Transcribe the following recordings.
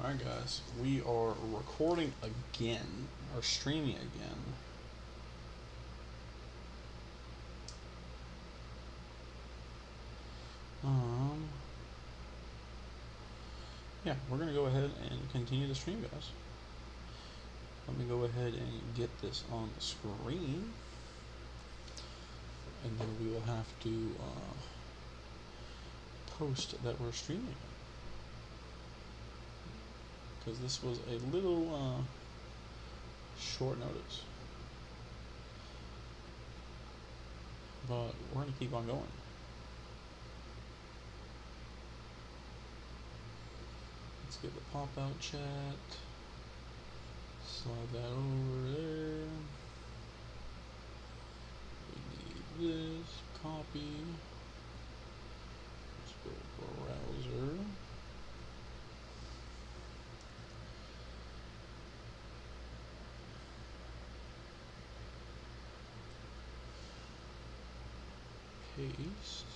Alright guys, we are recording again, or streaming again. Yeah, we're gonna go ahead and continue the stream, guys. Let me go ahead and get this on the screen, and then we will have to post that we're streaming, because this was a little short notice, but we're gonna keep on going. Let's get the pop-out chat. Slide that over there. We need this. Copy. Let's go browser. Paste.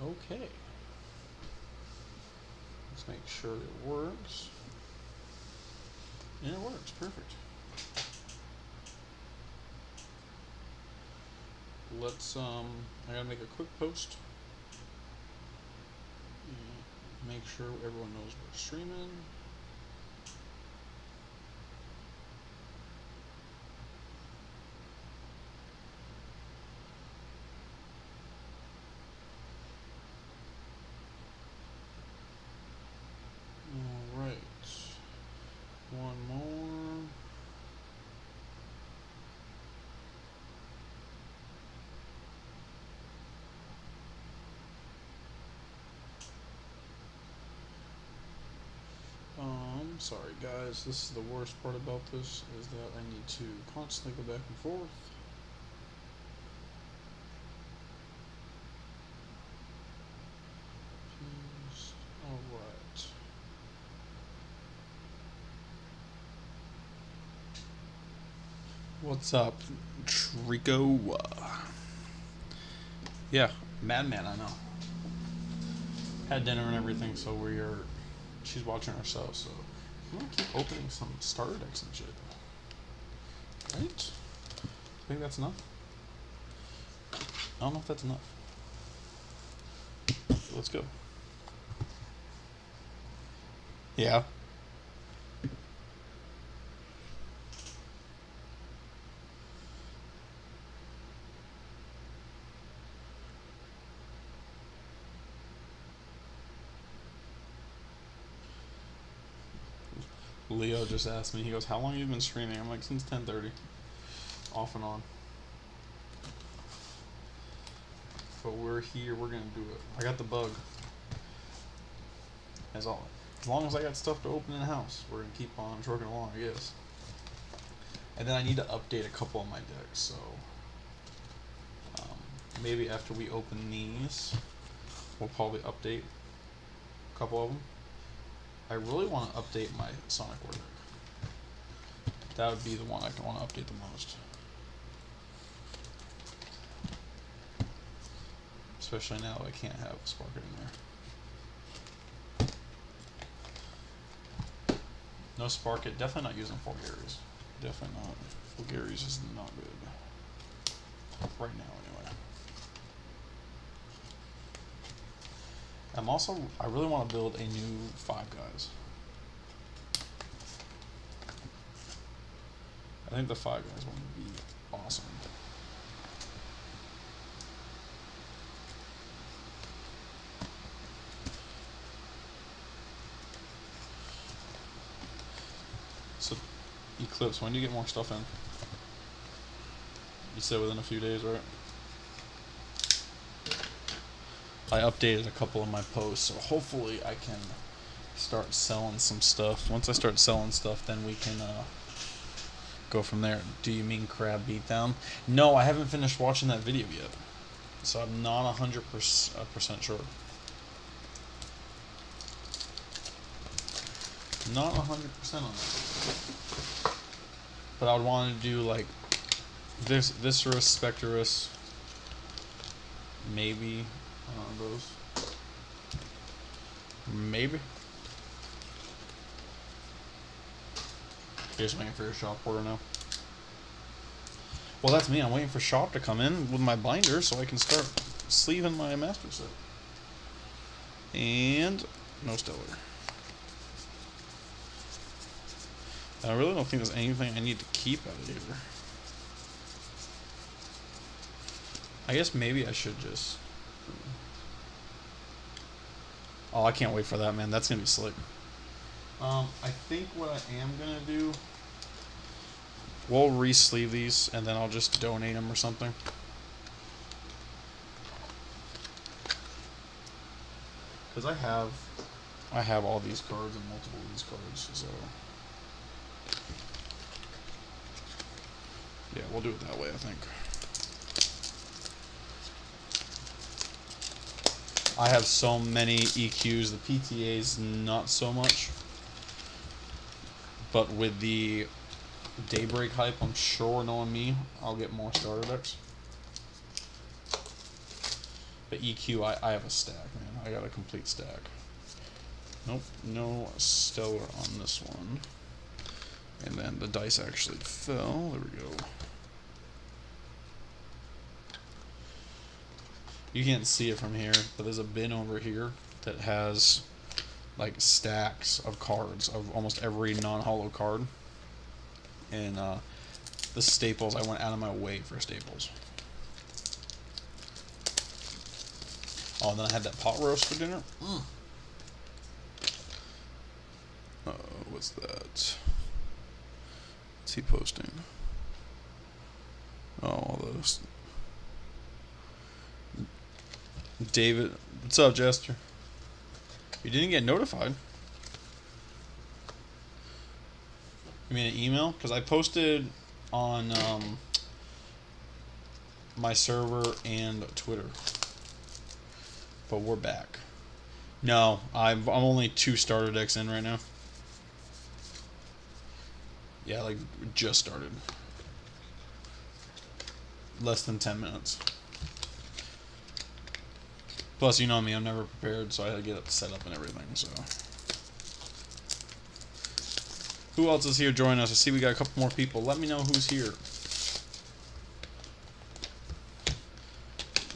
Okay. Let's make sure it works. And it works, perfect. Let's I gotta make a quick post. Make sure everyone knows we're streaming. Alright. One more. Sorry guys, this is the worst part about this, is that I need to constantly go back and forth. Alright. What's up, Trico? Yeah, Madman, I know. Had dinner and everything, so she's watching herself, so I'm gonna keep opening some starter decks and shit. Right? I think that's enough. I don't know if that's enough. Let's go. Yeah. Leo just asked me, he goes, how long have you been streaming? I'm like, since 10:30. Off and on. But we're here, we're gonna do it. I got the bug. As long as I got stuff to open in the house, we're gonna keep on trucking along, I guess. And then I need to update a couple of my decks, so maybe after we open these, we'll probably update a couple of them. I really want to update my Sonic War deck. That would be the one I want to update the most. Especially now that I can't have Spark in there. No Spark it. Definitely not using Fulgaris. Definitely not. Fulgaris is not good. Right now, anyway. I really want to build a new Five Guys. I think the Five Guys one would be awesome. So, Eclipse, when do you get more stuff in? You said within a few days, right? I updated a couple of my posts, so hopefully I can start selling some stuff. Once I start selling stuff, then we can go from there. Do you mean Crab Beatdown? No, I haven't finished watching that video yet, so I'm not 100% sure. Not 100% on that. But I would want to do like this Viscerus, Spectrus, maybe those. Maybe. You're just waiting for your shop order now. Well, that's me. I'm waiting for shop to come in with my binder so I can start sleeving my master set. And no stellar. I really don't think there's anything I need to keep out of here. I guess maybe I should just... Oh, I can't wait for that, man. That's going to be slick. I think what I am going to do... We'll re-sleeve these, and then I'll just donate them or something. Because I have all these cards and multiple of these cards, so... Yeah, we'll do it that way, I think. I have so many EQs. The PTAs, not so much. But with the Daybreak hype, I'm sure, knowing me, I'll get more starter decks. But EQ, I have a stack, man. I got a complete stack. Nope, no stellar on this one. And then the dice actually fell. There we go. You can't see it from here, but there's a bin over here that has like stacks of cards of almost every non-holo card. And the staples, I went out of my way for staples. Oh, and then I had that pot roast for dinner. What's that? What's he posting? Oh, all those. David, what's up, Jester? You didn't get notified. You mean an email? Because I posted on my server and Twitter. But we're back. No, I'm only 2 starter decks in right now. Yeah, like just started. Less than 10 minutes. Plus, you know me, I'm never prepared, so I had to get it set up and everything, so. Who else is here joining us? I see we got a couple more people. Let me know who's here.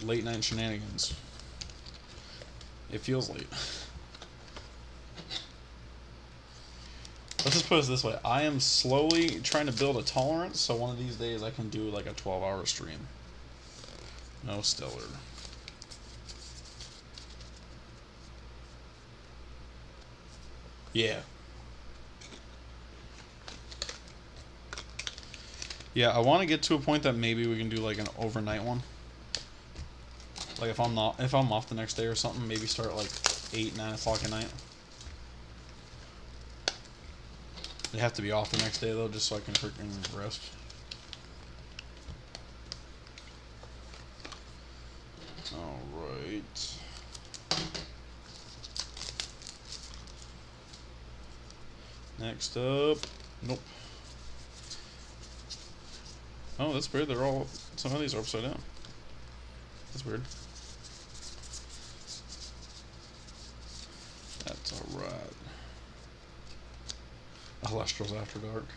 Late night shenanigans. It feels late. Let's just put it this way. I am slowly trying to build a tolerance, so one of these days I can do like a 12-hour stream. No stellar. Yeah. Yeah, I want to get to a point that maybe we can do like an overnight one. Like if I'm off the next day or something, maybe start at like 8, 9 o'clock at night. They have to be off the next day though, just so I can freaking rest. Alright. Next up. Nope. Oh, that's weird. They're all... Some of these are upside down. That's weird. That's alright. Elestrals After Dark.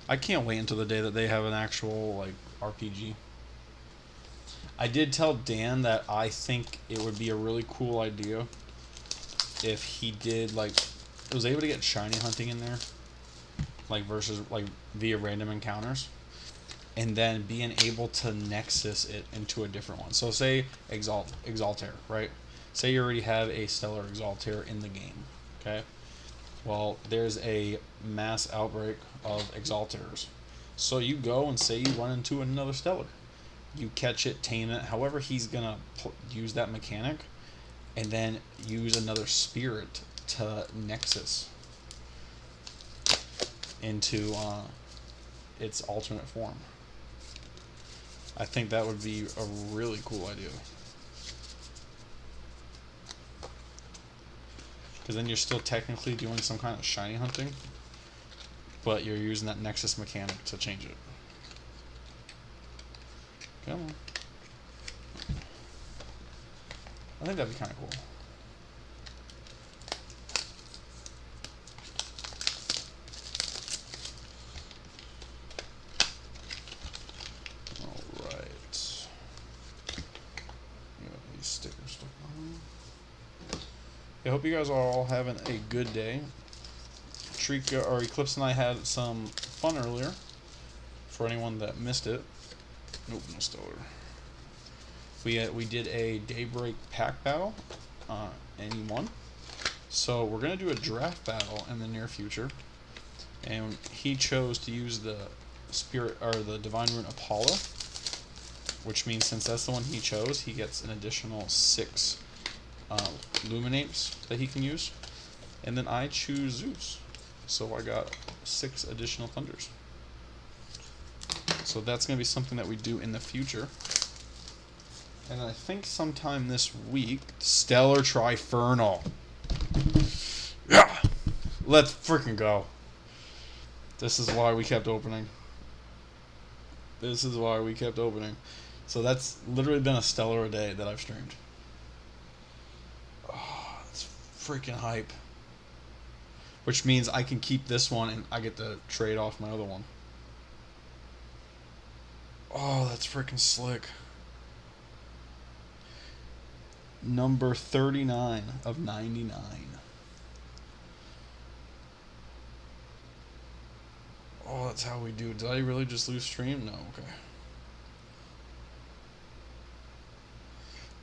I can't wait until the day that they have an actual, like, RPG. I did tell Dan that I think it would be a really cool idea if he did, like, was able to get shiny hunting in there, like, versus, like, via random encounters, and then being able to nexus it into a different one. So say Exaltair, right? Say you already have a Stellar Exaltair in the game, okay? Well, there's a mass outbreak of Exaltairs. So you go and say you run into another Stellar. You catch it, tame it, however he's gonna use that mechanic, and then use another spirit to nexus into its alternate form. I think that would be a really cool idea. Because then you're still technically doing some kind of shiny hunting, but you're using that nexus mechanic to change it. Come on. I think that'd be kind of cool. sticker stuck on. I hope you guys are all having a good day. Trika or Eclipse and I had some fun earlier. For anyone that missed it, nope, no stellar. We did a Daybreak pack battle, and he won. So we're gonna do a draft battle in the near future, and he chose to use the Spirit or the Divine Rune Apollo, which means since that's the one he chose, he gets an additional 6 Luminates that he can use, and then I choose Zeus, so I got 6 additional Thunders. So that's gonna be something that we do in the future. And I think sometime this week, Stellar Trifernal. Yeah! Let's freaking go. This is why we kept opening. This is why we kept opening. So that's literally been a stellar a day that I've streamed. Oh, it's freaking hype. Which means I can keep this one and I get to trade off my other one. Oh, that's freaking slick. Number 39 of 99. Oh, that's how we do. Did I really just lose stream? No, okay.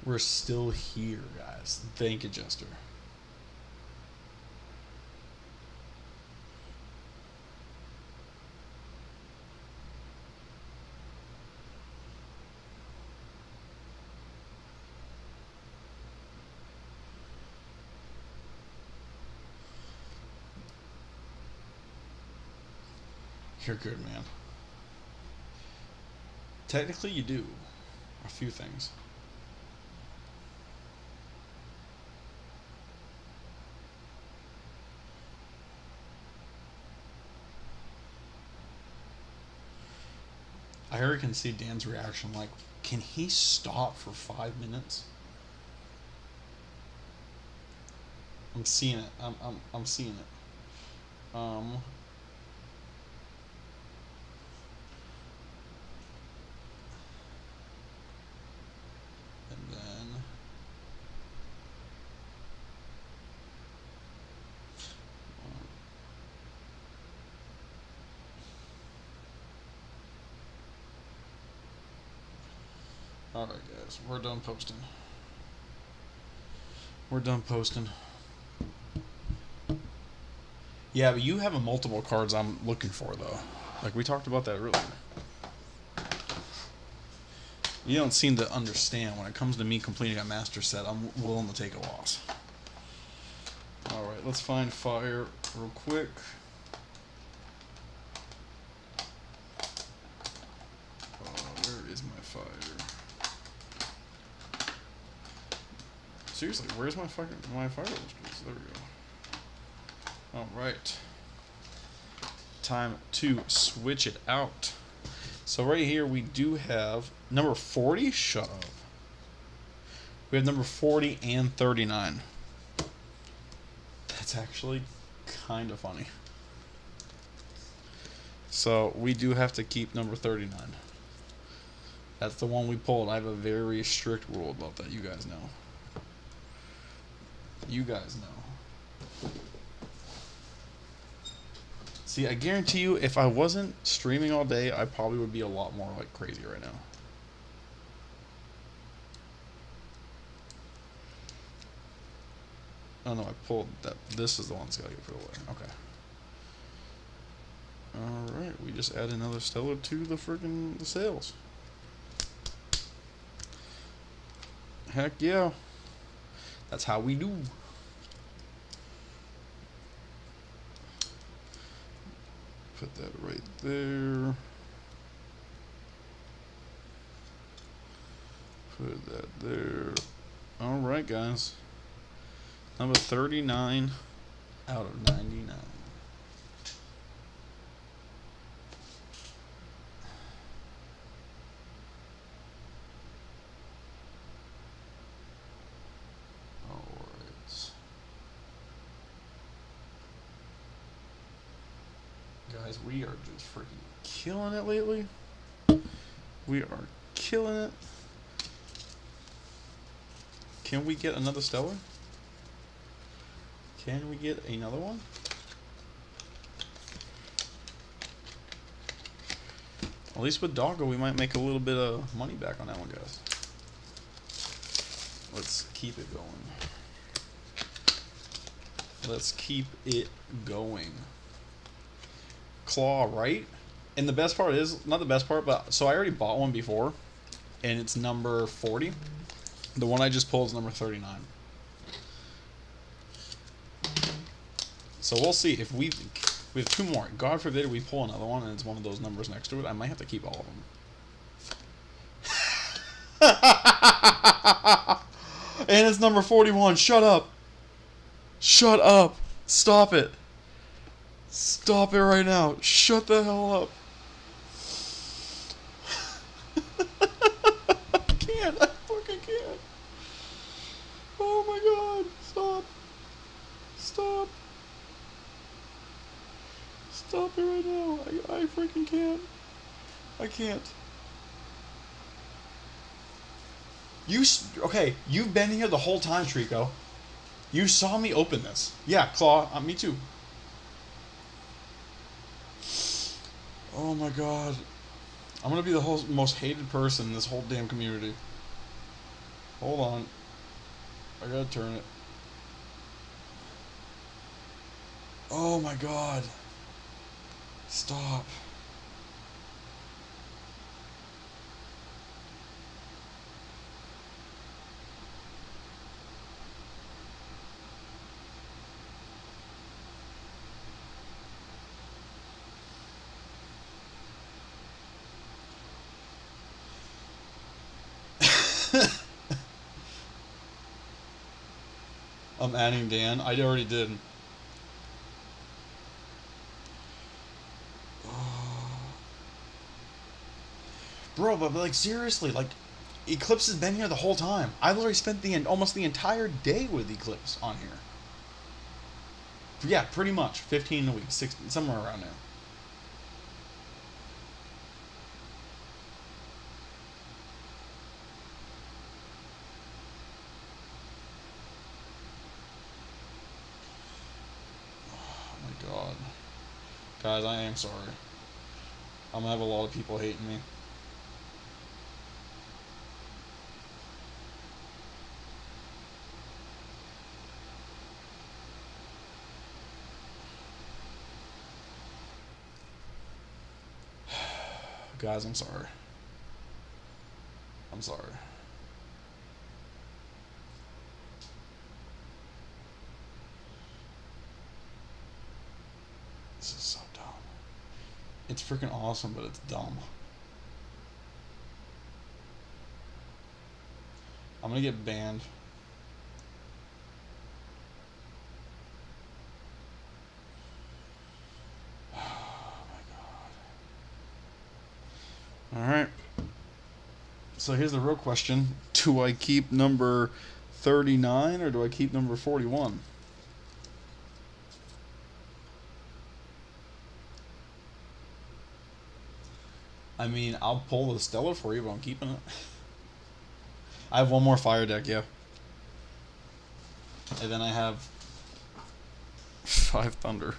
We're still here, guys. Thank you, Jester. You're good, man. Technically, you do. A few things. I already can see Dan's reaction. Like, can he stop for 5 minutes? I'm seeing it. I'm seeing it. And then all right, guys, we're done posting. We're done posting. Yeah, but you have a multiple cards I'm looking for, though. Like, we talked about that earlier. You don't seem to understand. When it comes to me completing a master set, I'm willing to take a loss. Alright, let's find fire real quick. Where is my fire? Seriously, where's my fire Elestrals? There we go. Alright. Time to switch it out. So right here we do have number 40. Shut up. We have number 40 and 39. That's actually kind of funny. So we do have to keep number 39. That's the one we pulled. I have a very strict rule about that. You guys know. You guys know. See, I guarantee you, if I wasn't streaming all day, I probably would be a lot more like crazy right now. Oh no, I pulled that. This is the one that's gotta get put away. Okay. Alright, we just add another stellar to the sales. Heck yeah. That's how we do. Put that right there. Put that there. Alright, guys. Number 39 out of 99. Guys, we are just freaking killing it lately. We are killing it. Can we get another stellar? Can we get another one? At least with Doggo, we might make a little bit of money back on that one, guys. Let's keep it going. Let's keep it going. Claw, right? And the best part is, not the best part, but so I already bought one before, and it's number 40. The one I just pulled is number 39. So we'll see if we have two more. God forbid we pull another one and it's one of those numbers next to it. I might have to keep all of them. And it's number 41. Shut up. Shut up. Stop it. Stop it right now. Shut the hell up. I can't. I fucking can't. Oh my god. Stop. Stop. Stop it right now. I freaking can't. I can't. Okay, you've been here the whole time, Trico. You saw me open this. Yeah, Claw, me too. Oh my god. I'm gonna be the most hated person in this whole damn community. Hold on. I gotta turn it. Oh my god. Stop. I'm adding Dan. I already did. Bro, but like seriously, like Eclipse has been here the whole time. I literally spent almost the entire day with Eclipse on here. Yeah, pretty much 15 a week, 16, somewhere around there. Oh my god, guys, I am sorry. I'm gonna have a lot of people hating me. Guys, I'm sorry. I'm sorry. This is so dumb. It's freaking awesome, but it's dumb. I'm gonna get banned. Alright. So here's the real question. Do I keep number 39 or do I keep number 41? I mean, I'll pull the Stellar for you, but I'm keeping it. I have one more fire deck, yeah. And then I have 5 Thunder.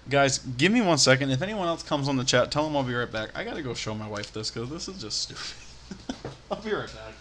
Guys, give me 1 second. If anyone else comes on the chat, tell them I'll be right back. I gotta go show my wife this because this is just stupid. I'll be right back.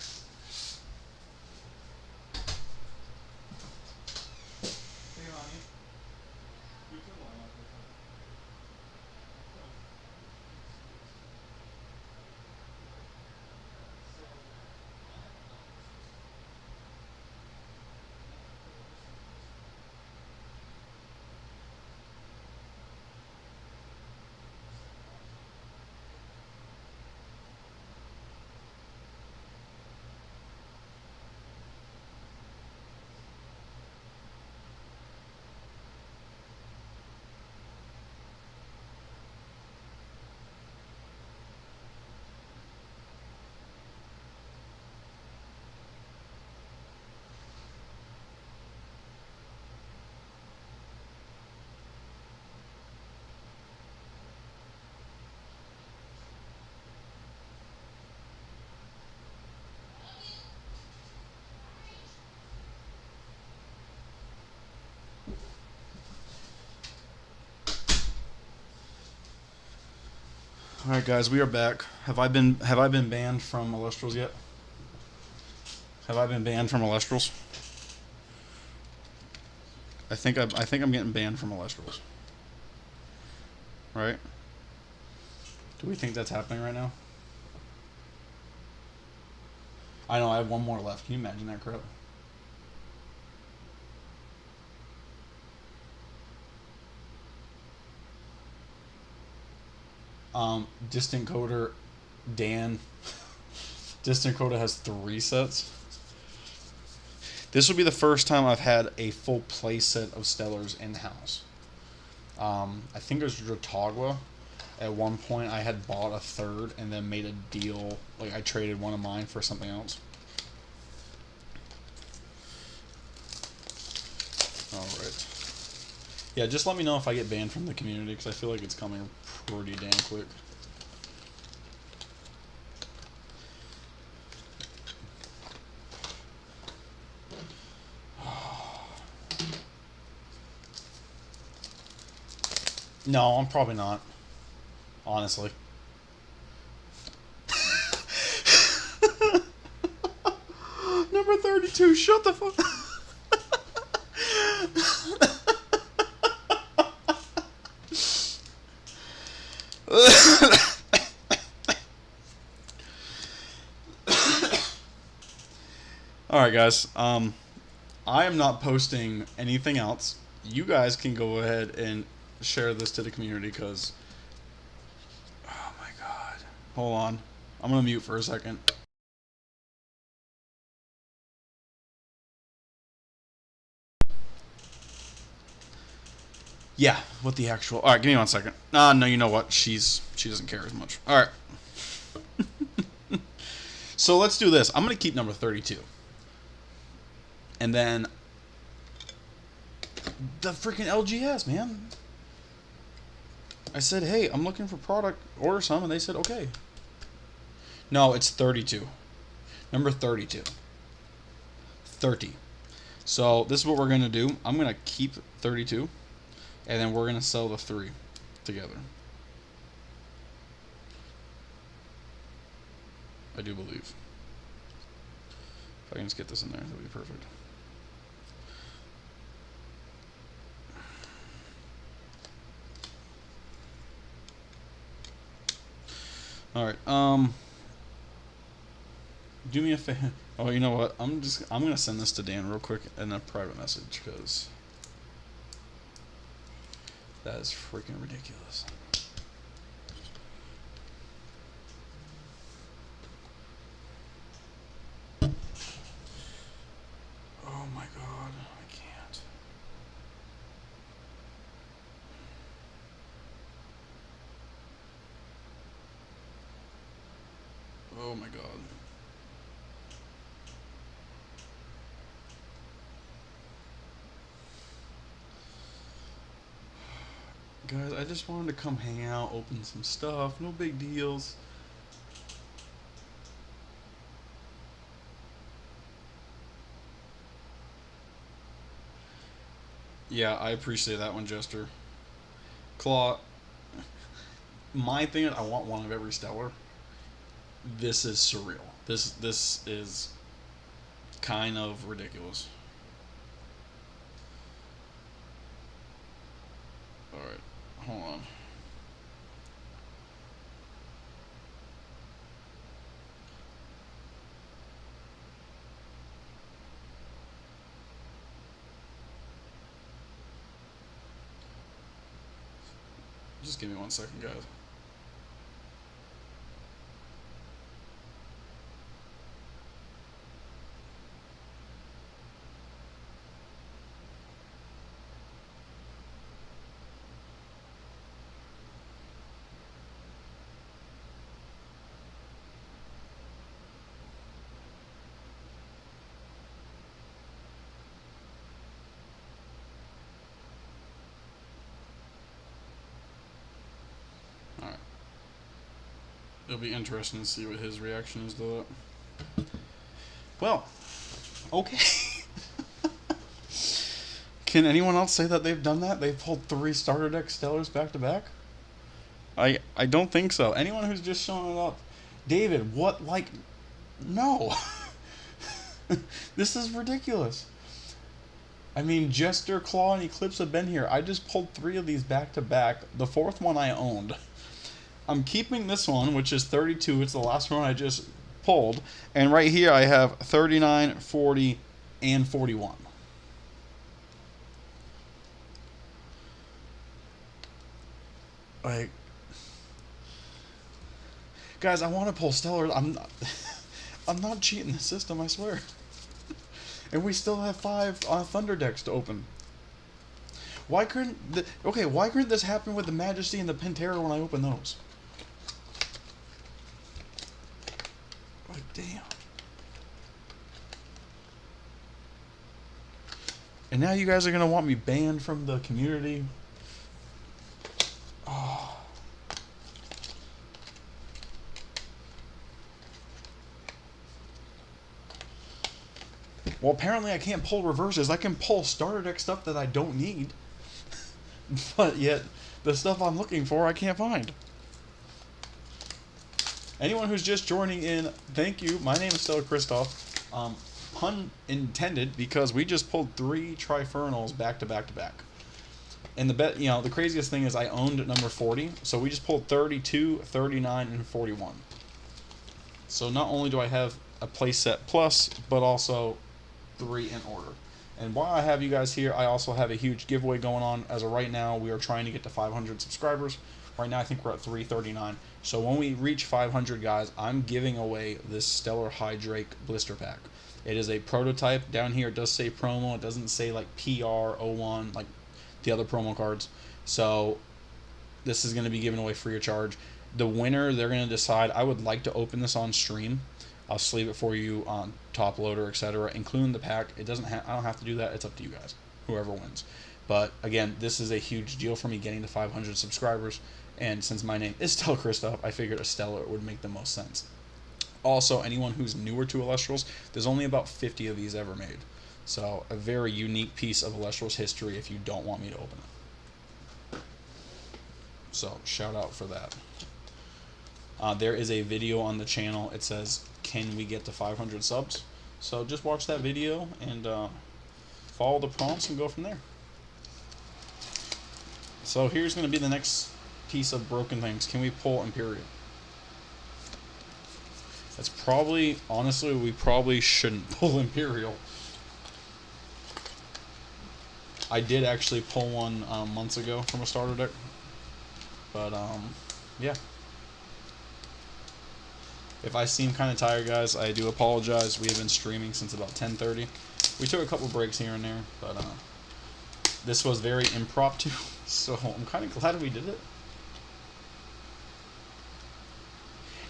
All right, guys, we are back. Have I been banned from Elestrals yet? Have I been banned from Elestrals? I think I'm getting banned from Elestrals. Right? Do we think that's happening right now? I know I have one more left. Can you imagine that crap? Distant Coder, Dan. Distant Coder has 3 sets. This will be the first time I've had a full play set of Stellars in house. I think it was Drotagwa. At one point, I had bought a third and then made a deal. Like, I traded one of mine for something else. Alright. Yeah, just let me know if I get banned from the community, because I feel like it's coming pretty damn quick. No, I'm probably not. Honestly. Number 32, shut the fuck. Alright, guys. I am not posting anything else. You guys can go ahead and share this to the community, because... Oh my god. Hold on. I'm gonna mute for a second. Yeah, what the actual... Alright, give me 1 second. No, you know what? She doesn't care as much. Alright. So let's do this. I'm gonna keep number 32. And then... The freaking LGS, man. I said, hey, I'm looking for product. Order some, and they said, okay. No, it's 32. Number 32. 30. So this is what we're going to do. I'm going to keep 32, and then we're going to sell the 3 together. I do believe. If I can just get this in there, that would be perfect. Alright, do me a favor. Oh, you know what? I'm gonna send this to Dan real quick in a private message, because that is freaking ridiculous. Oh my god, I can't. Oh my god. Guys, I just wanted to come hang out, open some stuff, no big deals. Yeah, I appreciate that one, Jester. Claw, my thing is I want one of every stellar. This is surreal. This is kind of ridiculous. Alright, hold on. Just give me 1 second, guys. Alright. It'll be interesting to see what his reaction is to that. Well, okay. Can anyone else say that they've done that? They've pulled 3 starter deck Stellars back to back? I don't think so. Anyone who's just showing up, David, what, like, no. This is ridiculous. I mean, Jester, Claw, and Eclipse have been here. I just pulled 3 of these back to back. The 4th one I owned. I'm keeping this one, which is 32. It's the last one I just pulled. And right here I have 39, 40, and 41. Like, guys, I want to pull Stellar. I'm not cheating the system, I swear. And we still have 5 Thunder decks to open. Why couldn't why couldn't this happen with the Majesty and the Pantera when I open those? Like, damn. And now you guys are gonna want me banned from the community. Oh. Well, apparently I can't pull reverses. I can pull starter deck stuff that I don't need. But yet, the stuff I'm looking for, I can't find. Anyone who's just joining in, thank you. My name is Stella Christoph. Pun intended, because we just pulled 3 Trifernals back to back to back. And the craziest thing is I owned number 40, so we just pulled 32, 39, and 41. So not only do I have a playset plus, but also 3 in order. And while I have you guys here, I also have a huge giveaway going on. As of right now, we are trying to get to 500 subscribers. Right now, I think we're at 339. So when we reach 500, guys, I'm giving away this Stellar Hydrake blister pack. It is a prototype. Down here, it does say promo. It doesn't say like PR01, like the other promo cards. So this is going to be given away free of charge. The winner, they're going to decide. I would like to open this on stream. I'll sleeve it for you on top loader, etc., including the pack. I don't have to do that. It's up to you guys, whoever wins. But again, this is a huge deal for me getting to 500 subscribers. And since my name is Stella Christoph, I figured a Stellar would make the most sense. Also, anyone who's newer to Elestrals, there's only about 50 of these ever made. So a very unique piece of Elestrals history if you don't want me to open it. So shout out for that. There is a video on the channel. It says, can we get to 500 subs? So just watch that video and follow the prompts and go from there. So here's going to be the next piece of broken things. Can we pull Imperial? That's probably, honestly, we probably shouldn't pull Imperial. I did actually pull one months ago from a starter deck. But, yeah. If I seem kind of tired, guys, I do apologize. We have been streaming since about 10:30. We took a couple breaks here and there, but this was very impromptu, so I'm kind of glad we did it.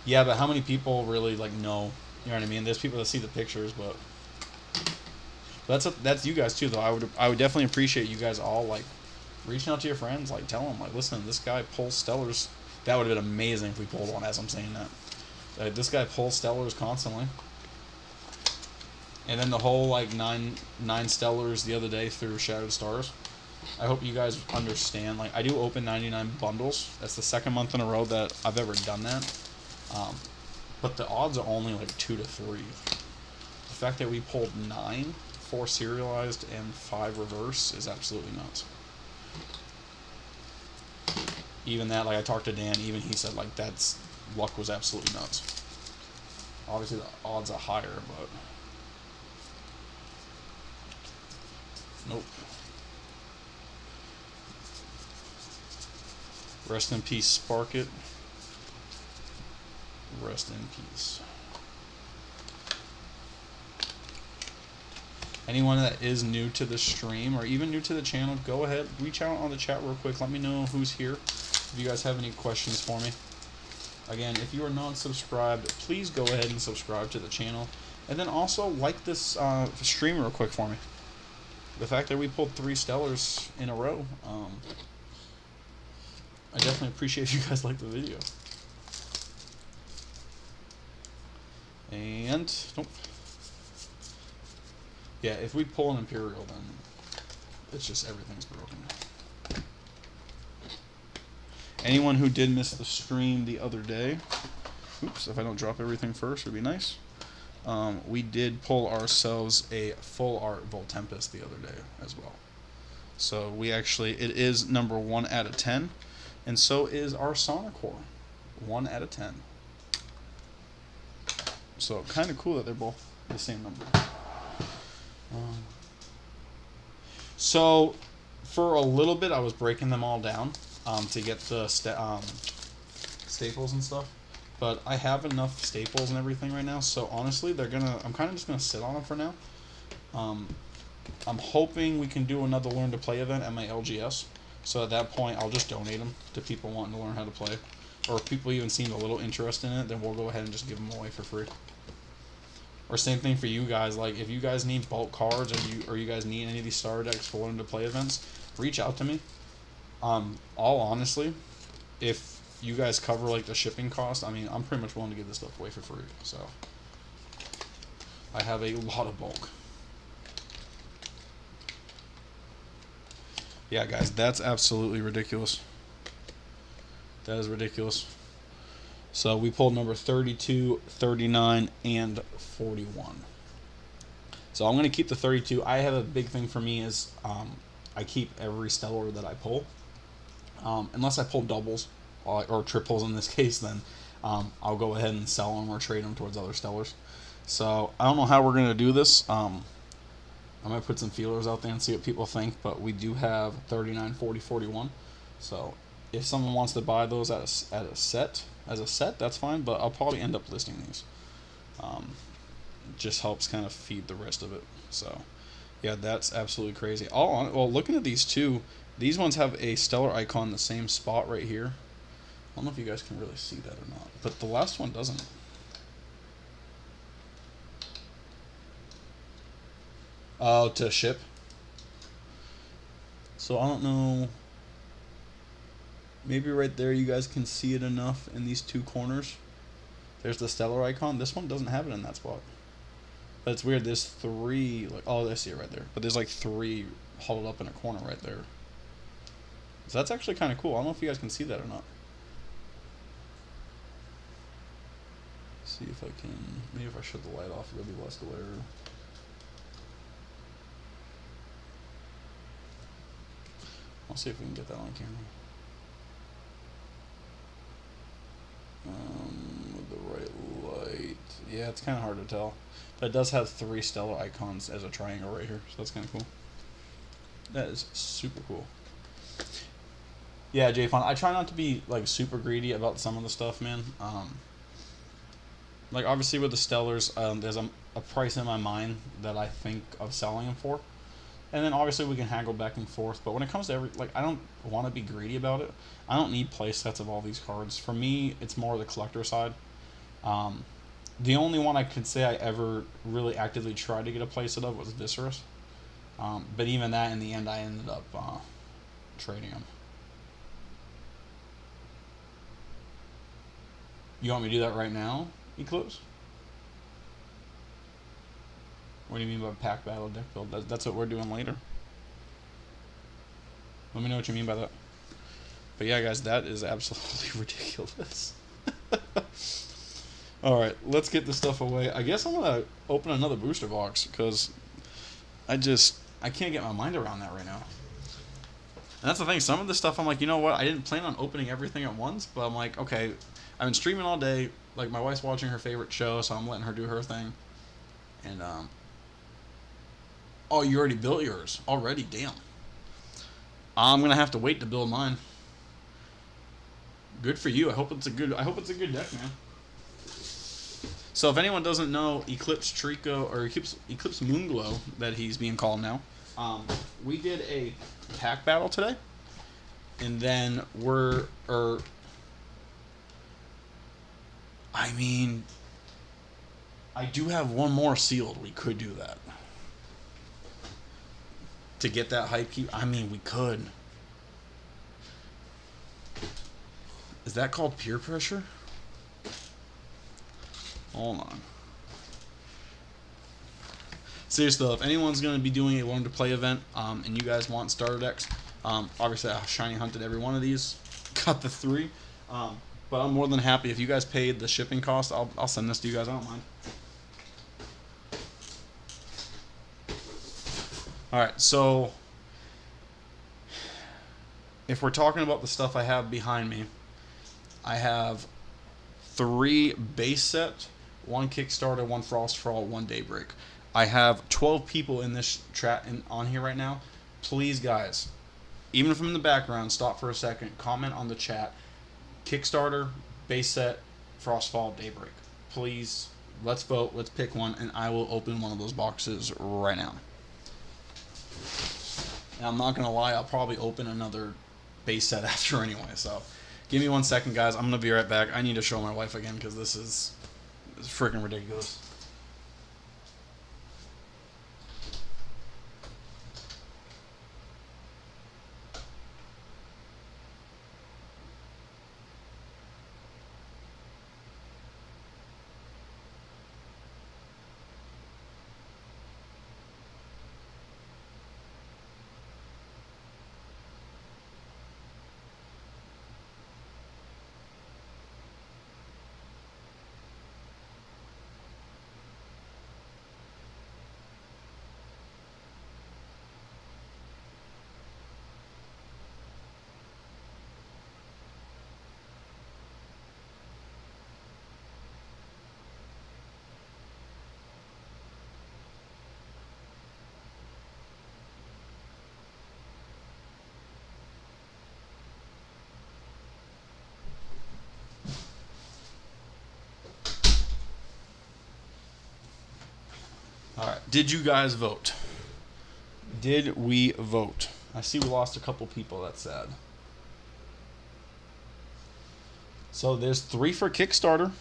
Yeah, but how many people really like know? You know what I mean? There's people that see the pictures, but that's you guys too, though. I would definitely appreciate you guys all like reaching out to your friends, like tell them like, listen, this guy pulls Stellars. That would have been amazing if we pulled one. As I'm saying that. This guy pulls Stellars constantly. And then the whole like nine Stellars the other day through Shattered Stars. I hope you guys understand. Like, I do open 99 bundles. That's the 2nd month in a row that I've ever done that. But the odds are only like 2 to 3. The fact that we pulled 9, 4 serialized, and 5 reverse is absolutely nuts. Even that, like I talked to Dan, even he said like that's luck was absolutely nuts. Obviously the odds are higher, but nope. Rest in peace, Spark It. Rest in peace. Anyone that is new to the stream or even new to the channel, go ahead, reach out on the chat real quick. Let me know who's here. If you guys have any questions for me. Again, if you are not subscribed, please go ahead and subscribe to the channel. And then also like this stream real quick for me. The fact that we pulled 3 Stellars in a row, I definitely appreciate if you guys like the video. And, nope. Yeah, if we pull an Imperial, then it's just everything's broken. Anyone who did miss the stream the other day, oops, if I don't drop everything first, would be nice. We did pull ourselves a full art Voltempest the other day as well. So we actually, it is number 1 out of 10, and so is our Sonicore, 1 out of 10. So kind of cool that they're both the same number. So for a little bit, I was breaking them all down to get the staples and stuff. But I have enough staples and everything right now, so honestly, I'm kind of just gonna sit on them for now. I'm hoping we can do another Learn to Play event at my LGS. So at that point, I'll just donate them to people wanting to learn how to play. Or if people even seem a little interest in it, then we'll go ahead and just give them away for free. Or same thing for you guys. Like, if you guys need bulk cards or you guys need any of these starter decks for Learn to Play events, reach out to me. All honestly, if you guys cover like the shipping cost, I mean, I'm pretty much willing to give this stuff away for free. So I have a lot of bulk. Yeah, guys, that's absolutely ridiculous. That is ridiculous. So we pulled number 32, 39, and 41. So I'm going to keep the 32. I have a big thing for me is I keep every stellar that I pull. Unless I pull doubles or triples in this case, then I'll go ahead and sell them or trade them towards other stellars. So I don't know how we're going to do this. I might put some feelers out there and see what people think, but we do have 39, 40, 41. So if someone wants to buy those as a set, that's fine, but I'll probably end up listing these. Just helps kind of feed the rest of it. So yeah, that's absolutely crazy. Well, looking at these two, these ones have a stellar icon in the same spot right here. I don't know if you guys can really see that or not, but the last one doesn't. Oh, to ship. So I don't know. Maybe right there you guys can see it enough in these two corners. There's the stellar icon. This one doesn't have it in that spot. But it's weird. There's 3. Like, oh, I see it right there. But there's like 3 huddled up in a corner right there. So that's actually kind of cool. I don't know if you guys can see that or not. See if I can. Maybe if I shut the light off, it'll be less glare. I'll see if we can get that on camera. With the right light. Yeah, it's kind of hard to tell. But it does have 3 stellar icons as a triangle right here, so that's kind of cool. That is super cool. Yeah, J-Fon, I try not to be like super greedy about some of the stuff, man. Like obviously with the stellars, there's a price in my mind that I think of selling them for. And then obviously we can haggle back and forth, but when it comes to I don't want to be greedy about it. I don't need play sets of all these cards. For me, it's more the collector side. The only one I could say I ever really actively tried to get a play set of was Viscerus. But even that, in the end, I ended up trading them. You want me to do that right now, Eclipse? What do you mean by pack battle deck build? That's what we're doing later. Let me know what you mean by that. But yeah, guys, that is absolutely ridiculous. Alright, let's get this stuff away. I guess I'm going to open another booster box, because I can't get my mind around that right now. And that's the thing, some of this stuff I'm like, you know what, I didn't plan on opening everything at once, but I'm like, okay, I've been streaming all day, like my wife's watching her favorite show, so I'm letting her do her thing. And, oh, you already built yours? Already? Damn. I'm going to have to wait to build mine. Good for you. I hope it's a good deck, man. So if anyone doesn't know Eclipse Trico, or Eclipse Moonglow, that he's being called now, we did a pack battle today, and then I do have one more sealed. We could do that. To get that hype keep, we could. Is that called peer pressure? Hold on. Seriously though, if anyone's going to be doing a Learn to Play event, and you guys want starter decks, obviously I shiny hunted every one of these. got the 3. But I'm more than happy if you guys paid the shipping cost. I'll send this to you guys. I don't mind. All right, so if we're talking about the stuff I have behind me, I have 3 base set, 1 Kickstarter, 1 Frost for All, 1 Daybreak. I have 12 people in this chat on here right now. Please, guys, even from the background, stop for a second, comment on the chat. Kickstarter, base set, Frostfall, Daybreak. Please, let's vote. Let's pick one, and I will open one of those boxes right now. And I'm not gonna lie, I'll probably open another base set after anyway. So, give me 1 second, guys. I'm gonna be right back. I need to show my wife again because this is freaking ridiculous. Alright, did you guys vote? Did we vote? I see we lost a couple people, that's sad. So there's 3 for Kickstarter.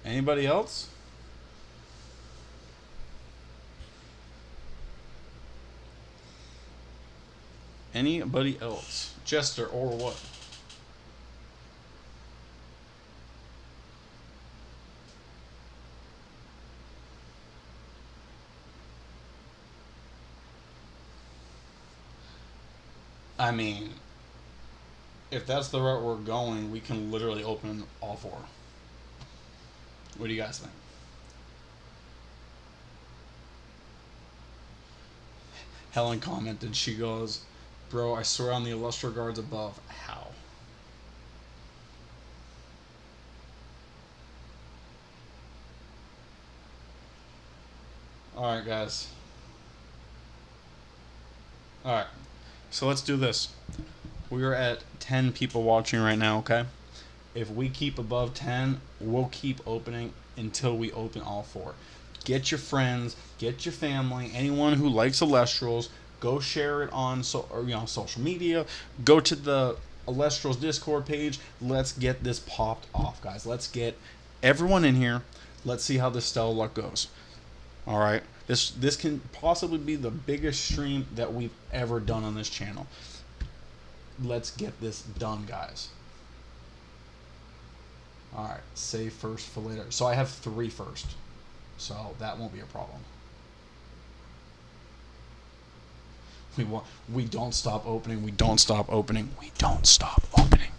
Anybody else? Anybody else? Jester or what? I mean, if that's the route we're going, we can literally open all 4. What do you guys think? Helen commented, she goes, bro, I swear on the Illustral guards above. How? Alright, guys. Alright. So let's do this. We are at 10 people watching right now, okay? If we keep above 10, we'll keep opening until we open all 4. Get your friends, get your family, anyone who likes Elestrals, go share it on social media. Go to the Elestrals Discord page. Let's get this popped off, guys. Let's get everyone in here. Let's see how this Stellar Luck goes. All right. This can possibly be the biggest stream that we've ever done on this channel. Let's get this done, guys. All right. Save first for later. So I have 3 first. So that won't be a problem. We don't stop opening. We don't stop opening. We don't stop opening.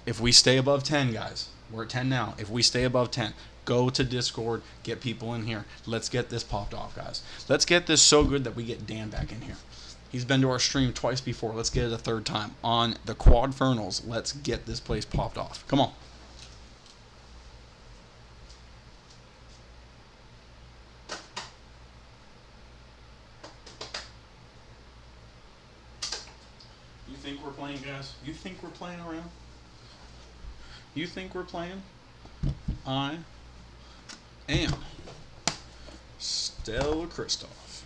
If we stay above 10, guys, we're at 10 now. If we stay above 10, go to Discord, get people in here. Let's get this popped off, guys. Let's get this so good that we get Dan back in here. He's been to our stream twice before. Let's get it a 3rd time. On the Quadfernals, let's get this place popped off. Come on. You think we're playing, guys? You think we're playing around? You think we're playing? I am Stella Kristoff.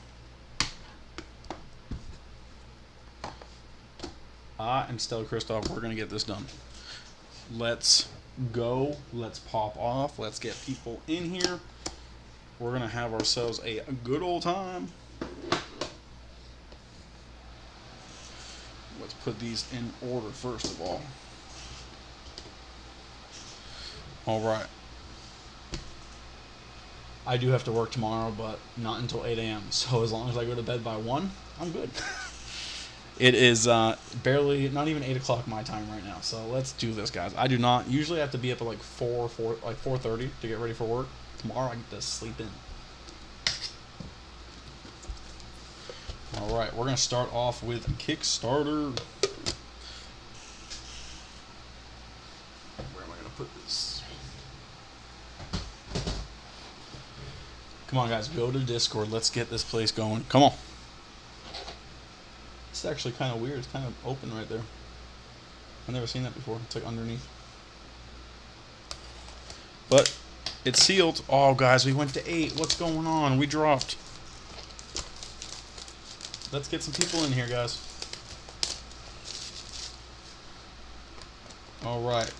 I am Stella Kristoff. We're going to get this done. Let's go. Let's pop off. Let's get people in here. We're going to have ourselves a good old time. Let's put these in order first of all. All right. I do have to work tomorrow, but not until 8 a.m. So as long as I go to bed by 1, I'm good. It is barely, not even 8 o'clock my time right now. So let's do this, guys. I do not usually have to be up at like 4:30 to get ready for work. Tomorrow I get to sleep in. All right, we're gonna start off with Kickstarter. Where am I gonna put this? Come on, guys, go to Discord. Let's get this place going. Come on. It's actually kind of weird. It's kind of open right there. I've never seen that before. It's like underneath. But it's sealed. Oh, guys, we went to 8. What's going on? We dropped. Let's get some people in here, guys. All right.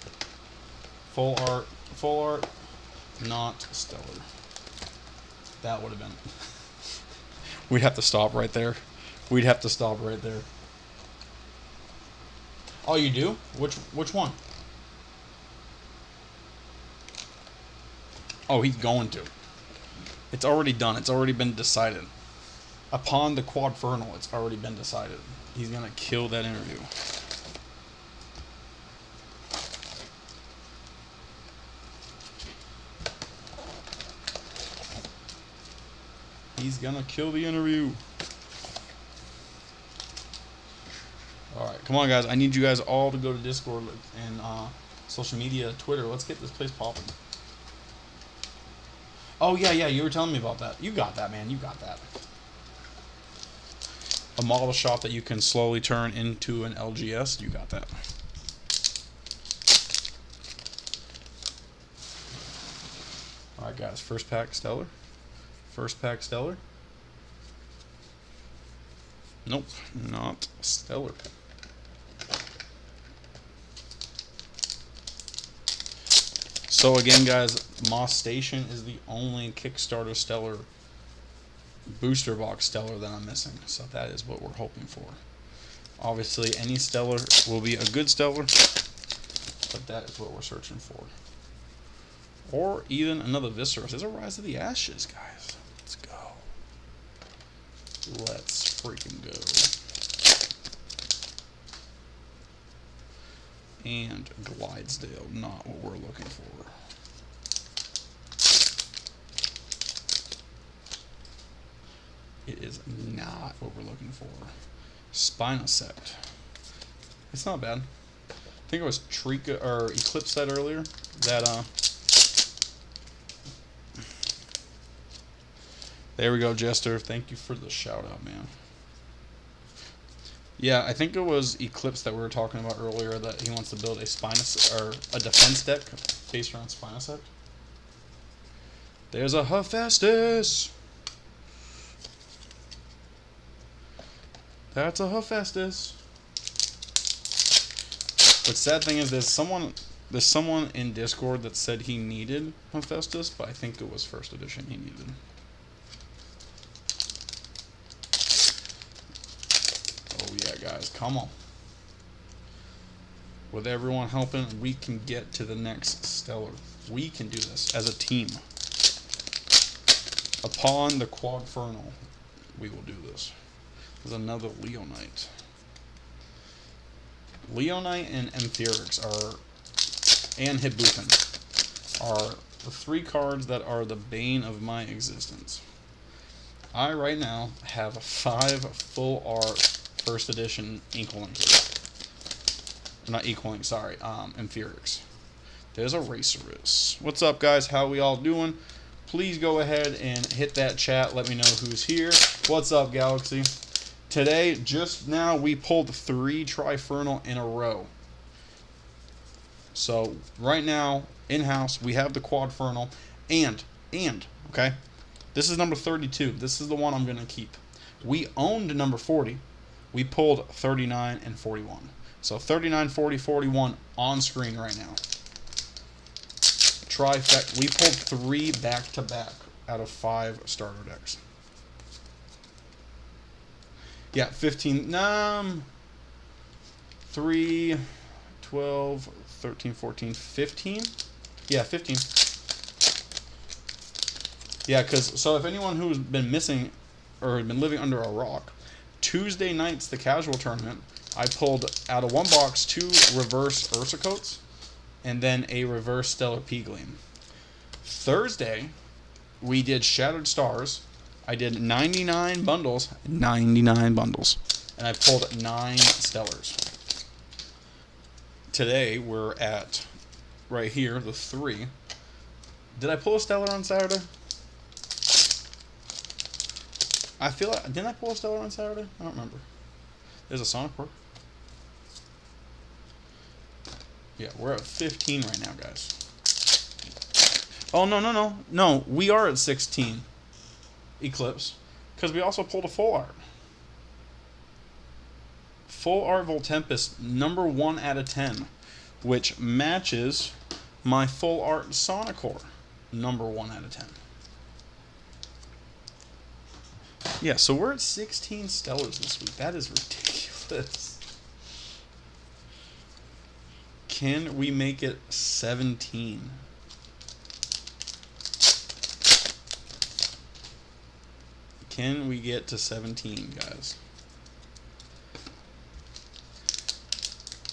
Full art. Full art. Not stellar. That would have been. We'd have to stop right there. We'd have to stop right there. Oh, you do? Which one? Oh, he's going to. It's already done. It's already been decided. Upon the Quadfernal, it's already been decided. He's going to kill that interview. He's going to kill the interview. Alright, come on, guys. I need you guys all to go to Discord and social media, Twitter. Let's get this place popping. Oh, yeah, you were telling me about that. You got that, man. You got that. A model shop that you can slowly turn into an LGS. You got that. Alright, guys. First pack, Stellar. First pack, Stellar. Nope, not Stellar. So again, guys, Moss Station is the only Kickstarter Stellar booster box Stellar that I'm missing. So that is what we're hoping for. Obviously, any Stellar will be a good Stellar, but that is what we're searching for. Or even another Viscera. There's a Rise of the Ashes, guys. Let's go. Let's freaking go. And Glidesdale, not what we're looking for. It is not what we're looking for. Spinosect. It's not bad. I think it was Trika or Eclipse said earlier that there we go, Jester. Thank you for the shout out, man. Yeah, I think it was Eclipse that we were talking about earlier that he wants to build a or a defense deck based around Spinosect. There's a Hephaestus. That's a Hephaestus. But sad thing is there's someone in Discord that said he needed Hephaestus, but I think it was first edition he needed. Guys, come on. With everyone helping, we can get to the next Stellar. We can do this as a team. Upon the Quadfernal, we will do this. There's another Leonite. Leonite and Amphiorix and Hibbufen are the 3 cards that are the bane of my existence. I right now have 5 full art first edition Inkwings. Not Inkwings, sorry, Amphiorix. There's a Racerus. What's up, guys? How we all doing? Please go ahead and hit that chat. Let me know who's here. What's up, Galaxy? Today, just now, we pulled 3 Trifernal in a row. So, right now, in-house, we have the Quadfernal. And, okay? This is number 32. This is the one I'm going to keep. We owned number 40. We pulled 39 and 41. So 39, 40, 41 on screen right now. Trifecta. We pulled 3 back-to-back out of 5 starter decks. Yeah, 15. 3, 12, 13, 14, 15? Yeah, 15. Yeah, because, so if anyone who's been missing or been living under a rock, Tuesday night's the casual tournament. I pulled out of one box 2 reverse Ursacoats and then a reverse Stellar P-Gleam. Thursday, we did Shattered Stars. I did 99 bundles, and I pulled 9 Stellars. Today, we're at, right here, the 3. Did I pull a Stellar on Saturday? I feel like, didn't I pull a Stellar on Saturday? I don't remember. There's a Sonic Core. Yeah, we're at 15 right now, guys. Oh, no, we are at 16. Eclipse. Because we also pulled a full art. Full art Voltempest, number 1 out of 10. Which matches my full art Sonic Core, number 1 out of 10. Yeah, so we're at 16 Stellars this week. That is ridiculous. Can we make it 17? Can we get to 17, guys?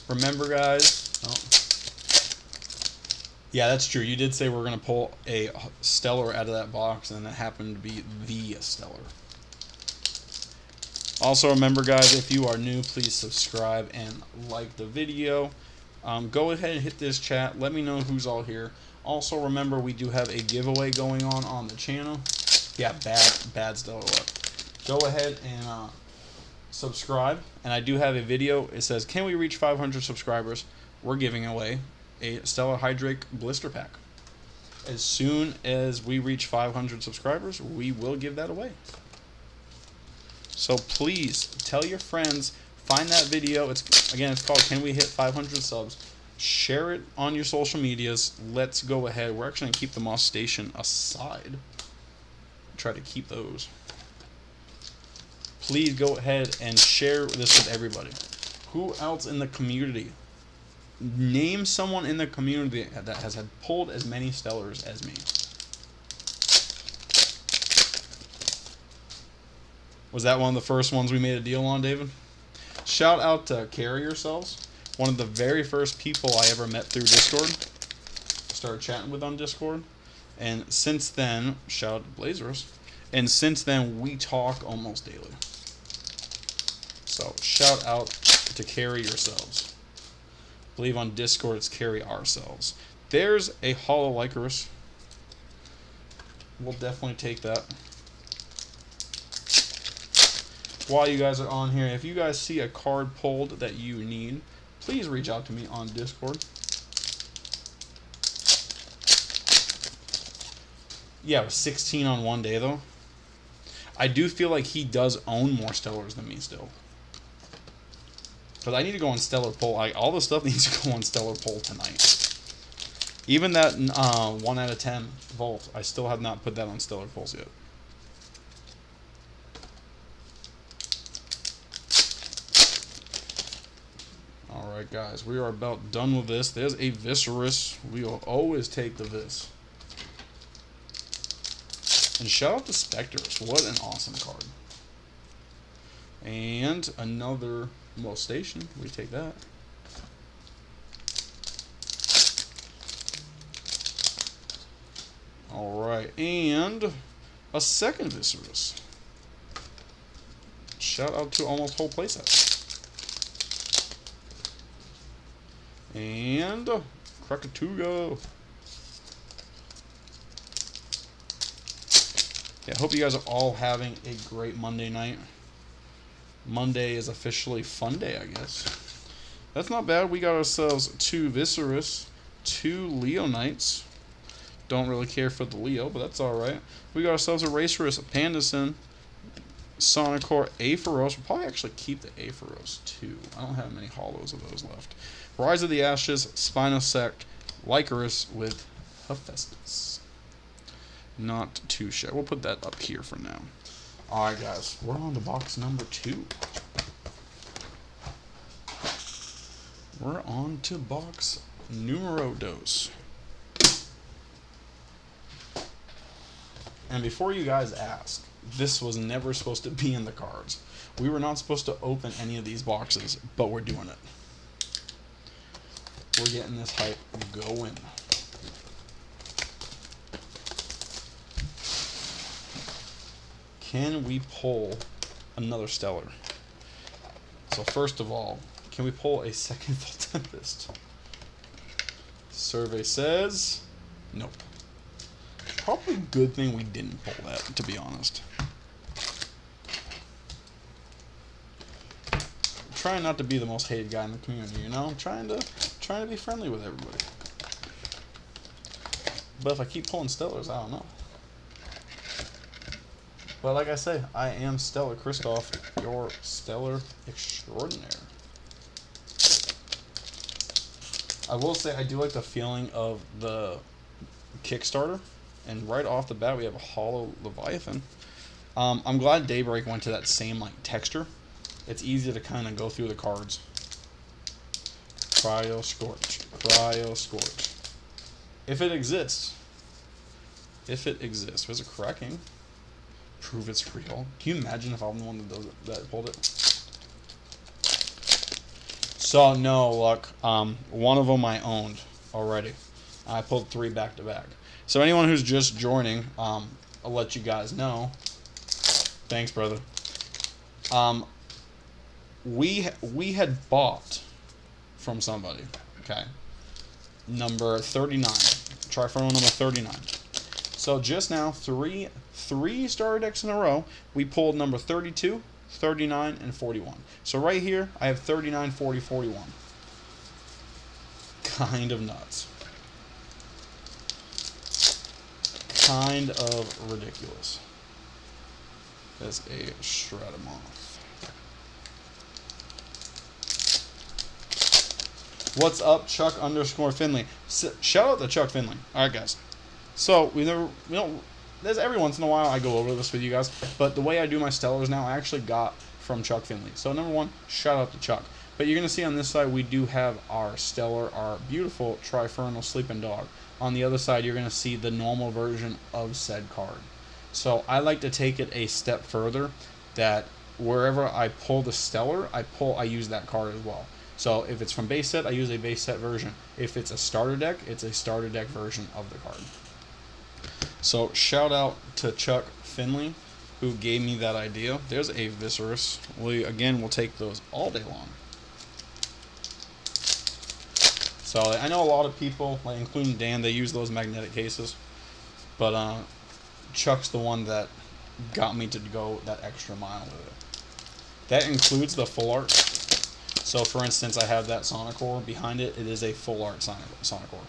Remember, guys? Oh. Yeah, that's true. You did say we're going to pull a Stellar out of that box, and it happened to be the Stellar. Also, remember, guys, if you are new, please subscribe and like the video. Go ahead and hit this chat. Let me know who's all here. Also, remember, we do have a giveaway going on the channel. Yeah, bad Stellar luck. Go ahead and subscribe. And I do have a video. It says, can we reach 500 subscribers? We're giving away a Stellar Hydrake blister pack. As soon as we reach 500 subscribers, we will give that away. So please tell your friends, find that video. It's called Can We Hit 500 Subs? Share it on your social medias. Let's go ahead. We're actually going to keep the Moss Station aside. Try to keep those. Please go ahead and share this with everybody. Who else in the community? Name someone in the community that has had pulled as many Stellars as me. Was that one of the first ones we made a deal on, David? Shout out to Carry Yourselves. One of the very first people I ever met through Discord. Started chatting with on Discord. And since then, shout out to Blazers. And since then, we talk almost daily. So, shout out to Carry Yourselves. I believe on Discord it's Carry Ourselves. There's a Hollow Lycanus. We'll definitely take that. While you guys are on here, if you guys see a card pulled that you need, please reach out to me on Discord. Yeah, it was 16 on one day, though. I do feel like he does own more Stellars than me still. Because I need to go on Stellar Pull. All the stuff needs to go on Stellar Pull tonight. Even that 1 out of 10 Volt, I still have not put that on Stellar Pulls yet. Alright, guys, we are about done with this. There's a Viscerus. We will always take the Vis. And shout out to Spectres. What an awesome card. And another Moss Station. We take that. Alright, and a second Viscerus. Shout out to almost whole playset. And Krakatuga. Yeah, I hope you guys are all having a great Monday night. Monday is officially fun day, I guess. That's not bad. We got ourselves 2 Viscerus, 2 Leonites. Don't really care for the Leo, but that's alright. We got ourselves a Racerus, Pandison, Sonic Core, Aphoros. We'll probably actually keep the Aphoros too. I don't have many hollows of those left. Rise of the Ashes, Spinosect, Lycanus with Hephaestus. Not too sure. We'll put that up here for now. Alright, guys. We're on to box number 2. We're on to box numero dos. And before you guys ask, This was never supposed to be in the cards. We were not supposed to open any of these boxes, but we're doing it. We're getting this hype going. Can we pull another stellar? So first of all, can we pull a second Full Tempest? Survey says nope. Probably a good thing we didn't pull that, to be honest. I'm trying not to be the most hated guy in the community, you know? I'm trying to be friendly with everybody. But if I keep pulling stellars, I don't know. But like I say, I am Stellar Christoph, your stellar extraordinaire. I will say I do like the feeling of the Kickstarter, and right off the bat we have a Hollow Leviathan. I'm glad Daybreak went to that same like texture. It's easy to kind of go through the cards. Cryo Scorch, Cryo Scorch. If it exists. Where's it cracking? Prove it's real. Can you imagine if I'm the one that does it, that pulled it? So no luck. One of them I owned already. I pulled 3 back to back. So anyone who's just joining, I'll let you guys know. Thanks, brother. We had bought from somebody. Okay. Number 39. Trifernal number 39. So just now, three starter decks in a row, we pulled number 32, 39, and 41. So right here, I have 39, 40, 41. Kind of nuts. Kind of ridiculous. That's a Stratomoth. What's up, Chuck _Finley? Shout out to Chuck Finley. All right, guys. So there's every once in a while I go over this with you guys, but the way I do my stellars now, I actually got from Chuck Finley. So number one, shout out to Chuck. But you're gonna see on this side we do have our stellar, our beautiful Trifernal Sleeping Dog. On the other side, you're gonna see the normal version of said card. So I like to take it a step further, that wherever I pull the stellar, I use that card as well. So if it's from base set, I use a base set version. If it's a starter deck, it's a starter deck version of the card. So shout out to Chuck Finley, who gave me that idea. There's a Viscerus. We'll take those all day long. So I know a lot of people, like including Dan, they use those magnetic cases. But Chuck's the one that got me to go that extra mile with it. That includes the full art. So for instance, I have that Sonicore behind it. It is a full art Sonicore.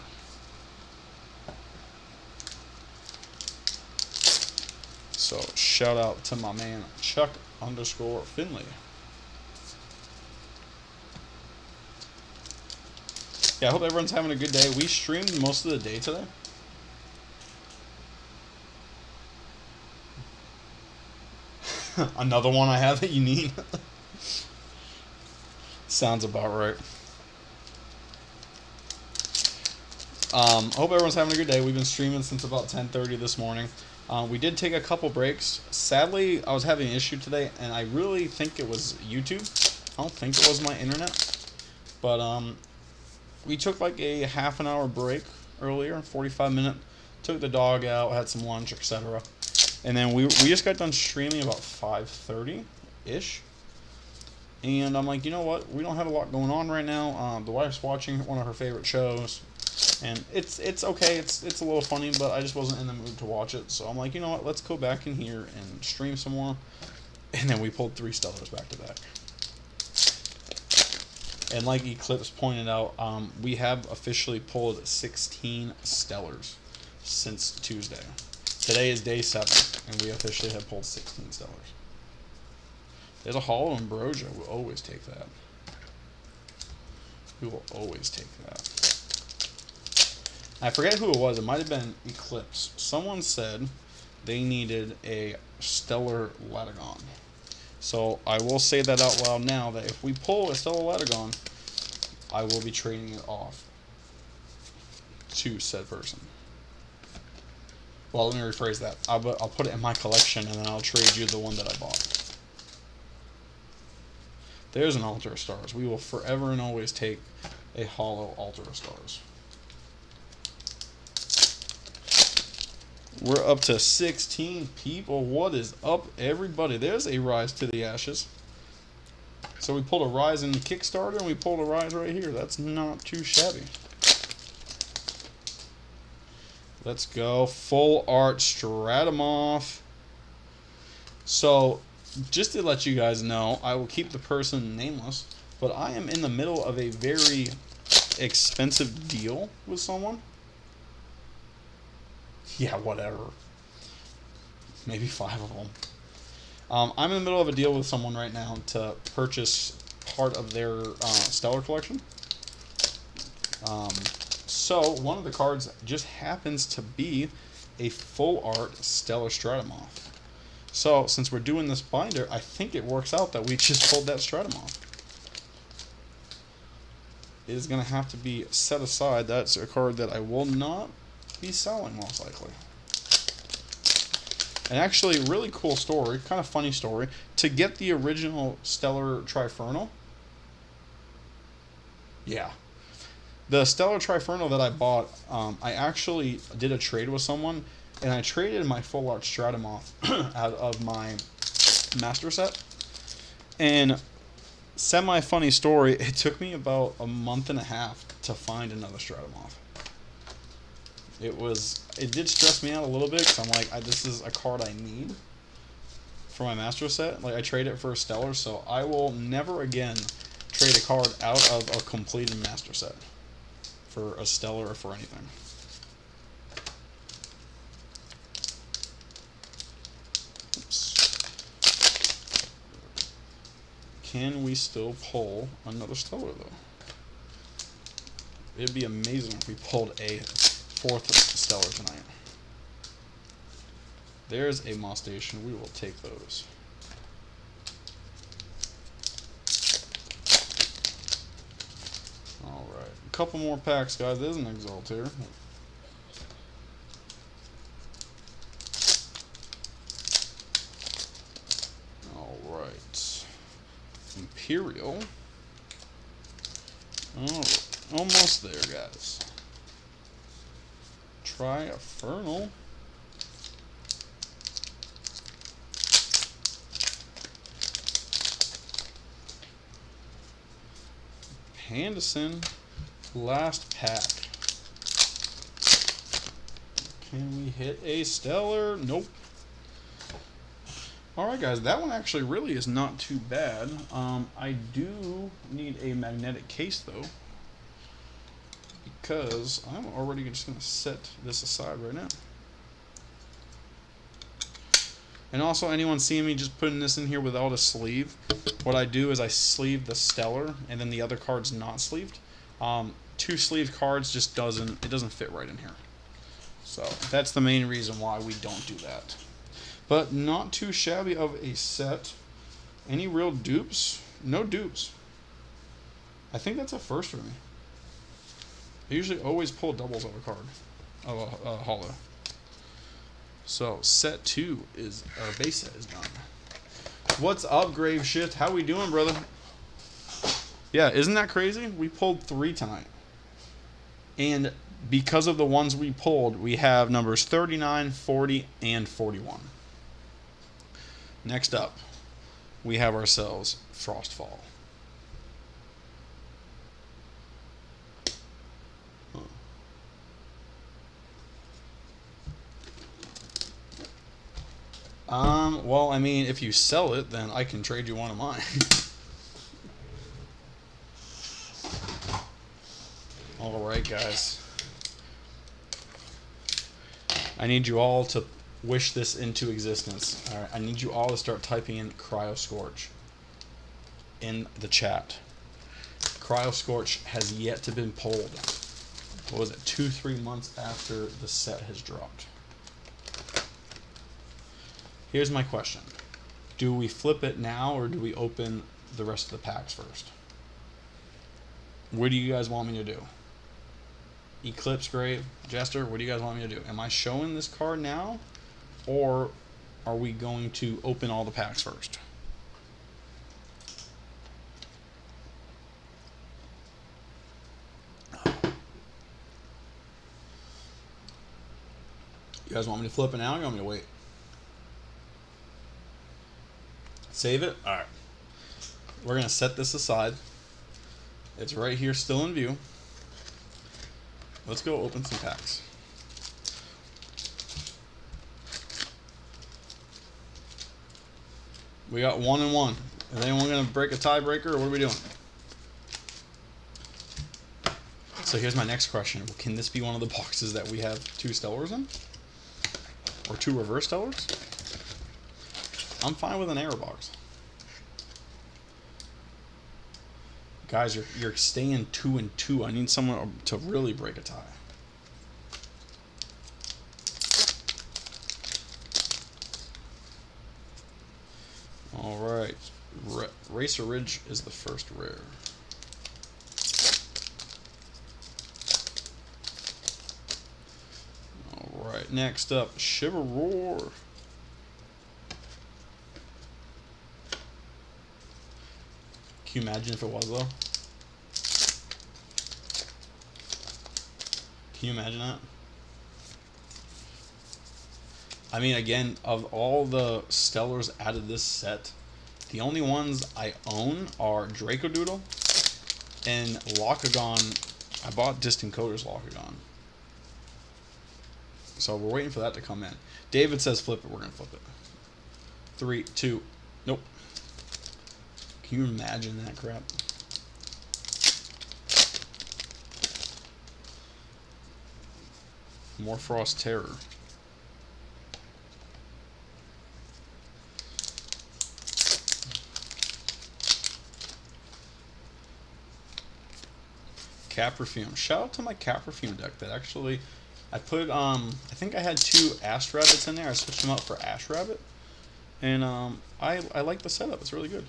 So shout out to my man Chuck _Finley. Yeah, I hope everyone's having a good day. We streamed most of the day today. Another one I have that you need. Sounds about right. Hope everyone's having a good day. We've been streaming since about 10:30 this morning. We did take a couple breaks. Sadly, I was having an issue today, and I really think it was YouTube. I don't think it was my internet. But we took like a half an hour break earlier, 45-minute. Took the dog out, had some lunch, etc. And then we just got done streaming about 5:30-ish. And I'm like, you know what? We don't have a lot going on right now. The wife's watching one of her favorite shows. And it's okay, it's a little funny, but I just wasn't in the mood to watch it. So I'm like, you know what, let's go back in here and stream some more. And then we pulled 3 stellars back to back. And like Eclipse pointed out, we have officially pulled 16 stellars since Tuesday. Today is day 7, and we officially have pulled 16 stellars. There's a Hollow Ambrosia. We'll always take that. We will always take that. I forget who it was. It might have been Eclipse. Someone said they needed a Stellar Latagon. So I will say that out loud now, that if we pull a Stellar Latagon, I will be trading it off to said person. Well, let me rephrase that. I'll put it in my collection, and then I'll trade you the one that I bought. There's an Altar of Stars. We will forever and always take a holo Altar of Stars. We're up to 16 people. What is up, everybody? There's a Rise to the Ashes. So we pulled a Rise in the Kickstarter, and we pulled a Rise right here. That's not too shabby. Let's go. Full Art Stratamorph. So, just to let you guys know, I will keep the person nameless, but I am in the middle of a very expensive deal with someone. Yeah, whatever. Maybe 5 of them. I'm in the middle of a deal with someone right now to purchase part of their Stellar collection. So, one of the cards just happens to be a Full Art Stellar Stratamorph. So, since we're doing this binder, I think it works out that we just pulled that Stratamorph. It is going to have to be set aside. That's a card that I will not be selling, most likely. And actually, really cool story, kind of funny story. To get the original Stellar Trifernal, yeah. The Stellar Trifernal that I bought, I actually did a trade with someone, and I traded my Full Art Stratamorph out of my master set. And semi-funny story, it took me about a month and a half to find another Stratamorph. It did stress me out a little bit, because I'm like, this is a card I need for my master set. Like, I trade it for a Stellar, so I will never again trade a card out of a completed master set for a Stellar or for anything. Oops. Can we still pull another Stellar, though? It'd be amazing if we pulled a 4th Stellar tonight. There's a Moss Station. We will take those. Alright. A couple more packs, guys. There's an Exalt here. Alright. Imperial. Oh, almost there, guys. Trifernal. Henderson. Last pack. Can we hit a Stellar? Nope. Alright, guys, that one actually really is not too bad. I do need a magnetic case, though, because I'm already just going to set this aside right now. And also, anyone seeing me just putting this in here without a sleeve, what I do is I sleeve the Stellar, and then the other card's not sleeved. 2 sleeved cards just doesn't fit right in here. So that's the main reason why we don't do that. But not too shabby of a set. Any real dupes? No dupes. I think that's a first for me. I usually always pull doubles of a card, of a holo. So set 2 is, our base set is done. What's up, Grave Shift? How we doing, brother? Yeah, isn't that crazy? We pulled 3 tonight. And because of the ones we pulled, we have numbers 39, 40, and 41. Next up, we have ourselves Frostfall. Well, I mean, if you sell it, then I can trade you one of mine. Alright, guys. I need you all to wish this into existence. Alright, I need you all to start typing in Cryo Scorch in the chat. Cryo Scorch has yet to been pulled. What was it, 2-3 months after the set has dropped? Here's my question. Do we flip it now, or do we open the rest of the packs first? What do you guys want me to do? Eclipse Grave, Jester, what do you guys want me to do? Am I showing this card now, or are we going to open all the packs first? You guys want me to flip it now, or you want me to wait? Save it? Alright. We're going to set this aside. It's right here still in view. Let's go open some packs. We got 1 and 1. Is anyone going to break a tiebreaker, or what are we doing? So here's my next question. Can this be one of the boxes that we have 2 Stellars in? Or 2 reverse Stellars? I'm fine with an error box. Guys, you're staying 2 and 2. I need someone to really break a tie. All right, Racer Ridge is the first rare. All right, next up, Shiver Roar. Can you imagine if it was, though? Can you imagine that? I mean, again, of all the Stellars out of this set, the only ones I own are Dracodoodle and Lockagon. I bought Distant Coder's Lockagon. So we're waiting for that to come in. David says flip it. We're going to flip it. 3, 2, nope. Can you imagine that crap? More Frost Terror. Cap Perfume. Shout out to my Cap Perfume deck that actually I put I think I had 2 Ash Rabbits in there. I switched them out for Ash Rabbit. And I like the setup. It's really good.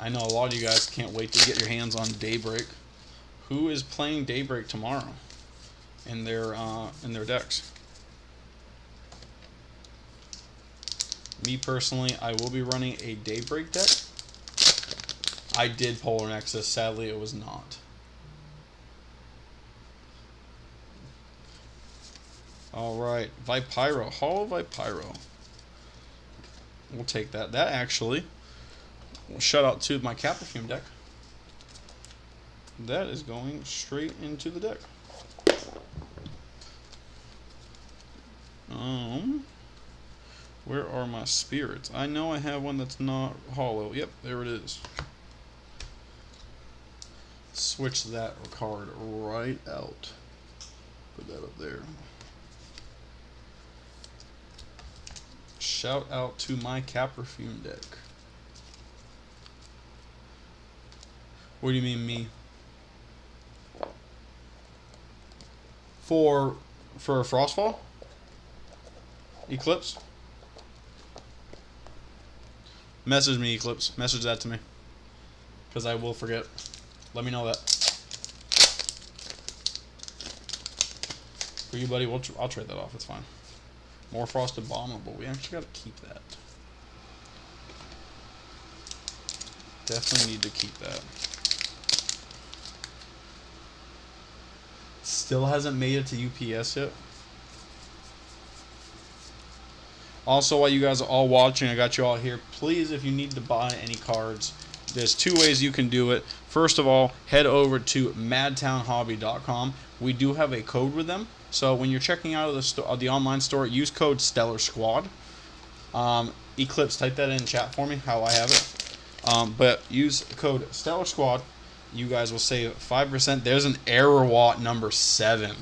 I know a lot of you guys can't wait to get your hands on Daybreak. Who is playing Daybreak tomorrow in their decks? Me personally, I will be running a Daybreak deck. I did Polar Nexus. Sadly, it was not. Alright, Vipyro. Hollow Vipyro. We'll take that. That actually will shout out to my Cap Perfume deck. That is going straight into the deck. Where are my spirits? I know I have one that's not hollow. Yep, there it is. Switch that card right out. Put that up there. Shout out to my Cap Perfume deck. What do you mean, me? For Frostfall? Eclipse? Message me, Eclipse. Message that to me. Because I will forget. Let me know that. For you, buddy, I'll trade that off. It's fine. More Frost Abominable. We actually got to keep that. Definitely need to keep that. Still hasn't made it to UPS yet. Also, while you guys are all watching, I got you all here. Please, if you need to buy any cards, there's 2 ways you can do it. First of all, head over to madtownhobby.com. We do have a code with them. So when you're checking out of the online store, use code Stellar Squad. Eclipse, type that in chat for me, how I have it. But use code Stellar Squad. You guys will save 5%. There's an Error Watt number 7.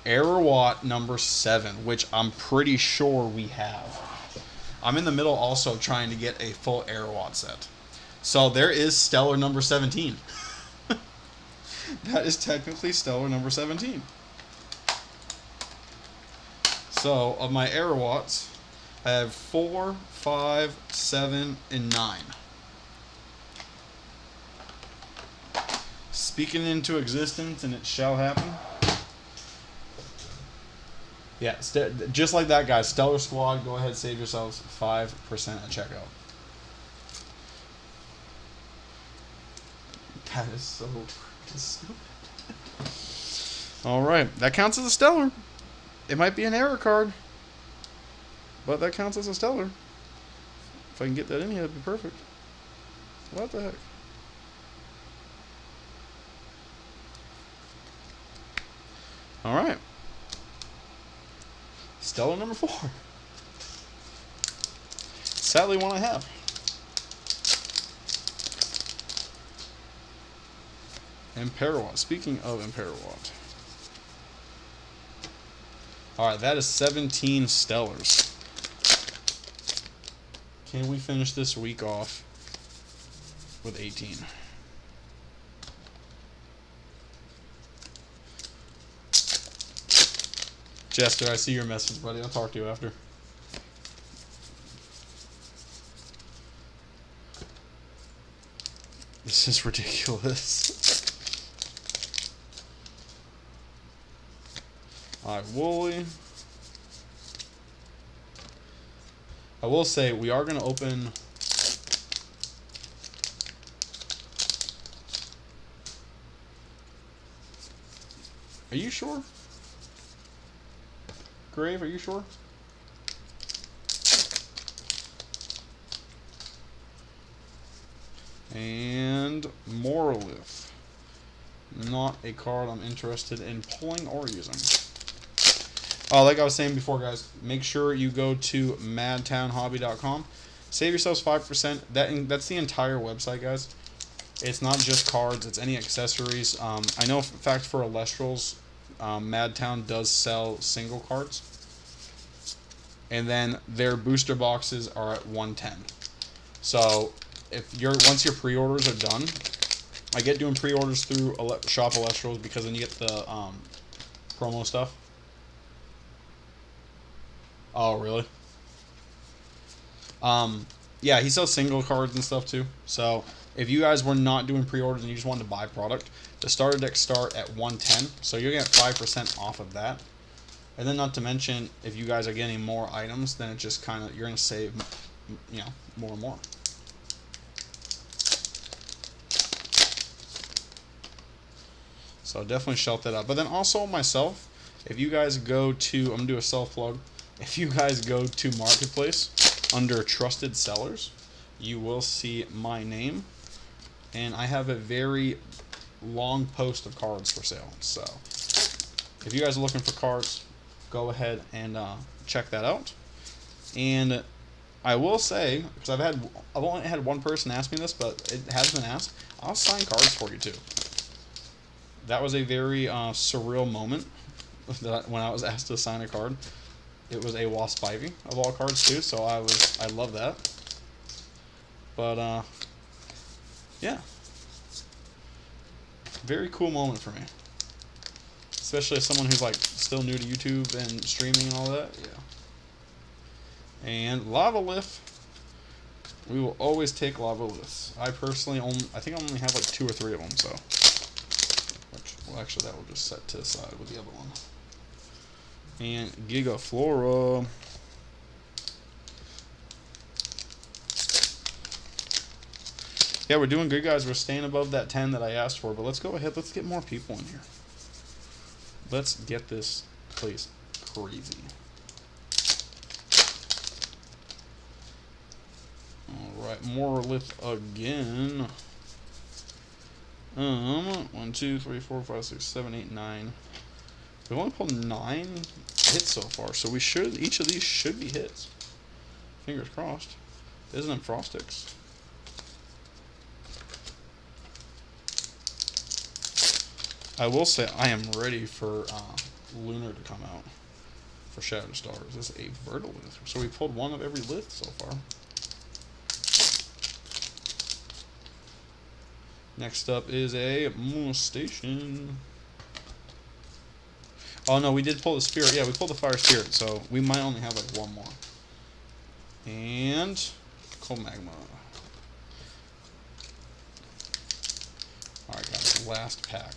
Error Watt number 7, which I'm pretty sure we have. I'm in the middle also trying to get a full Error Watt set. So there is Stellar number 17. That is technically Stellar number 17. So of my Error Watts, I have 4, 5, 7, and 9. Speaking into existence, and it shall happen. Yeah, just like that, guys. Stellar Squad, go ahead, save yourselves 5% at checkout. That is so stupid. Alright, that counts as a Stellar. It might be an error card, but that counts as a Stellar. If I can get that in here, that'd be perfect. What the heck? Alright. Stellar number 4. Sadly, one I have. Imperawatt. Speaking of Imperawatt. Alright, that is 17 Stellars. Can we finish this week off with 18? Jester, I see your message, buddy. I'll talk to you after. This is ridiculous. Alright, Wooly. I will say, we are going to open... Are you sure? Grave, are you sure? And Morolith. Not a card I'm interested in pulling or using. Like I was saying before, guys, make sure you go to madtownhobby.com. Save yourselves 5%. That's the entire website, guys. It's not just cards. It's any accessories. I know, in fact, for Elestrals, Madtown does sell single cards. And then their booster boxes are at 110. So once your pre-orders are done, I get doing pre-orders through Shop Elestrals because then you get the promo stuff. Oh, really? Yeah, he sells single cards and stuff too. So if you guys were not doing pre-orders and you just wanted to buy product, the starter decks start at 110. So you're getting 5% off of that. And then not to mention, if you guys are getting more items, then it just kind of, you're going to save, you know, more and more. So definitely shout that out. But then also myself, if you guys go to, I'm going to do a self-plug. If you guys go to Marketplace under Trusted Sellers, you will see my name. And I have a very long post of cards for sale. So if you guys are looking for cards, go ahead and check that out. And I will say, because I've only had one person ask me this, but it has been asked, I'll sign cards for you too. That was a very surreal moment when I was asked to sign a card. It was a Wasp Ivy of all cards too, so I love that. But yeah, very cool moment for me, especially as someone who's like still new to YouTube and streaming and all that. Yeah. And Lava Lift. We will always take Lava Lifts. I personally I think I only have like 2 or 3 of them, so. Well, actually, that will just set to the side with the other one. And Gigaflora. Yeah, we're doing good, guys. We're staying above that 10 that I asked for, but let's go ahead. Let's get more people in here. Let's get this place crazy. Alright, Morolith again. 1, 2, 3, 4, 5, 6, 7, 8, 9. We've only pulled 9 hits so far, so each of these should be hits. Fingers crossed. Isn't it Frostix? I will say I am ready for Lunar to come out for Shadow Stars. This is a Vertilith. So we pulled 1 of every lith so far. Next up is a Molestation. Oh no, we did pull the Spirit. Yeah, we pulled the Fire Spirit, so we might only have like 1 more. And Cold Magma. Alright guys, last pack.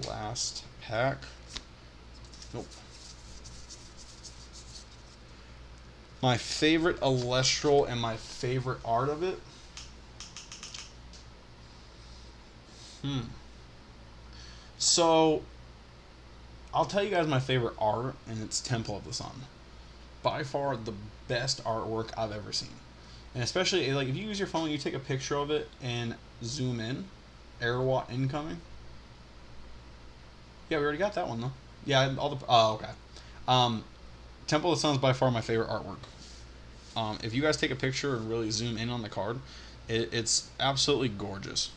Last pack. Nope. My favorite Elestral and my favorite art of it. So, I'll tell you guys my favorite art, and it's Temple of the Sun. By far the best artwork I've ever seen. And especially, like, if you use your phone, you take a picture of it and zoom in. Airwatt incoming. Yeah, we already got that one, though. Yeah, all the... Oh, okay. Temple of the Sun is by far my favorite artwork. If you guys take a picture and really zoom in on the card, it's absolutely gorgeous.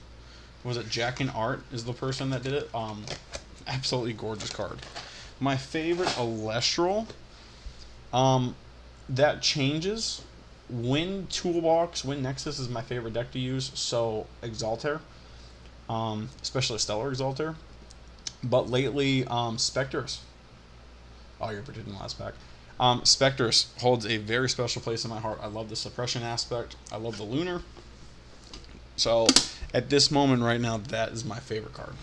Was it Jack and Art is the person that did it? Absolutely gorgeous card. My favorite Elestral, that changes. Wind Toolbox, Wind Nexus is my favorite deck to use, so Exaltair, especially Stellar Exaltair. But lately, Spectres. Oh, you're predicting the last pack. Spectres holds a very special place in my heart. I love the suppression aspect. I love the Lunar. So, at this moment right now, that is my favorite card.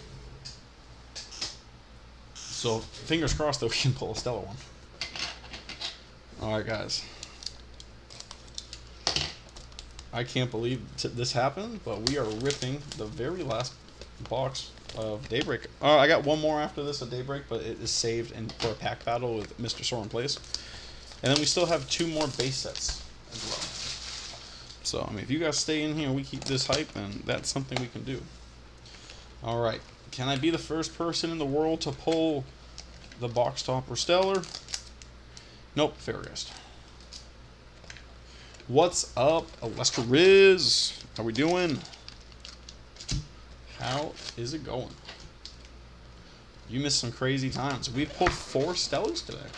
So, fingers crossed that we can pull a Stellar one. Alright, guys. I can't believe this happened, but we are ripping the very last box of Daybreak. I got one more after this at Daybreak, but it is saved for a pack battle with Mr. Sore in Place. And then we still have 2 more base sets as well. So, I mean, if you guys stay in here and we keep this hype, then that's something we can do. Alright. Can I be the first person in the world to pull the box topper Stellar? Nope, Fairgust. What's up, Elestrals? How we doing? How is it going? You missed some crazy times. We've pulled 4 Stellars today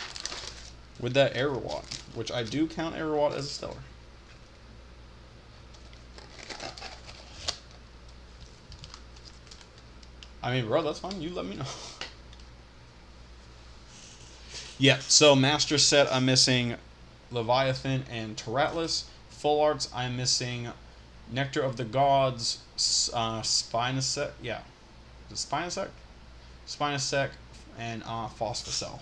with that Airwatt, which I do count Airwatt as a Stellar. I mean, bro, that's fine. You let me know. Yeah, so Master Set, I'm missing Leviathan and Teratlus. Full Arts, I'm missing Nectar of the Gods, Spinosec, yeah. Is it Spinosec? Spinosec, and Phosphocell.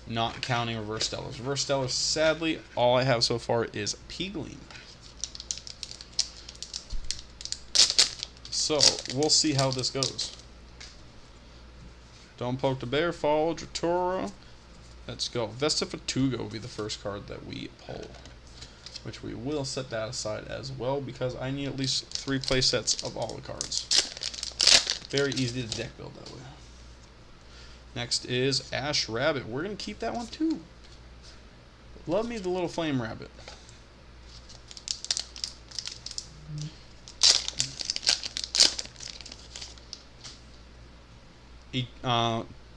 Not counting Reverse Stellars. Reverse Stellars, sadly, all I have so far is Peegling. So, we'll see how this goes. Don't Poke the Bear, Fall, Dratora. Let's go. Vesta Fatuga will be the first card that we pull, which we will set that aside as well because I need at least 3 play sets of all the cards. Very easy to deck build that way. Next is Ash Rabbit. We're going to keep that one too. Love me the little flame rabbit.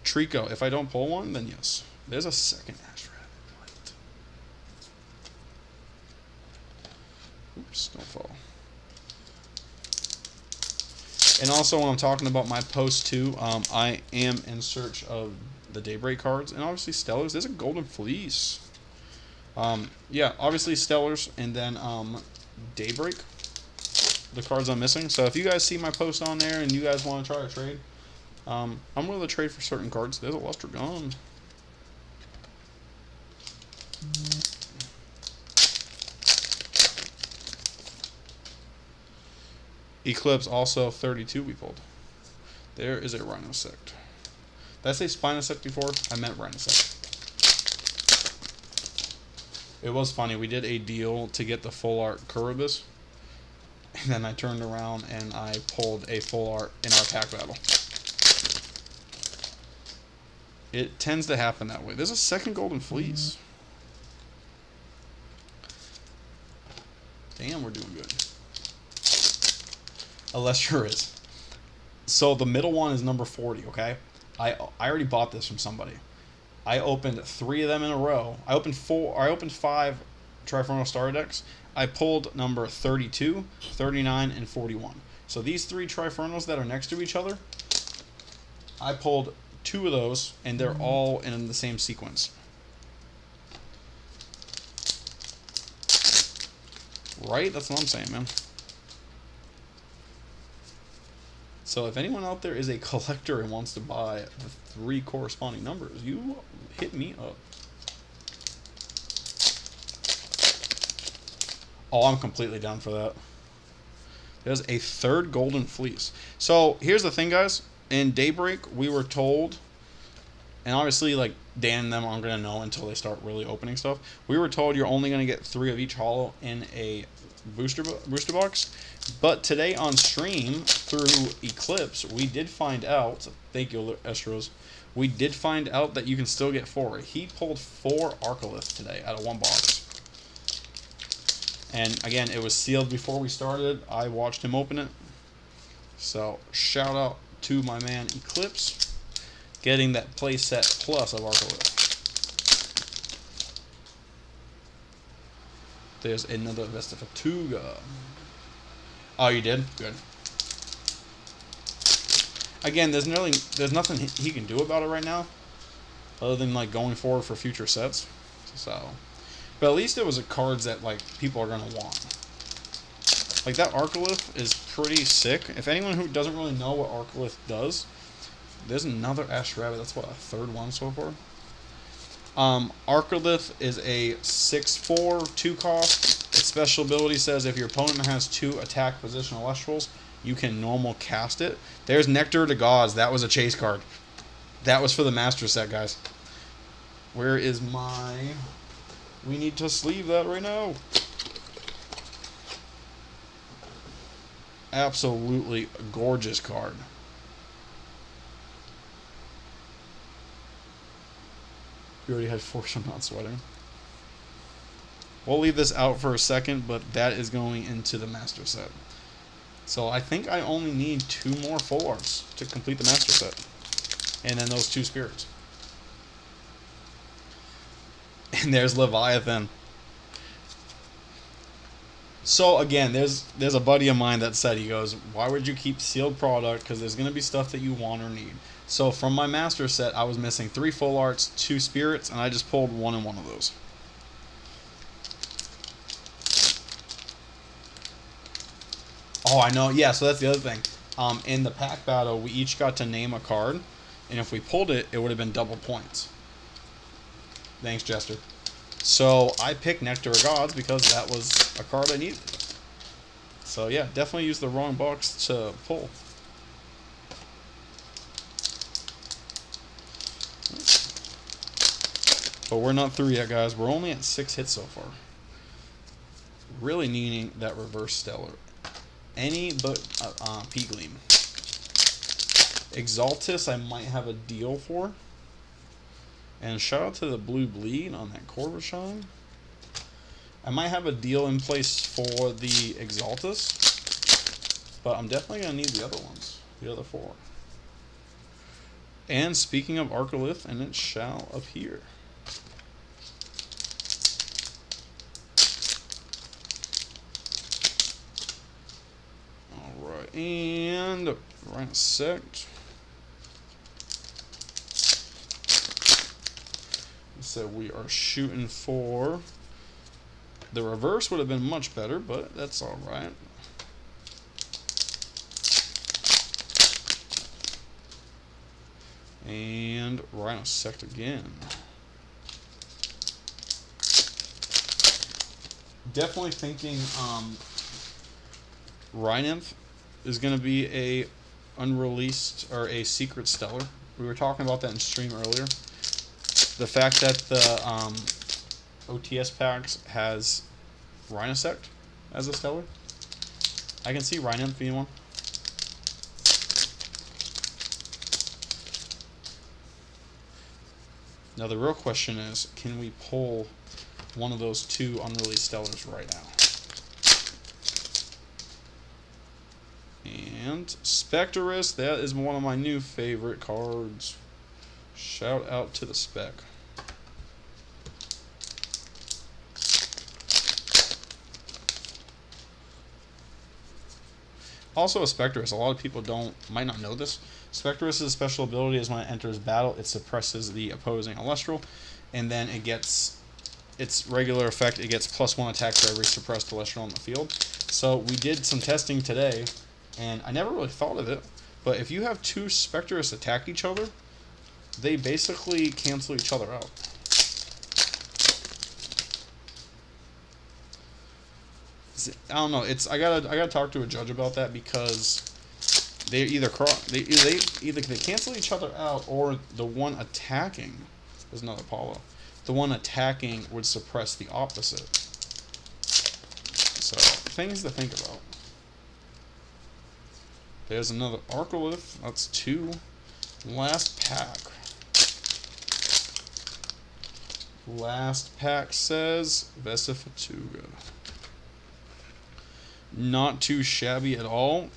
Trico. If I don't pull one, then yes. There's a second Ash Rabbit. Oops, don't fall. And also, when I'm talking about my post too, I am in search of the Daybreak cards, and obviously Stellars. There's a Golden Fleece. Yeah, obviously Stellars, and then Daybreak. The cards I'm missing. So if you guys see my post on there and you guys want to try to trade, I'm willing to trade for certain cards. There's a Luster Gun. Eclipse, also 32 we pulled. There is a Rhinosect. Did I say Spinosect before? I meant Rhinosect. It was funny. We did a deal to get the full art Kuribus. And then I turned around and I pulled a full art in our pack battle. It tends to happen that way. There's a second Golden Fleece. Damn, we're doing good. Elestral is. So the middle one is number 40, okay? I already bought this from somebody. I opened 3 of them in a row. I opened 5 Triforno Star decks. I pulled number 32, 39, and 41. So these 3 Trifornos that are next to each other, I pulled 2 of those, and they're all in the same sequence. Right? That's what I'm saying, man. So if anyone out there is a collector and wants to buy the 3 corresponding numbers, you hit me up. Oh, I'm completely down for that. There's a 3rd golden fleece. So here's the thing, guys. In Daybreak, we were told, and obviously, like, Dan and them aren't going to know until they start really opening stuff. We were told you're only going to get 3 of each holo in a booster box. But today on stream, through Eclipse, we did find out, thank you, Elestrals, we did find out that you can still get 4. He pulled 4 Arcolith today out of 1 box. And again, it was sealed before we started. I watched him open it. So, shout out to my man Eclipse, getting that playset plus of Arcolith. There's another Vestifatuga. Oh, you did? Good. Again, there's nothing he can do about it right now, other than like going forward for future sets. So, but at least it was a cards that like people are gonna want. Like that Arcolith is pretty sick. If anyone who doesn't really know what Arcolith does, there's another Ash Rabbit. That's what, a 3rd one so far. Arcolith is a 6/4 2 cost. Its special ability says if your opponent has 2 attack position Elestrals, you can normal cast it. There's Nectar to Gods. That was a chase card. That was for the Master Set, guys. Where is my... We need to sleeve that right now. Absolutely gorgeous card. We already had 4, so I'm not sweating. We'll leave this out for a second, but that is going into the Master Set. So I think I only need 2 more full arts to complete the Master Set. And then those 2 spirits. And there's Leviathan. So again, there's a buddy of mine that said, he goes, why would you keep sealed product? Because there's going to be stuff that you want or need. So from my Master Set, I was missing 3 full arts, 2 spirits, and I just pulled 1 in one of those. Oh, I know. Yeah, so that's the other thing. In the pack battle, we each got to name a card, and if we pulled it, it would have been double points. Thanks, Jester. So I picked Nectar of Gods because that was a card I needed. So yeah, definitely used the wrong box to pull. But we're not through yet, guys. We're only at 6 hits so far. Really needing that reverse stellar. Any but P-Gleam. Exaltus I might have a deal for. And shout out to the Blue Bleed on that Corvishine. I might have a deal in place for the Exaltus, but I'm definitely going to need the other ones, the other 4. And speaking of Arcolith, and it shall appear. Alright, and right in a sec. So we are shooting for the reverse. Would have been much better, but that's all right. And Rhinosect again. Definitely thinking Rhinymph is going to be a unreleased or a secret stellar. We were talking about that in stream earlier. The fact that the OTS packs has Rhinosect as a stellar. I can see Rhinymph being one. Now the real question is, can we pull one of those 2 unreleased stellars right now? And Spectorus, that is one of my new favorite cards. Shout out to the Spec. Also a Spectorus, a lot of people might not know this. Spectorus' special ability is when it enters battle, it suppresses the opposing Elestral, and then it gets its regular effect, it gets +1 attack for every suppressed Elestral on the field. So we did some testing today, and I never really thought of it, But if you have two Spectres attack each other, they basically cancel each other out. I don't know. I gotta talk to a judge about that, because they either they cancel each other out, or the one attacking, there's another Apollo, the one attacking would suppress the opposite. So things to think about. There's another Arcolith. That's 2. Last pack. Last pack says Vesifatuga. Not too shabby at all.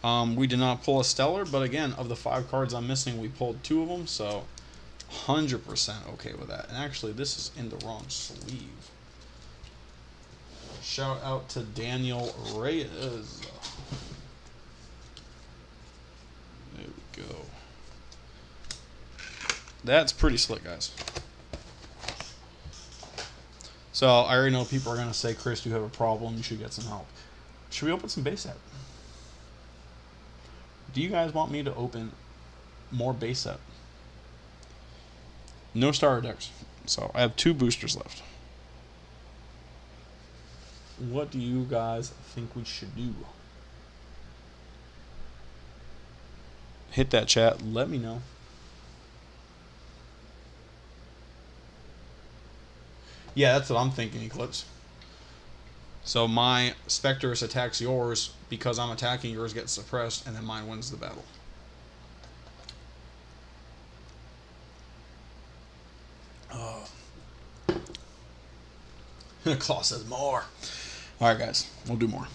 We did not pull a Stellar, but again, of the 5 cards I'm missing, we pulled 2 of them, so 100% okay with that. And actually, this is in the wrong sleeve. Shout out to Daniel Reyes. There we go. That's pretty slick, guys. So I already know people are going to say, Chris, you have a problem. You should get some help. Should we open some base set? Do you guys want me to open more base set? No starter decks. So I have 2 boosters left. What do you guys think we should do? Hit that chat. Let me know. Yeah, that's what I'm thinking, Eclipse. So my Spectres attacks yours, because I'm attacking, yours gets suppressed, and then mine wins the battle. Claw says more. Alright, guys. We'll do more.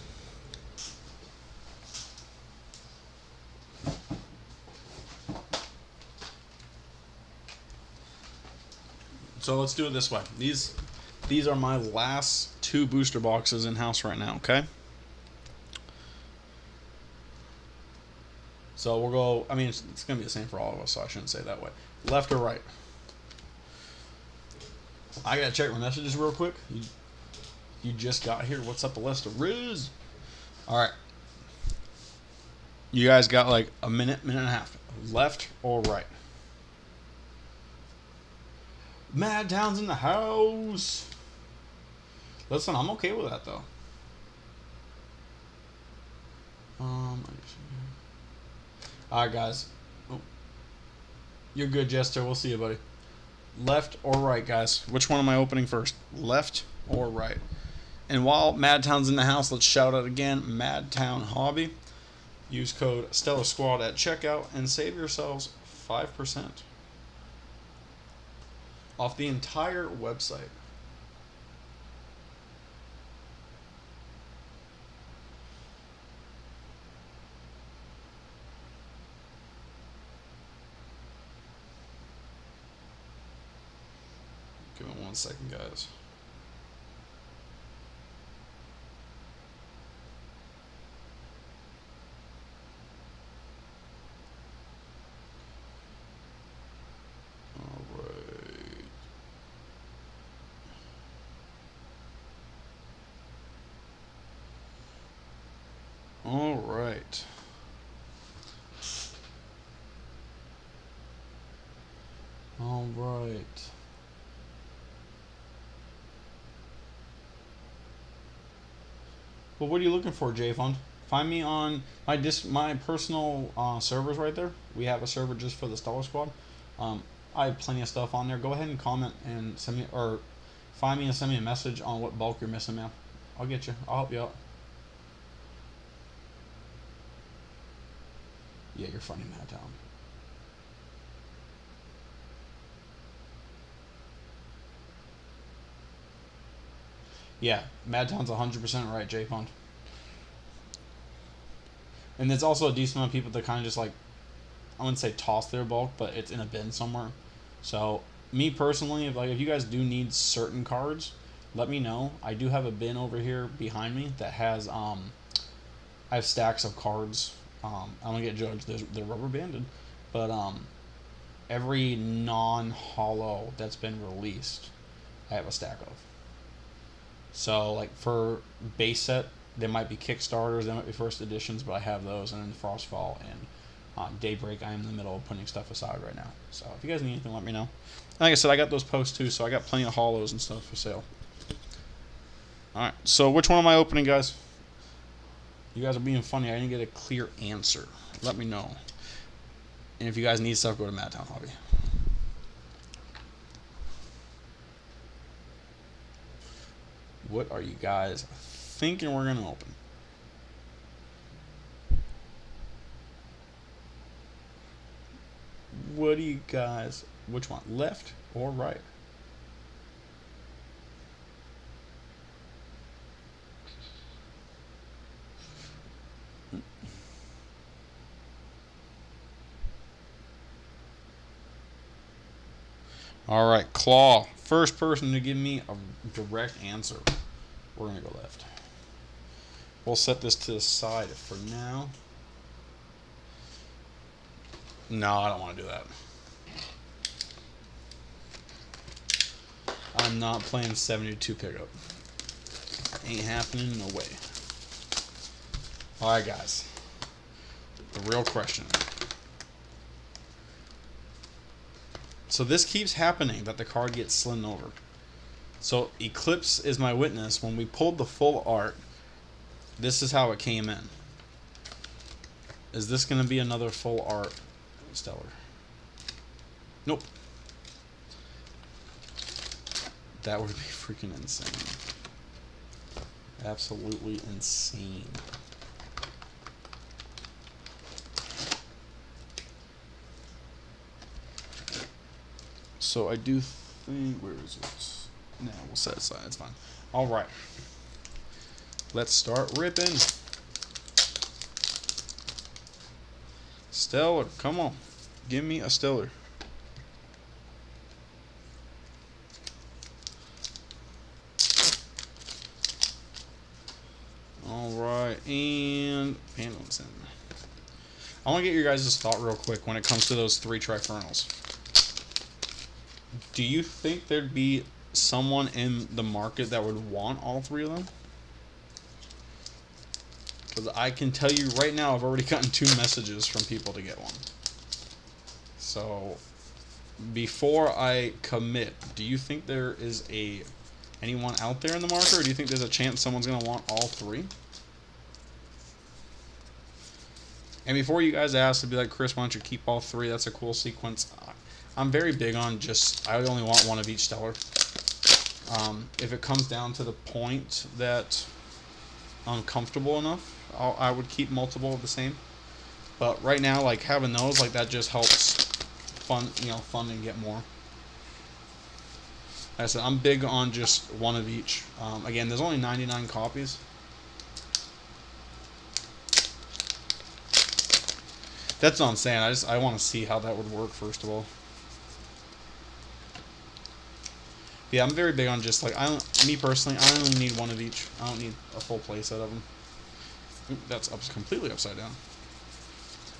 So let's do it this way. These are my last 2 booster boxes in house right now, okay? So we'll go, I mean, it's going to be the same for all of us, so I shouldn't say it that way. Left or right? I got to check my messages real quick. You just got here. What's up, Alesta Riz? Alright. You guys got like a minute and a half. Left or right? Mad Town's in the house. Listen, I'm okay with that though. Alright, guys. Oh. You're good, Jester. We'll see you, buddy. Left or right, guys? Which one am I opening first? Left or right? And while Madtown's in the house, let's shout out again, Madtown Hobby. Use code Stellar Squad at checkout and save yourselves 5% off the entire website. Give me 1 second, guys. All right. All right. Well, what are you looking for, J-Fund? Find me on my personal servers right there. We have a server just for the Stellar Squad. I have plenty of stuff on there. Go ahead and comment and send me, or find me and send me a message on what bulk you're missing, man. I'll get you. I'll help you out. Yeah, you're funny, Madtown. Yeah, Madtown's 100% right, J-Fund. And there's also a decent amount of people that kind of just like, I wouldn't say toss their bulk, but it's in a bin somewhere. So, me personally, if you guys do need certain cards, let me know. I do have a bin over here behind me that has, I have stacks of cards. I don't get judged, they're rubber banded, but every non-holo that's been released, I have a stack of. So like for base set, there might be Kickstarters, there might be first editions, but I have those, and then Frostfall and Daybreak, I am in the middle of putting stuff aside right now. So if you guys need anything, let me know. Like I said, I got those posts too, so I got plenty of hollows and stuff for sale. Alright, so which one am I opening, guys? You guys are being funny. I didn't get a clear answer. Let me know. And if you guys need stuff, go to Madtown Hobby. What are you guys thinking we're going to open? What do you guys, which one, left or right? All right, Claw. First person to give me a direct answer. We're going to go left. We'll set this to the side for now. No, I don't want to do that. I'm not playing 72 pickup. Ain't happening, no way. Alright, guys. The real question. So this keeps happening, that the card gets slid over. So Eclipse is my witness. When we pulled the full art, this is how it came in. Is this going to be another full art Stellar? Nope. That would be freaking insane. Absolutely insane. So I do think, where is it? No, we'll set it aside, it's fine. Alright. Let's start ripping. Stellar, come on. Give me a stellar. Alright, and Panel's in. I want to get your guys' thought real quick when it comes to those 3 Trifernals. Do you think there'd be someone in the market that would want all 3 of them? Because I can tell you right now, I've already gotten 2 messages from people to get one. So, before I commit, do you think there is anyone out there in the market, or do you think there's a chance someone's going to want all 3? And before you guys ask to be like, Chris, why don't you keep all 3? That's a cool sequence. I'm very big on just, I only want one of each stellar. If it comes down to the point that I'm comfortable enough, I would keep multiple of the same. But right now, like having those, like that just helps fund and get more. Like I said, I'm big on just one of each. Again, there's only 99 copies. That's what I'm saying. I want to see how that would work first of all. Yeah, I'm very big on just like me personally, I only need one of each. I don't need a full playset of them. Oop, that's completely upside down.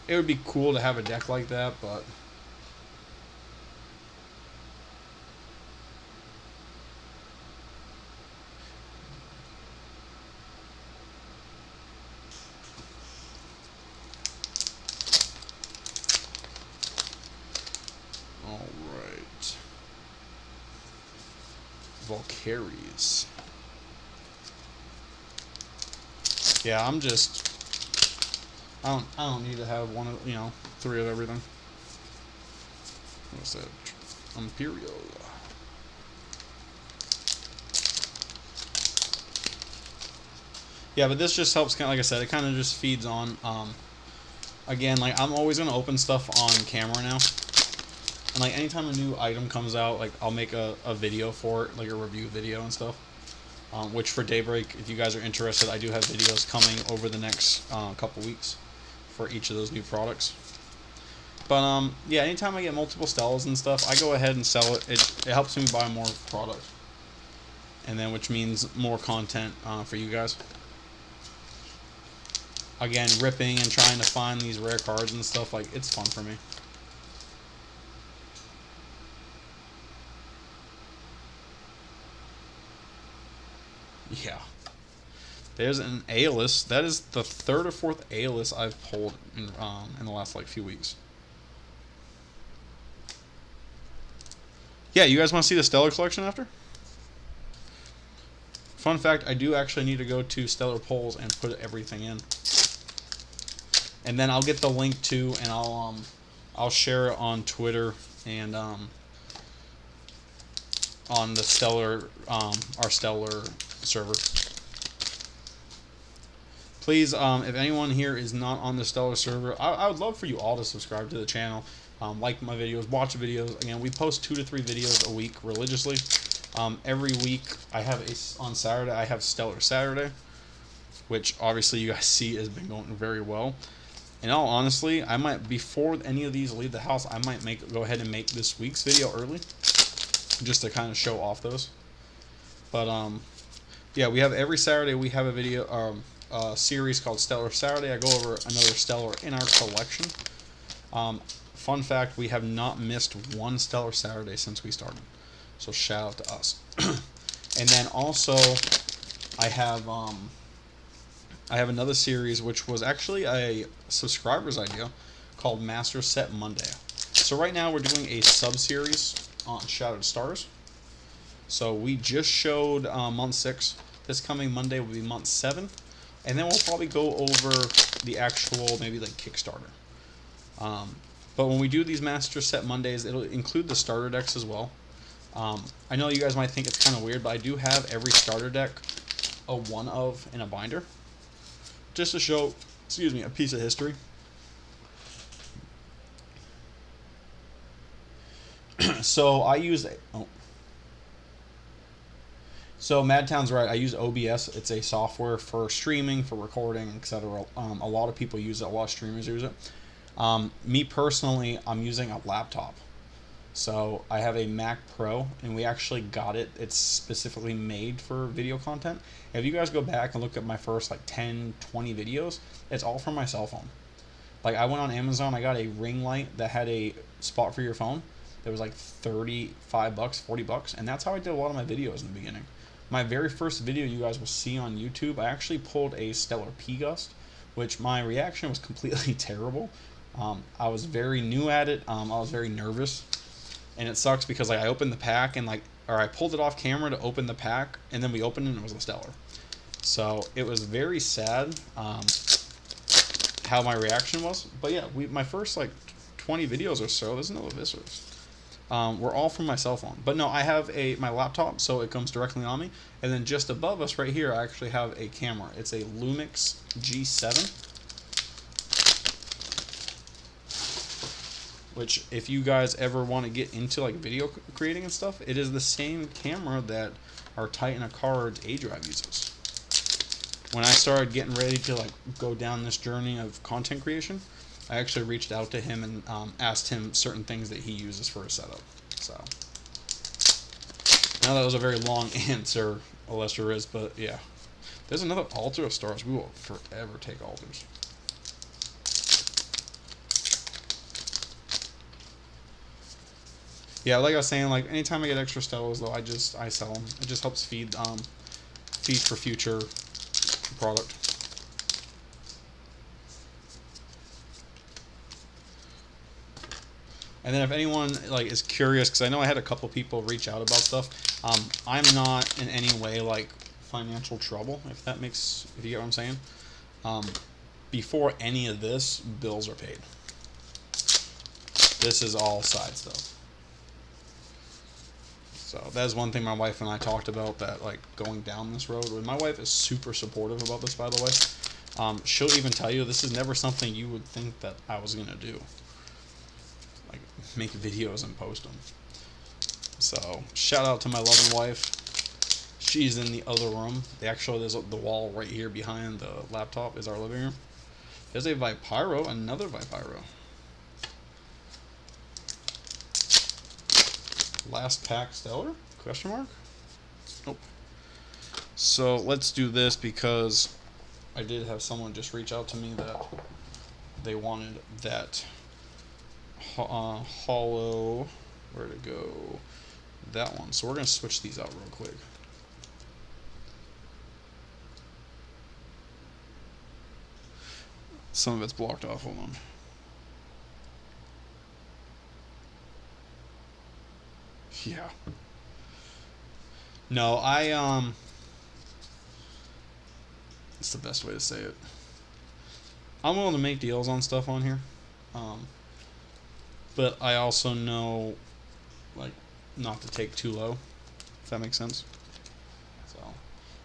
It would be cool to have a deck like that, but all right. Valkyries. Yeah, I'm just I don't need to have one of 3 of everything. What's that? Imperial. Yeah, but this just helps kind of, like I said, it kind of just feeds on again, like I'm always going to open stuff on camera now. And like anytime a new item comes out, like I'll make a video for it, like a review video and stuff. Which for Daybreak, if you guys are interested, I do have videos coming over the next couple weeks for each of those new products. But yeah, anytime I get multiple Stellas and stuff, I go ahead and sell it. It helps me buy more product, and then which means more content for you guys. Again, ripping and trying to find these rare cards and stuff, like it's fun for me. Yeah. There's an A-list. That is the third or fourth A-list I've pulled in the last like few weeks. Yeah, you guys want to see the Stellar collection after? Fun fact, I do actually need to go to Stellar Polls and put everything in. And then I'll get the link to, and I'll share it on Twitter and on the Stellar our Stellar server. Please, if anyone here is not on the Stellar server, I would love for you all to subscribe to the channel, like my videos, watch the videos. Again, we post 2 to 3 videos a week religiously. Every week on Saturday I have Stellar Saturday, which obviously you guys see has been going very well. In all honesty, I might, before any of these leave the house, I might go ahead and make this week's video early, just to kind of show off those. But yeah, we have every Saturday we have a video series called Stellar Saturday. I go over another Stellar in our collection. Fun fact, we have not missed one Stellar Saturday since we started. So shout out to us. And then also I have another series which was actually a subscriber's idea called Master Set Monday. So right now we're doing a sub-series on Shattered Stars. So we just showed month 6. This coming Monday will be month 7. And then we'll probably go over the actual, maybe like Kickstarter. But when we do these Master Set Mondays, it'll include the starter decks as well. I know you guys might think it's kind of weird, but I do have every starter deck a one of in a binder, just to show, excuse me, a piece of history. So I use, so Madtown's right. I use OBS. It's a software for streaming, for recording, etc. A lot of people use it. A lot of streamers use it. Me personally, I'm using a laptop. So I have a Mac Pro, and we actually got it. It's specifically made for video content. If you guys go back and look at my first like 10, 20 videos, it's all from my cell phone. Like I went on Amazon, I got a ring light that had a spot for your phone. That was like $35, $40, and that's how I did a lot of my videos in the beginning. My very first video you guys will see on YouTube, I actually pulled a Stellar P-Gust, which my reaction was completely terrible. I was very new at it. I was very nervous, and it sucks because like I opened the pack and I pulled it off camera to open the pack, and then we opened it and it was a Stellar. So it was very sad how my reaction was. But yeah, my first like 20 videos or so, there's no visitors. We're all from my cell phone. But no, I have my laptop, so it comes directly on me. And then just above us right here, I actually have a camera. It's a Lumix G7. Which, if you guys ever want to get into like video creating and stuff, it is the same camera that our Titan Card's A drive uses. When I started getting ready to like go down this journey of content creation, I actually reached out to him and asked him certain things that he uses for his setup. So, now that was a very long answer, Elestrals, but yeah. There's another altar of stars. We will forever take altars. Yeah, like I was saying, like anytime I get extra stellars, though, I sell them. It just helps feed for future product. And then if anyone like is curious, because I know I had a couple people reach out about stuff, I'm not in any way like financial trouble, if you get what I'm saying. Before any of this, bills are paid. This is all side stuff. So that is one thing my wife and I talked about, that like going down this road. My wife is super supportive about this, by the way. She'll even tell you this is never something you would think that I was gonna do. Like make videos and post them. So shout out to my loving wife. She's in the other room. There's the wall right here behind the laptop is our living room. There's a Vipyro, another Vipyro. Last pack stellar? Question mark? Nope. So let's do this because I did have someone just reach out to me that they wanted that hollow. Where to go? That one. So we're gonna switch these out real quick. some of it's blocked off. Hold on. Yeah. No, it's the best way to say it. I'm willing to make deals on stuff on here. But I also know, like, not to take too low, if that makes sense. So,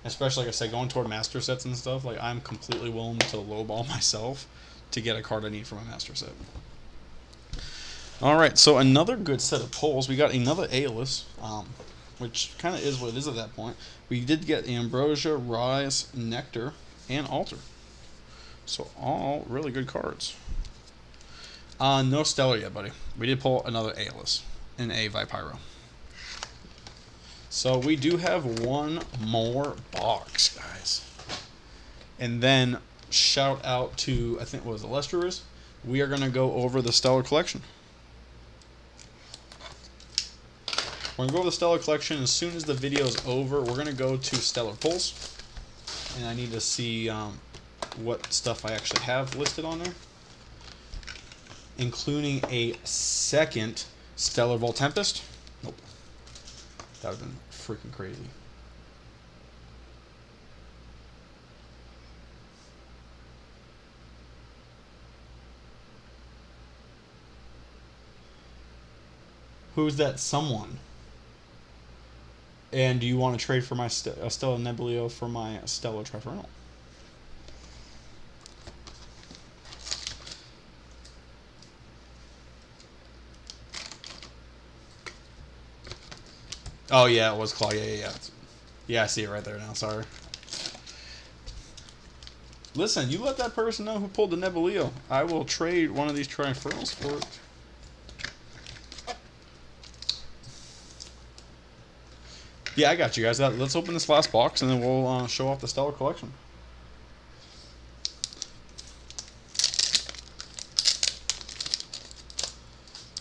especially, like I said, going toward master sets and stuff, like, I'm completely willing to lowball myself to get a card I need for my master set. Alright, so another good set of pulls. We got another Aelus, which kind of is what it is at that point. We did get Ambrosia, Rise, Nectar, and Altar. So all really good cards. No Stellar yet, buddy. We did pull another Aelus and a Vipyro. So we do have one more box, guys. And then shout out to, I think it was Elestrals. We are going to go over the Stellar Collection. We're going to go over the Stellar Collection. As soon as the video is over, we're going to go to Stellar Pulls. And I need to see what stuff I actually have listed on there, including a second Stellar Voltempest. Nope. That would have been freaking crazy. Who's that someone? And do you want to trade for my Stellar Nebuleo for my Stellar Trifernal? Oh, yeah, it was Claw. Yeah. Yeah, I see it right there now. Sorry. Listen, you let that person know who pulled the Nebuleo. I will trade one of these Trifernals for it. Yeah, I got you guys. Let's open this last box, and then we'll show off the Stellar Collection.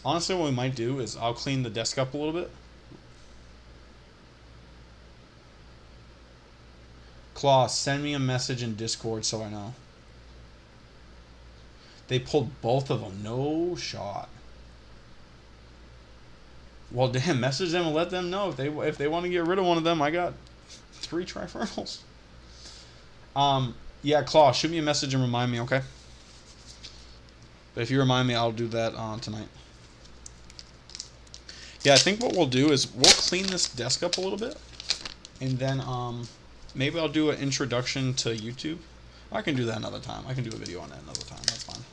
Honestly, what we might do is I'll clean the desk up a little bit. Claw, send me a message in Discord so I know. They pulled both of them. No shot. Well, damn, message them and let them know if they want to get rid of one of them. I got 3 Trifernals. Yeah, Claw, shoot me a message and remind me, okay? But if you remind me, I'll do that tonight. Yeah, I think what we'll do is we'll clean this desk up a little bit, and then maybe I'll do an introduction to YouTube. I can do that another time. I can do a video on that another time. That's fine.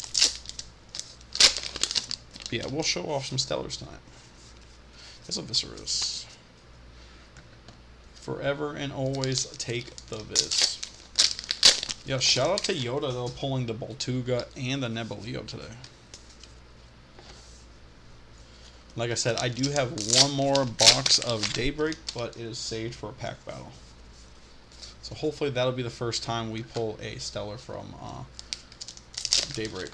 But yeah, we'll show off some Stellars tonight. There's a Viscerus. Forever and always take the Vis. Yeah, shout out to Yoda, though, pulling the Boltuga and the Nebuleo today. Like I said, I do have one more box of Daybreak, but it is saved for a pack battle. So hopefully that'll be the first time we pull a Stellar from Daybreak.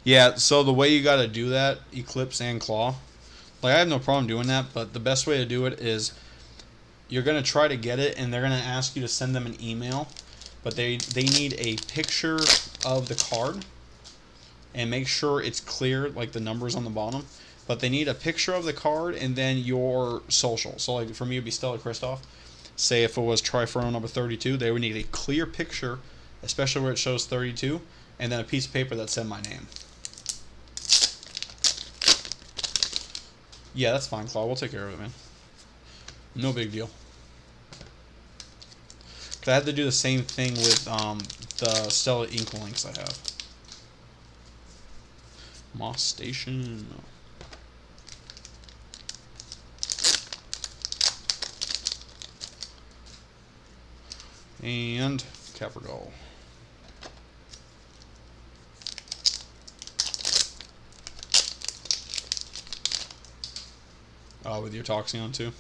Yeah, so the way you got to do that, Eclipse and Claw, like I have no problem doing that, but the best way to do it is you're going to try to get it, and they're going to ask you to send them an email, but they need a picture of the card, and make sure it's clear, like the numbers on the bottom, but they need a picture of the card and then your social. So like for me, it would be Stella Kristoff. Say if it was Trifernal number 32, they would need a clear picture, especially where it shows 32, and then a piece of paper that said my name. Yeah, that's fine, Claw. We'll take care of it, man. No big deal. I had to do the same thing with the Stella Inklings I have. Moss Station. And Caprigal. Oh, with your Toxeon too?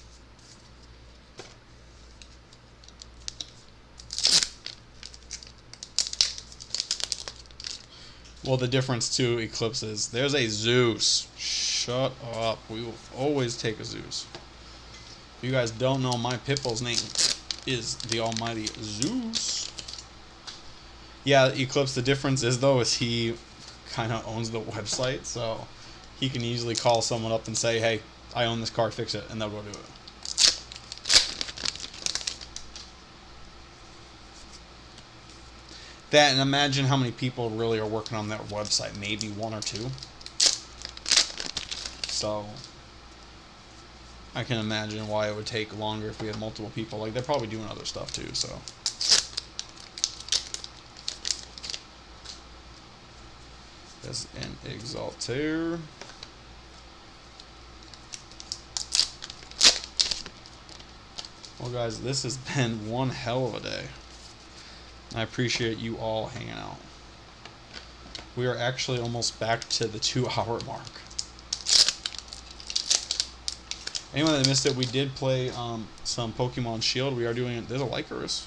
Well, the difference to Eclipse is there's a Zeus. Shut up. We will always take a Zeus. If you guys don't know, my Pitbull's name is the almighty Zeus. Yeah, Eclipse, the difference is, though, is he kind of owns the website, so he can easily call someone up and say, hey, I own this card, fix it, and they'll go do it. That, and imagine how many people really are working on that website. Maybe one or two. So I can imagine why it would take longer if we had multiple people. Like, they're probably doing other stuff too, so. There's an Exaltair. Well, guys, this has been one hell of a day. I appreciate you all hanging out. We are actually almost back to the 2-hour mark. Anyone that missed it, we did play some Pokemon Shield. We are doing it. There's a Lycanroc.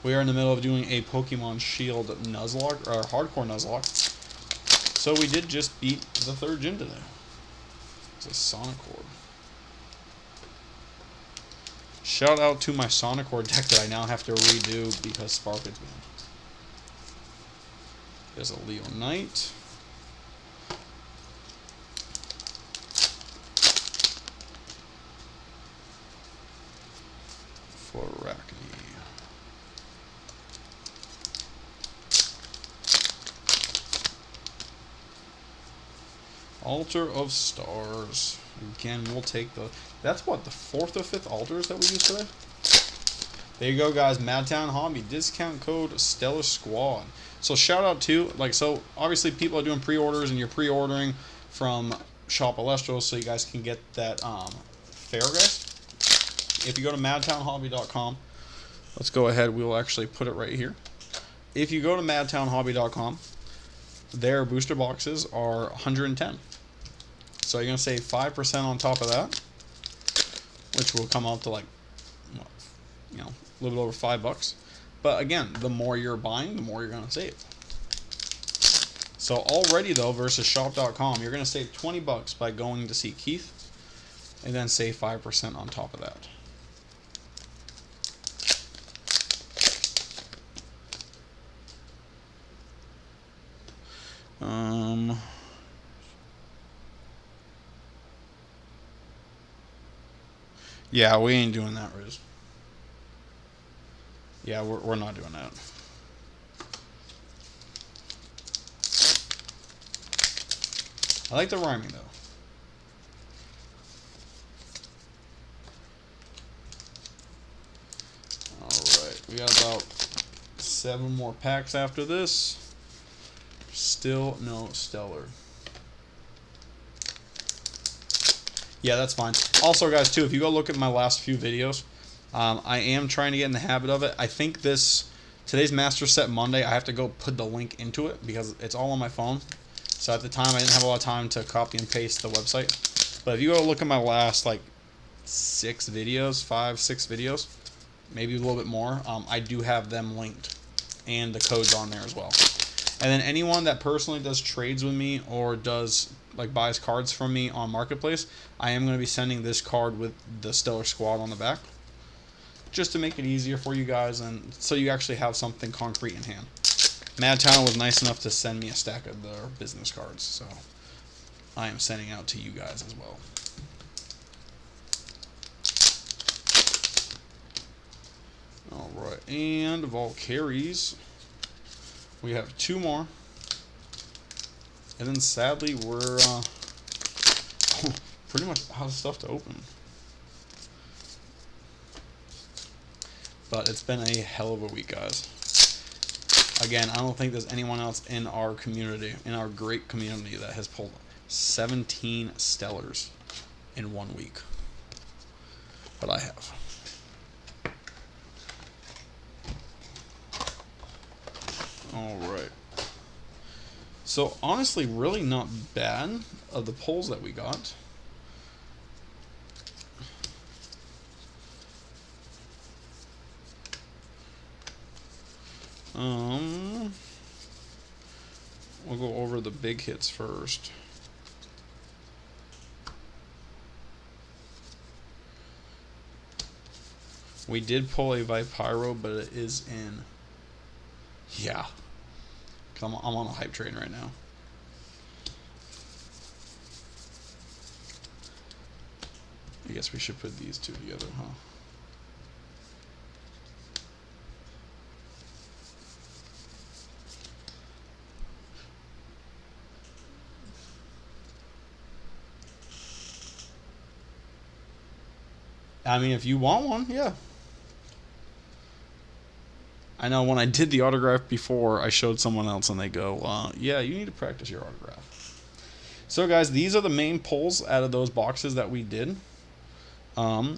We are in the middle of doing a Pokemon Shield Nuzlocke, or Hardcore Nuzlocke. So we did just beat the 3rd gym today. It's a Sonicord. Shout out to my Sonicord deck that I now have to redo because Sparket's banned. There's a Leo Knight. For Arachne. Altar of Stars. Again, we'll take the... That's what, the 4th or 5th altars that we used today? There you go, guys. Madtown Hobby. Discount code Stellar Squad. So shout out to... so obviously people are doing pre-orders, and you're pre-ordering from Shop Elestrals so you guys can get that Fairgress. If you go to madtownhobby.com, let's go ahead. We will actually put it right here. If you go to madtownhobby.com, their booster boxes are 110. So you're going to save 5% on top of that, which will come out to like, a little bit over $5. But again, the more you're buying, the more you're going to save. So already though, versus shop.com, you're going to save $20 by going to see Keith, and then save 5% on top of that. Yeah, we ain't doing that, Riz. Yeah, we're not doing that. I like the rhyming, though. Alright, we got about 7 more packs after this. Still no stellar. Yeah, that's fine. Also, guys, too, if you go look at my last few videos, I am trying to get in the habit of it. I think today's Master Set Monday, I have to go put the link into it because it's all on my phone. So at the time, I didn't have a lot of time to copy and paste the website. But if you go look at my last, 6 videos, 5, 6 videos, maybe a little bit more, I do have them linked and the codes on there as well. And then anyone that personally does trades with me or does buys cards from me on Marketplace, I am going to be sending this card with the Stellar Squad on the back, just to make it easier for you guys and so you actually have something concrete in hand. Madtown was nice enough to send me a stack of their business cards, so I am sending out to you guys as well. Alright, and Valkyries. We have 2 more. And then sadly we're pretty much out of stuff to open. But it's been a hell of a week, guys. Again, I don't think there's anyone else in our community, in our great community, that has pulled 17 Stellars in 1 week. But I have. Alright. So, honestly, really not bad of the pulls that we got. We'll go over the big hits first. We did pull a Vipyro, but it is in. Yeah. Come on, I'm on a hype train right now. I guess we should put these two together, huh? I mean, if you want one, yeah. I know when I did the autograph before, I showed someone else and they go, yeah, you need to practice your autograph. So, guys, these are the main pulls out of those boxes that we did.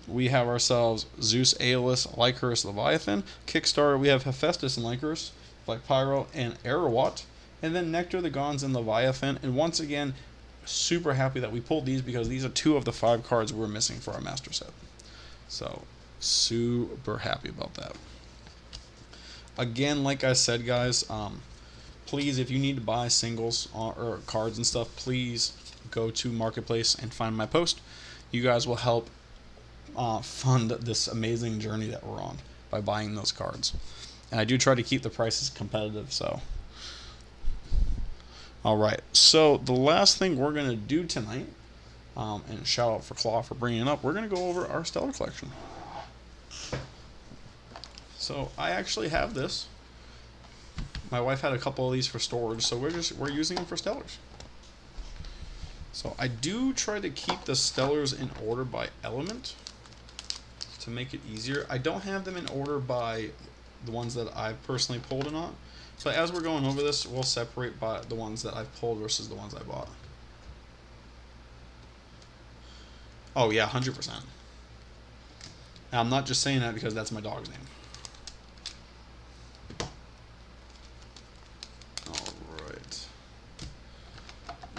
We have ourselves Zeus, Aeolus, Lycaris, Leviathan. Kickstarter, we have Hephaestus and Lycaris, Vipyro, and Aerawat. And then Nectar, the Gons, and Leviathan. And once again, super happy that we pulled these because these are 2 of the 5 cards we're missing for our master set. So, super happy about that. Again, like I said, guys, please, if you need to buy singles or cards and stuff, please go to Marketplace and find my post. You guys will help fund this amazing journey that we're on by buying those cards. And I do try to keep the prices competitive, so. Alright, so the last thing we're going to do tonight, and shout out for Claw for bringing it up, we're going to go over our Stellar collection. So I actually have this. My wife had a couple of these for storage, so we're using them for Stellars. So I do try to keep the Stellars in order by element to make it easier. I don't have them in order by the ones that I've personally pulled or not. So as we're going over this, we'll separate by the ones that I've pulled versus the ones I bought. Oh yeah, 100%. Now, I'm not just saying that because that's my dog's name. Alright.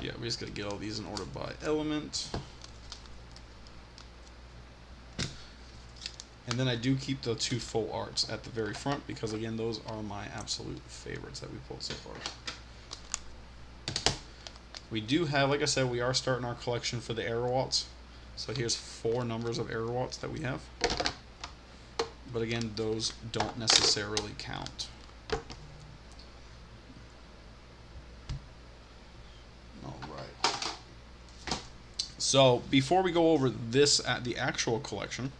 Yeah, we just gotta get all these in order by element. And then I do keep the 2 full arts at the very front because, again, those are my absolute favorites that we pulled so far. We do have, like I said, we are starting our collection for the Aerawats. So here's 4 numbers of Aerawats that we have. But again, those don't necessarily count. Alright. So before we go over this at the actual collection,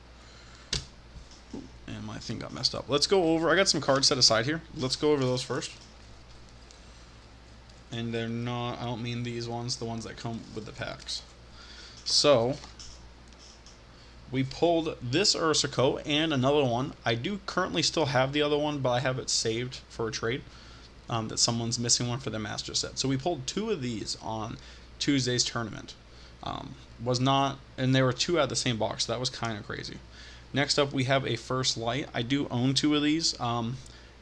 and my thing got messed up. Let's go over, I got some cards set aside here. Let's go over those first. And they're not, I don't mean these ones, the ones that come with the packs. So, we pulled this Ursico and another one. I do currently still have the other one, but I have it saved for a trade. That someone's missing one for their master set. So we pulled 2 of these on Tuesday's tournament. And there were 2 out of the same box, so that was kind of crazy. Next up, we have a First Light. I do own 2 of these.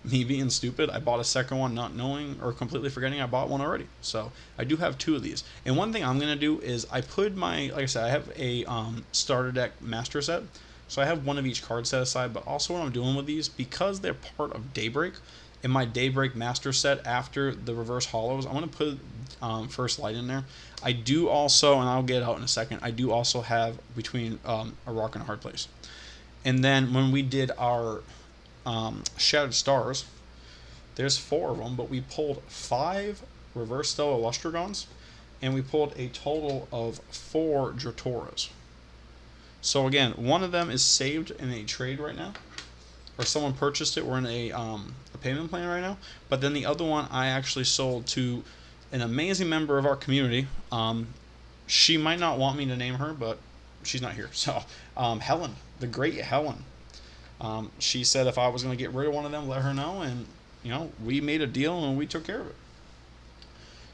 Me being stupid, I bought a second one not knowing or completely forgetting I bought one already. So I do have 2 of these. And one thing I'm going to do is I put my, like I said, I have a starter deck master set. So I have 1 of each card set aside, but also what I'm doing with these, because they're part of Daybreak, in my Daybreak master set after the reverse hollows, I'm going to put First Light in there. I do also, and I'll get out in a second, I do also have Between a Rock and a Hard Place. And then when we did our Shattered Stars, there's 4 of them, but we pulled 5 Reverse Stellar Lustragons, and we pulled a total of 4 Dratoras. So again, one of them is saved in a trade right now, or someone purchased it. We're in a payment plan right now. But then the other one I actually sold to an amazing member of our community. She might not want me to name her, but she's not here. So Helen, the great Helen. She said if I was going to get rid of one of them, let her know, and we made a deal and we took care of it.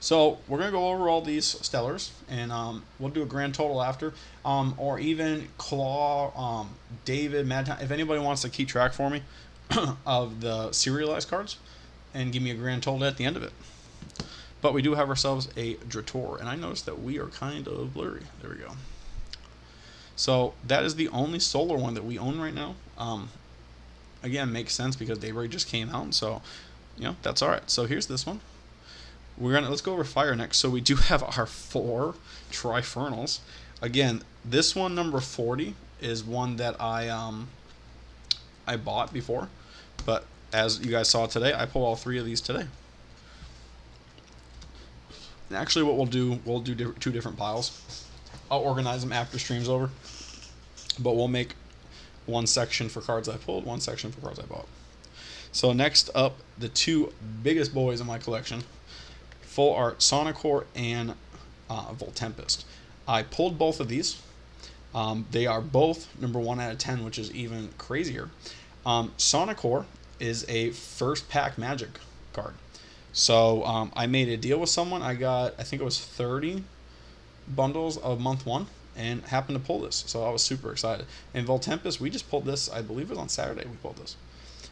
So we're going to go over all these Stellars, and we'll do a grand total after, or even Claw, David, Mad. If anybody wants to keep track for me of the serialized cards and give me a grand total at the end of it. But we do have ourselves a Drator, and I noticed that we are kind of blurry. There we go. So that is the only solar one that we own right now. Again, makes sense because Daybreak just came out, so that's all right. So here's this one. Let's go over Fire next. So we do have our 4 Trifernals. Again, this one, number 40, is one that I I bought before, but as you guys saw today, I pulled all 3 of these today. And actually, what we'll do 2 different piles. I'll organize them after stream's over, but we'll make one section for cards I pulled, one section for cards I bought. So next up, the 2 biggest boys in my collection, Full Art Sonicor and Voltempest. I pulled both of these. They are both number 1 out of 10, which is even crazier. Sonicor is a first pack Magic card. So I made a deal with someone. I think it was 30 bundles of month 1 and happened to pull this. So I was super excited. And Voltempest, we just pulled this, I believe it was on Saturday we pulled this.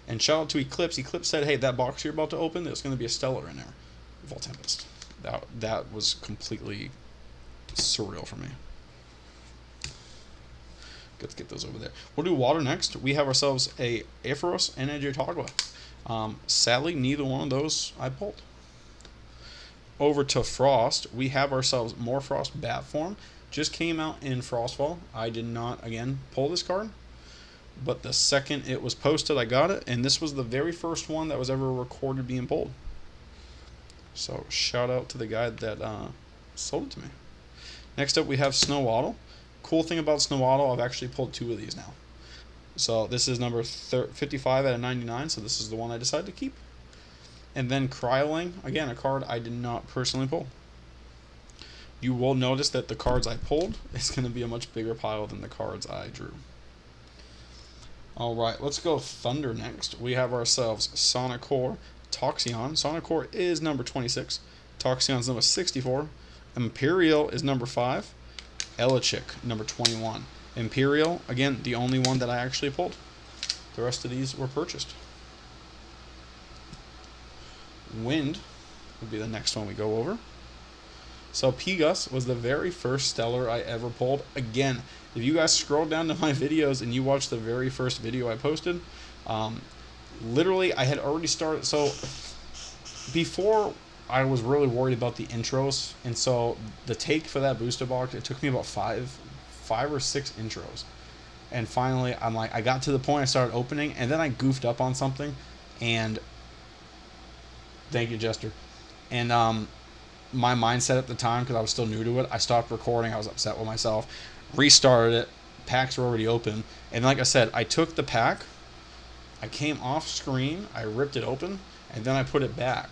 And shout out to Eclipse. Eclipse said, hey, that box you're about to open, there's going to be a Stellar in there. Voltempest. That was completely surreal for me. Let's get those over there. We'll do water next. We have ourselves a Aerophorus and a Jotagua. Sadly, neither one of those I pulled. Over to Frost, we have ourselves more Frost Bat Form. Just came out in Frostfall. I did not, again, pull this card. But the second it was posted, I got it. And this was the very first one that was ever recorded being pulled. So, shout out to the guy that sold it to me. Next up, we have Snowaddle. Cool thing about Snowaddle, I've actually pulled 2 of these now. So, this is number 55 out of 99. So, this is the one I decided to keep. And then Cryling, again, a card I did not personally pull. You will notice that the cards I pulled is going to be a much bigger pile than the cards I drew. Alright, let's go Thunder next. We have ourselves Sonicor, Toxeon. Sonicor is number 26. Toxeon's number 64. Imperial is number 5. Elechick, number 21. Imperial, again, the only one that I actually pulled. The rest of these were purchased. Wind would be the next one we go over. So Pegus was the very first Stellar I ever pulled. Again, if you guys scroll down to my videos and you watch the very first video I posted, literally I had already started. So before, I was really worried about the intros, and so the take for that booster box, it took me about five or six intros. And finally, I'm like, I got to the point I started opening, and then I goofed up on something, and thank you, Jester. And my mindset at the time, because I was still new to it, I stopped recording. I was upset with myself. Restarted it. Packs were already open. And like I said, I took the pack. I came off screen. I ripped it open. And then I put it back.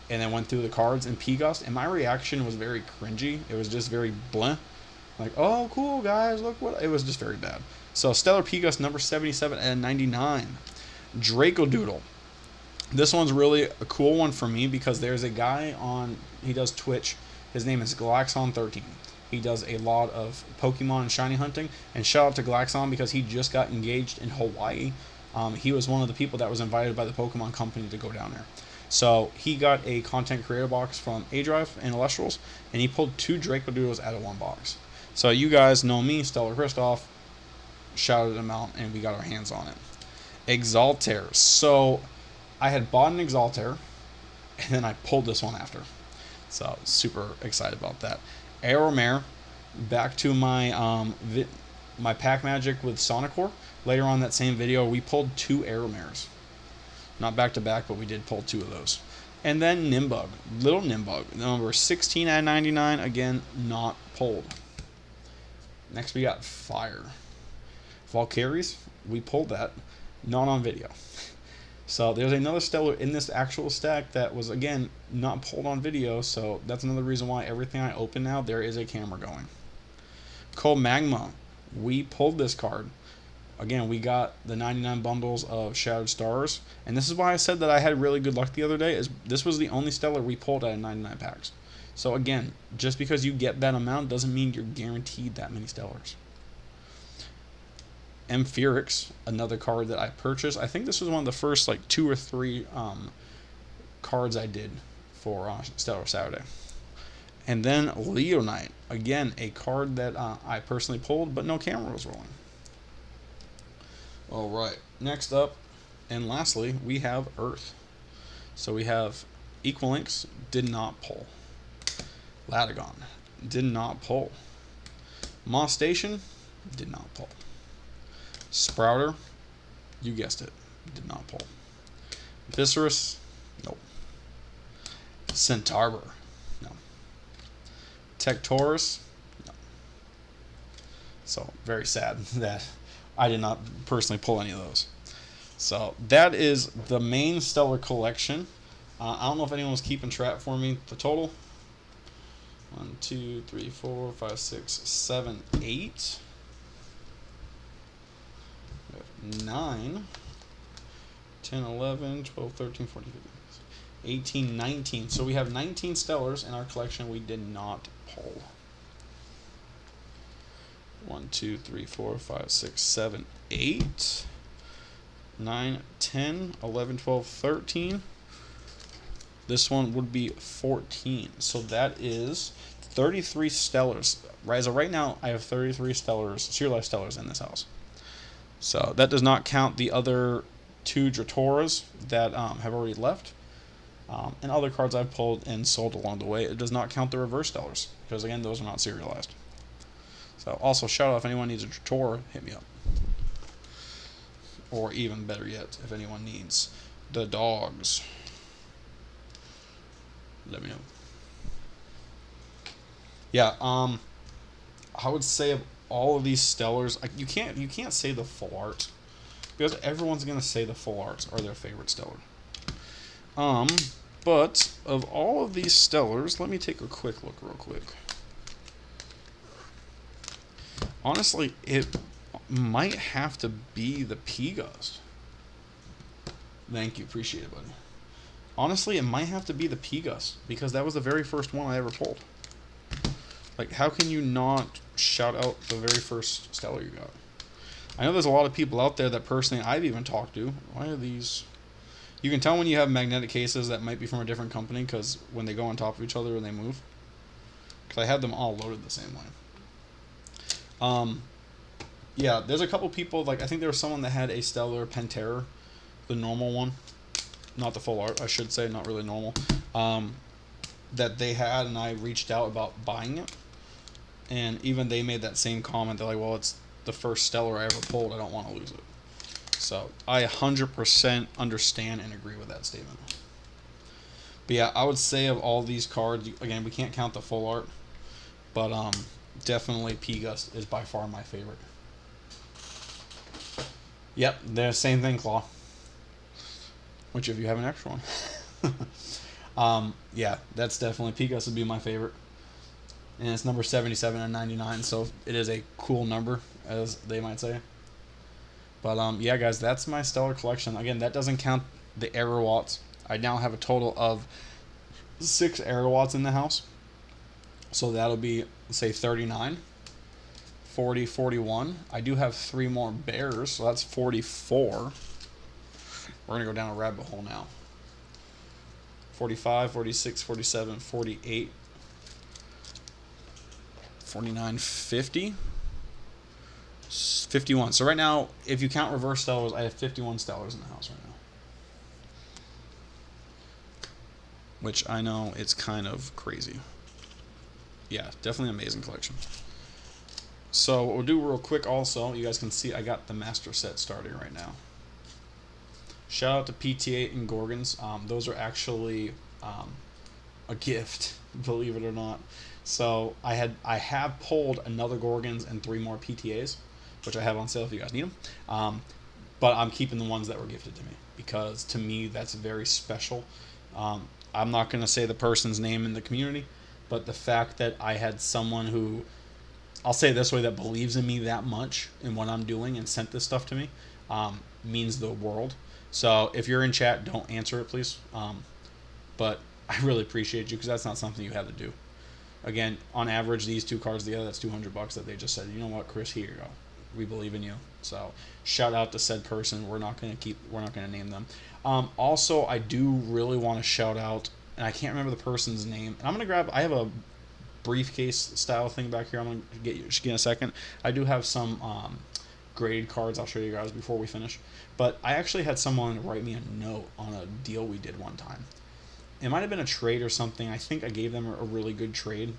And then went through the cards in Pegus. And my reaction was very cringy. It was just very blah. Like, oh, cool, guys. Look what... It was just very bad. So, Stellar Pegus, number 77 and 99. Dracodoodle. This one's really a cool one for me because there's a guy on, he does Twitch. His name is Galaxon13. He does a lot of Pokemon and shiny hunting. And shout out to Galaxon because he just got engaged in Hawaii. He was one of the people that was invited by the Pokemon company to go down there. So he got a content creator box from A-Drive and Elestrals, and he pulled 2 Dracodoodles out of one box. So you guys know me, Stellar Kristoff, shouted him out, and we got our hands on it. Exaltair. So I had bought an Exaltair, and then I pulled this one after. So super excited about that. Aeromare, back to my my pack magic with Sonicor. Later on that same video, we pulled 2 Aeromares. Not back to back, but we did pull 2 of those. And then Nimbug, little Nimbug, number 16 out of 99. Again, not pulled. Next we got Fire. Valkyries, we pulled that, not on video. So there's another Stellar in this actual stack that was, again, not pulled on video, so that's another reason why everything I open now, there is a camera going. Cold Magma, we pulled this card. Again, we got the 99 bundles of Shattered Stars, and this is why I said that I had really good luck the other day, is this was the only Stellar we pulled out of 99 packs. So again, just because you get that amount doesn't mean you're guaranteed that many Stellars. Amphiorix, another card that I purchased. I think this was one of the first like 2 or 3 cards I did for Stellar Saturday. And then Leonite, again a card that I personally pulled, but no camera was rolling. All right, next up and lastly we have Earth. So we have Equilinx, did not pull. Latagon, did not pull. Moss Station, did not pull. Sprouter, You guessed it. Did not pull. Viscerus? Nope. Centarbor? No. Tectorus? No. So, very sad that I did not personally pull any of those. So, that is the main Stellar collection. I don't know if anyone was keeping track for me. The total? 1, 2, 3, 4, 5, 6, 7, 8. 9, 10, 11, 12, 13, 14, 15, 18, 19. So we have 19 Stellars in our collection we did not pull. 1, 2, 3, 4, 5, 6, 7, 8, 9, 10, 11, 12, 13. This one would be 14. So that is 33 Stellars. Right, so right now I have 33 Stellars, Serialized Stellars in this house. So that does not count the other 2 Dratoras that have already left, and other cards I've pulled and sold along the way. It does not count the reverse Stellars, because again, those are not serialized. So also, shout out if anyone needs a Dratora, hit me up. Or even better yet, if anyone needs the dogs, let me know. Yeah, I would say of all of these Stellars, you can't say the full art, because everyone's gonna say the full arts are their favorite Stellar. But of all of these Stellars, let me take a quick look real quick. Honestly, it might have to be the P-Gust. Thank you, appreciate it, buddy. Honestly, it might have to be the P-Gust, because that was the very first one I ever pulled. Like, how can you not shout out the very first Stellar you got? I know there's a lot of people out there that personally I've even talked to. Why are these? You can tell when you have magnetic cases that might be from a different company, because when they go on top of each other and they move. Because I had them all loaded the same way. Yeah, there's a couple people, like I think there was someone that had a Stellar Pantera, the normal one. Not the full art, I should say, not really normal. That they had, and I reached out about buying it. And even they made that same comment. They're like, well, it's the first Stellar I ever pulled. I don't want to lose it. So I 100% understand and agree with that statement. But yeah, I would say of all these cards, again, we can't count the full art, but definitely P-Gust is by far my favorite. Yep, the same thing, Claw. Which if you have an extra one. Yeah, that's definitely P-Gust would be my favorite. And it's number 77 and 99, so it is a cool number, as they might say. But yeah, guys, that's my Stellar collection. Again, that doesn't count the Aerowatts. I now have a total of 6 Aerowatts in the house. So that'll be, say, 39, 40, 41. I do have 3 more Bears, so that's 44. We're going to go down a rabbit hole now. 45, 46, 47, 48, 49, 50, 51. So right now, if you count reverse Stellars, I have 51 Stellars in the house right now. Which I know it's kind of crazy. Yeah, definitely an amazing collection. So what we'll do real quick also, you guys can see I got the master set starting right now. Shout out to PT8 and Gorgons. Those are actually a gift, believe it or not. So I have pulled another Gorgons and 3 more PTAs, which I have on sale if you guys need them. But I'm keeping the ones that were gifted to me, because to me that's very special. I'm not going to say the person's name in the community, but the fact that I had someone who, I'll say it this way, that believes in me that much in what I'm doing and sent this stuff to me means the world. So if you're in chat, don't answer it, please. But I really appreciate you, because that's not something you have to do. Again, on average, these 2 cards together, that's $200 that they just said, you know what, Chris, here you go. We believe in you. So shout out to said person. We're not going to name them. Also, I do really want to shout out, and I can't remember the person's name. And I'm going to grab, I have a briefcase style thing back here. I'm going to get you in a second. I do have some graded cards I'll show you guys before we finish. But I actually had someone write me a note on a deal we did one time. It might have been a trade or something. I think I gave them a really good trade.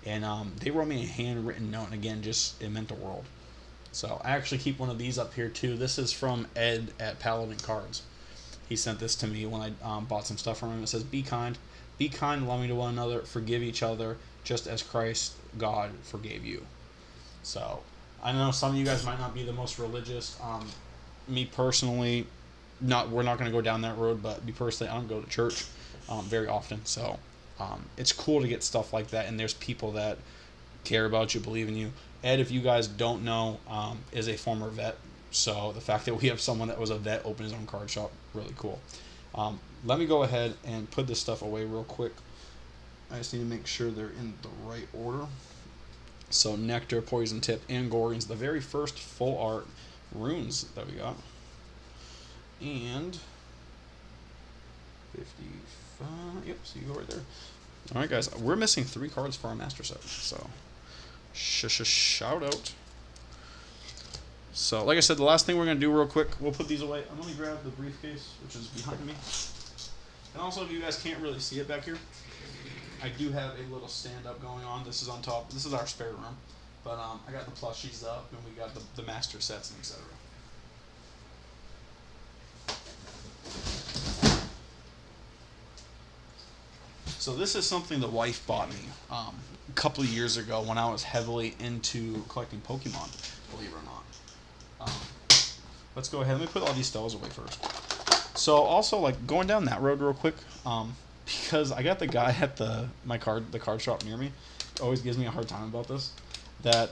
And they wrote me a handwritten note. And again, just, it meant the world. So I actually keep one of these up here too. This is from Ed at Paladin Cards. He sent this to me when I bought some stuff from him. It says, be kind, loving to one another, forgive each other, just as Christ, God, forgave you. So I know some of you guys might not be the most religious. Me personally, we're not going to go down that road, but me personally, I don't go to church very often. So it's cool to get stuff like that, and there's people that care about you, believe in you. Ed, if you guys don't know, is a former vet. So the fact that we have someone that was a vet open his own card shop, really cool. Let me go ahead and put this stuff away real quick. I just need to make sure they're in the right order. So Nectar, Poison Tip, and Gorgons, the very first full art runes that we got. And 55, yep, so you go right there. Alright guys, we're missing 3 cards for our master set, so shout out. So like I said, the last thing we're going to do real quick, we'll put these away. I'm going to grab the briefcase, which is behind me. And also, if you guys can't really see it back here, I do have a little stand-up going on. This is on top. This is our spare room. But I got the plushies up, and we got the master sets and etc. So this is something the wife bought me a couple of years ago when I was heavily into collecting Pokemon, believe it or not. Let's go ahead. Let me put all these spells away first. So also, like, going down that road real quick, because I got the guy at the card shop near me, always gives me a hard time about this, that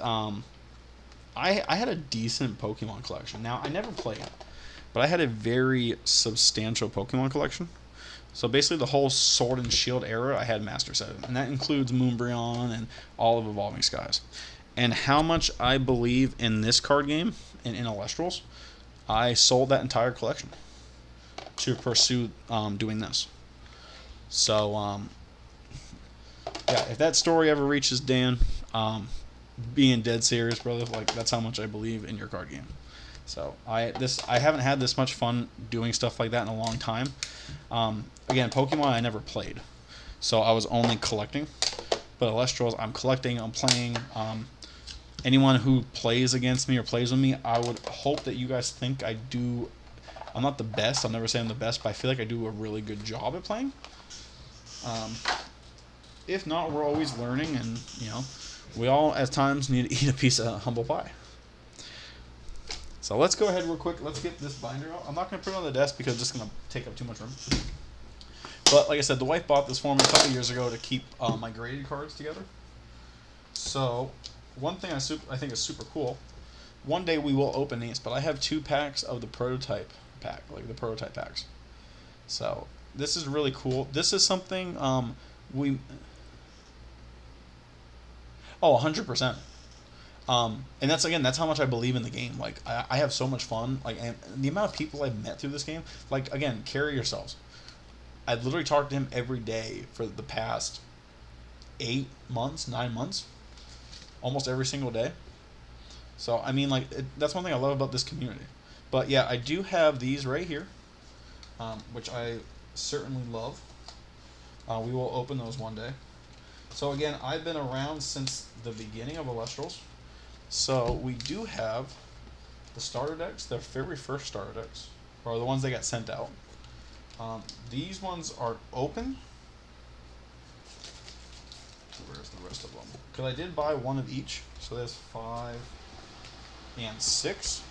I had a decent Pokemon collection. Now, I never played, but I had a very substantial Pokemon collection. So basically the whole Sword and Shield era, I had Master Set, and that includes Moonbryon and all of Evolving Skies. And how much I believe in this card game and in Elestrals, I sold that entire collection to pursue doing this. So, yeah, if that story ever reaches Dan, being dead serious, brother, like, that's how much I believe in your card game. So I haven't had this much fun doing stuff like that in a long time. Again, Pokemon I never played, so I was only collecting. But Elestrals, I'm collecting, I'm playing. Anyone who plays against me or plays with me, I would hope that you guys think I do. I'm not the best. I'll never say I'm the best, but I feel like I do a really good job at playing. If not, we're always learning, and we all at times need to eat a piece of humble pie. So let's go ahead real quick. Let's get this binder out. I'm not going to put it on the desk because it's just going to take up too much room. But like I said, the wife bought this for me a couple years ago to keep my graded cards together. So one thing I think is super cool. One day we will open these, but I have 2 packs of the prototype pack, like the prototype packs. So this is really cool. This is something 100%. And that's how much I believe in the game. Like, I have so much fun. Like, and the amount of people I've met through this game. Like, again, carry yourselves. I literally talked to him every day for the past 9 months, almost every single day. So I mean, like, that's one thing I love about this community. But yeah, I do have these right here, which I certainly love. We will open those one day. So again, I've been around since the beginning of Elestrals. So we do have the starter decks, the very first starter decks, or the ones that got sent out. These ones are open. Where's the rest of them? Because I did buy one of each, so there's 5 and 6.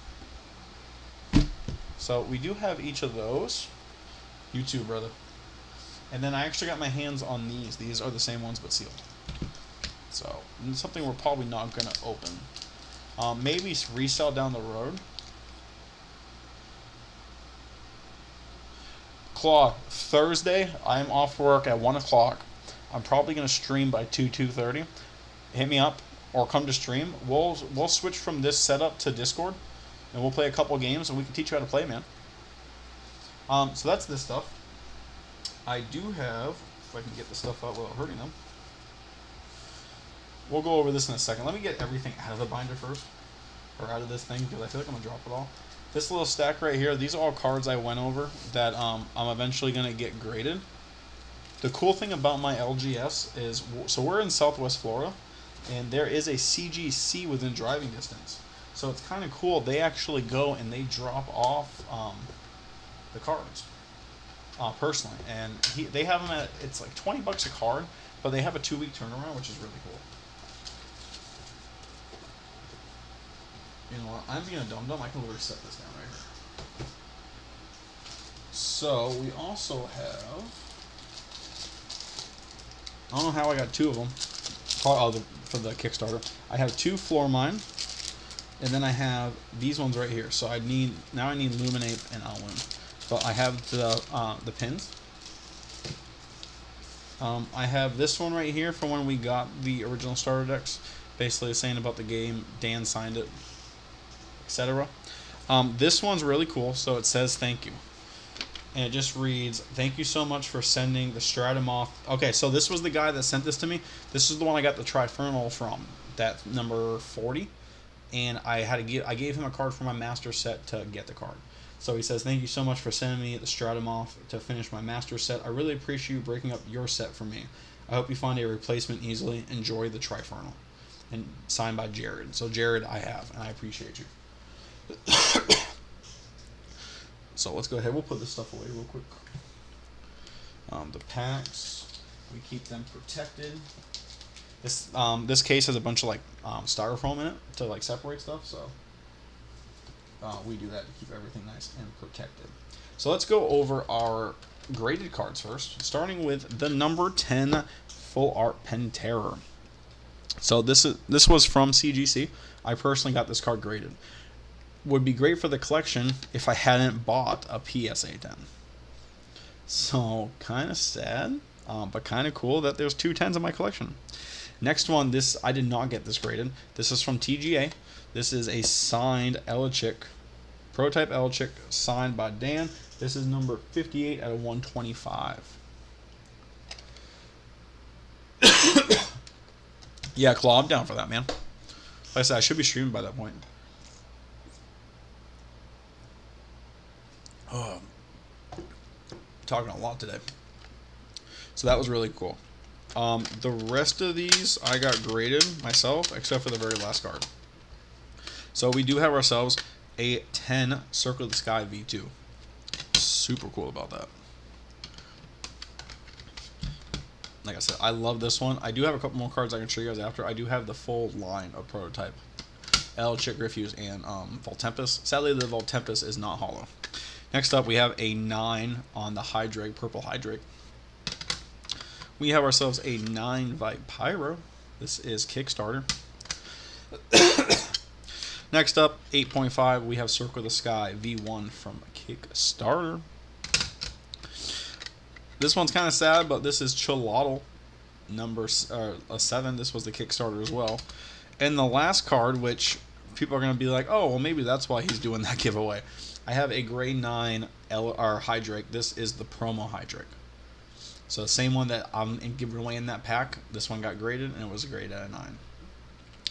So we do have each of those. You too, brother. And then I actually got my hands on these. These are the same ones but sealed. So it's something we're probably not going to open. Maybe resell down the road. Claw, Thursday, I'm off work at 1 o'clock. I'm probably going to stream by 2:30. Hit me up or come to stream. We'll switch from this setup to Discord, and we'll play a couple games, and we can teach you how to play, man. So that's this stuff. I do have, if I can get the stuff out without hurting them. We'll go over this in a second. Let me get everything out of the binder first, or out of this thing, because I feel like I'm going to drop it all. This little stack right here, these are all cards I went over that I'm eventually going to get graded. The cool thing about my LGS is, so we're in Southwest Florida, and there is a CGC within driving distance. So it's kind of cool. They actually go and they drop off the cards personally, and they have them at, it's like $20 a card, but they have a 2 week turnaround, which is really cool. You know what? I'm being a dum dum. I can literally set this down right here. So we also have. I don't know how I got 2 of them. For the Kickstarter, I have 2 Floor Mine, and then I have these ones right here. So I need Luminate and Alwyn, but I have the pins. I have this one right here from when we got the original starter decks, basically saying about the game. Dan signed it, etc. This one's really cool. So it says thank you. And it just reads, "Thank you so much for sending the Stratum off." Okay, so this was the guy that sent this to me. This is the one I got the Trifernal from. That number 40. And I gave him a card for my master set to get the card. So he says, "Thank you so much for sending me the Stratum off to finish my master set. I really appreciate you breaking up your set for me. I hope you find a replacement easily. Enjoy the Trifernal." And signed by Jared. So Jared, I have, and I appreciate you. So let's go ahead. We'll put this stuff away real quick. The packs, we keep them protected. This case has a bunch of like styrofoam in it to like separate stuff. So we do that to keep everything nice and protected. So let's go over our graded cards first, starting with the number 10 Full Art Penterror. So this was from CGC. I personally got this card graded. Would be great for the collection if I hadn't bought a PSA 10. So kind of sad, but kind of cool that there's 2 10s in my collection. Next one, this I did not get this graded. This is from TGA. This is a signed Elechick, prototype Elechick, signed by Dan. This is number 58 out of 125. Yeah, Claw, I'm down for that, man. Like I said, I should be streaming by that point. Oh, talking a lot today. So that was really cool. The rest of these I got graded myself, except for the very last card. So we do have ourselves a 10 Circle of the Sky V2. Super cool about that. Like I said, I love this one. I do have a couple more cards I can show you guys after. I do have the full line of prototype Elechick, Griffuse, and Voltempest. Sadly, the Voltempest is not hollow. Next up, we have a 9 on the Hydrake, Purple Hydrake. We have ourselves a 9 Vipyro. This is Kickstarter. Next up, 8.5, we have Circle of the Sky V1 from Kickstarter. This one's kind of sad, but this is Chilotl, number 7. This was the Kickstarter as well. And the last card, which people are going to be like, oh, well, maybe that's why he's doing that giveaway. I have a grade 9 Hydrake. This is the promo Hydrake. So the same one that I'm giving away in that pack. This one got graded, and it was a grade out of 9.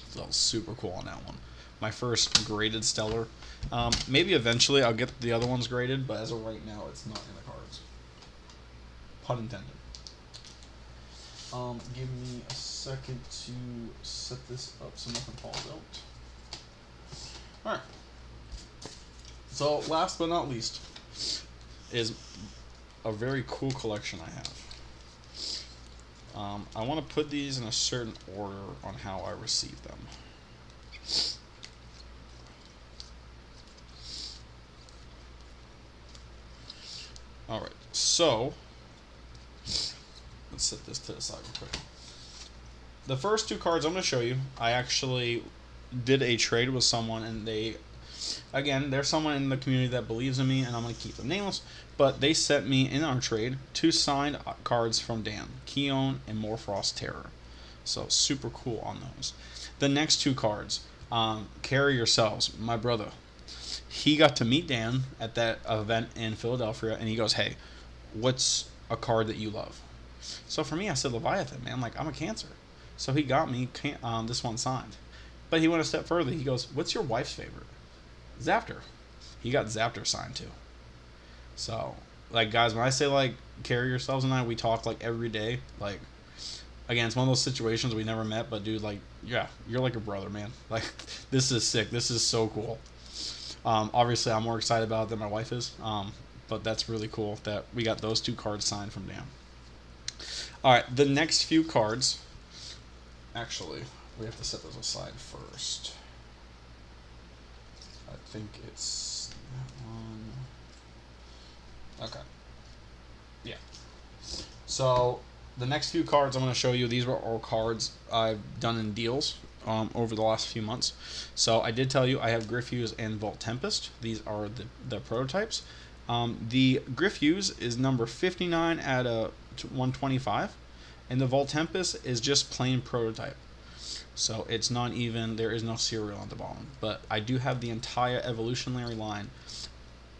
So that was super cool on that one. My first graded Stellar. Maybe eventually I'll get the other ones graded, but as of right now, it's not in the cards. Pun intended. Give me a second to set this up so nothing falls out. Alright. So last but not least is a very cool collection I have. I want to put these in a certain order on how I receive them. Alright, so let's set this to the side real quick. The first 2 cards I'm going to show you, I actually did a trade with someone, and they're someone in the community that believes in me, and I'm going to keep them nameless, but they sent me in our trade 2 signed cards from Dan, Keon and Morfrost Terror. So super cool on those. The next 2 cards, Carry Yourselves, my brother. He got to meet Dan at that event in Philadelphia, and he goes, hey, what's a card that you love? So for me, I said Leviathan, man. Like, I'm a Cancer. So he got me this one signed. But he went a step further. He goes, what's your wife's favorite? Zaptor. He got Zaptor signed too. So, like, guys, when I say, like, Carry Yourselves and I, we talk, like, every day. Like, again, it's one of those situations we never met, but dude, like, yeah, you're like a brother, man. Like, this is sick. This is so cool. Obviously, I'm more excited about it than my wife is. But that's really cool that we got those 2 cards signed from Dan. All right, the next few cards. Actually, we have to set those aside first. I think it's that one. Okay. Yeah. So the next few cards I'm going to show you, these were all cards I've done in deals over the last few months. So I did tell you I have Griffuse and Volt Tempest. These are the prototypes. The Griffuse is number 59 out of 125, and the Volt Tempest is just plain prototype. So it's not even, there is no serial on the bottom. But I do have the entire evolutionary line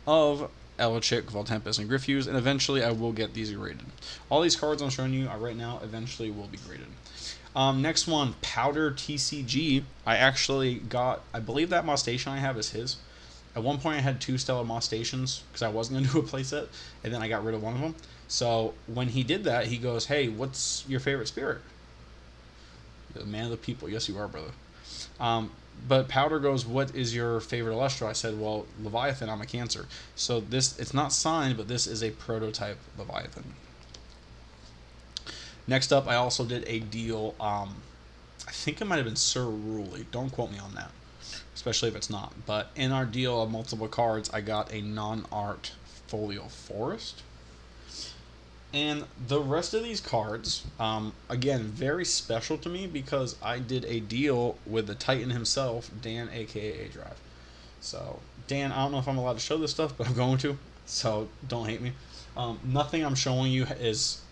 of Elestrals, Volt Tempest, and Griffuse, and eventually I will get these graded. All these cards I'm showing you right now eventually will be graded. Next one, Powder TCG. I actually got, I believe that Moss Station I have is his. At one point I had 2 Stellar Moss Stations because I wasn't going to do a playset, and then I got rid of one of them. So when he did that, he goes, hey, what's your favorite spirit? The man of the people. Yes, you are, brother. But Powder goes, what is your favorite Elestral? I said, well, Leviathan, I'm a Cancer. So this, it's not signed, but this is a prototype Leviathan. Next up, I also did a deal. I think it might have been Sir Ruley. Don't quote me on that, especially if it's not. But in our deal of multiple cards, I got a non-art Folio Forest. And the rest of these cards, again, very special to me because I did a deal with the Titan himself, Dan, aka A-Drive. So, Dan, I don't know if I'm allowed to show this stuff, but I'm going to, so don't hate me. Nothing I'm showing you is,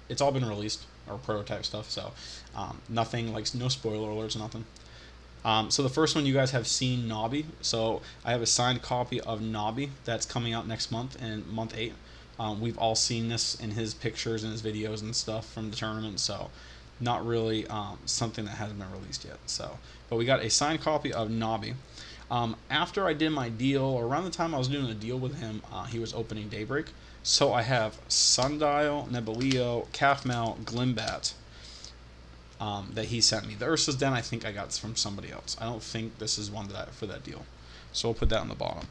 it's all been released, or prototype stuff, so nothing, like, no spoiler alerts, nothing. So the first one you guys have seen, Nobby. So I have a signed copy of Nobby that's coming out next month, in month 8. We've all seen this in his pictures and his videos and stuff from the tournament, so not really something that hasn't been released yet. So, but we got a signed copy of Nobby. After I did my deal, or around the time I was doing a deal with him, he was opening Daybreak. So I have Sundial, Nebuleo, Calfmel, Glimbat that he sent me. The Ursa's Den I think I got from somebody else. I don't think this is one that I, for that deal. So we'll put that on the bottom.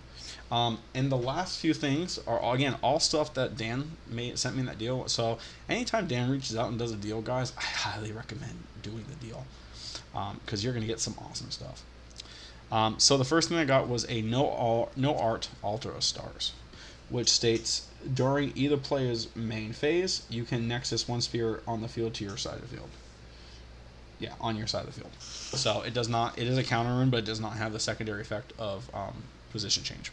And the last few things are, again, all stuff that Dan sent me in that deal. So anytime Dan reaches out and does a deal, guys, I highly recommend doing the deal because you're going to get some awesome stuff. So the first thing I got was a no art Ultra Stars, which states, during either player's main phase, you can nexus one sphere on the field to your side of the field. Yeah, on your side of the field. So it does not, it is a counter rune, but it does not have the secondary effect of position change.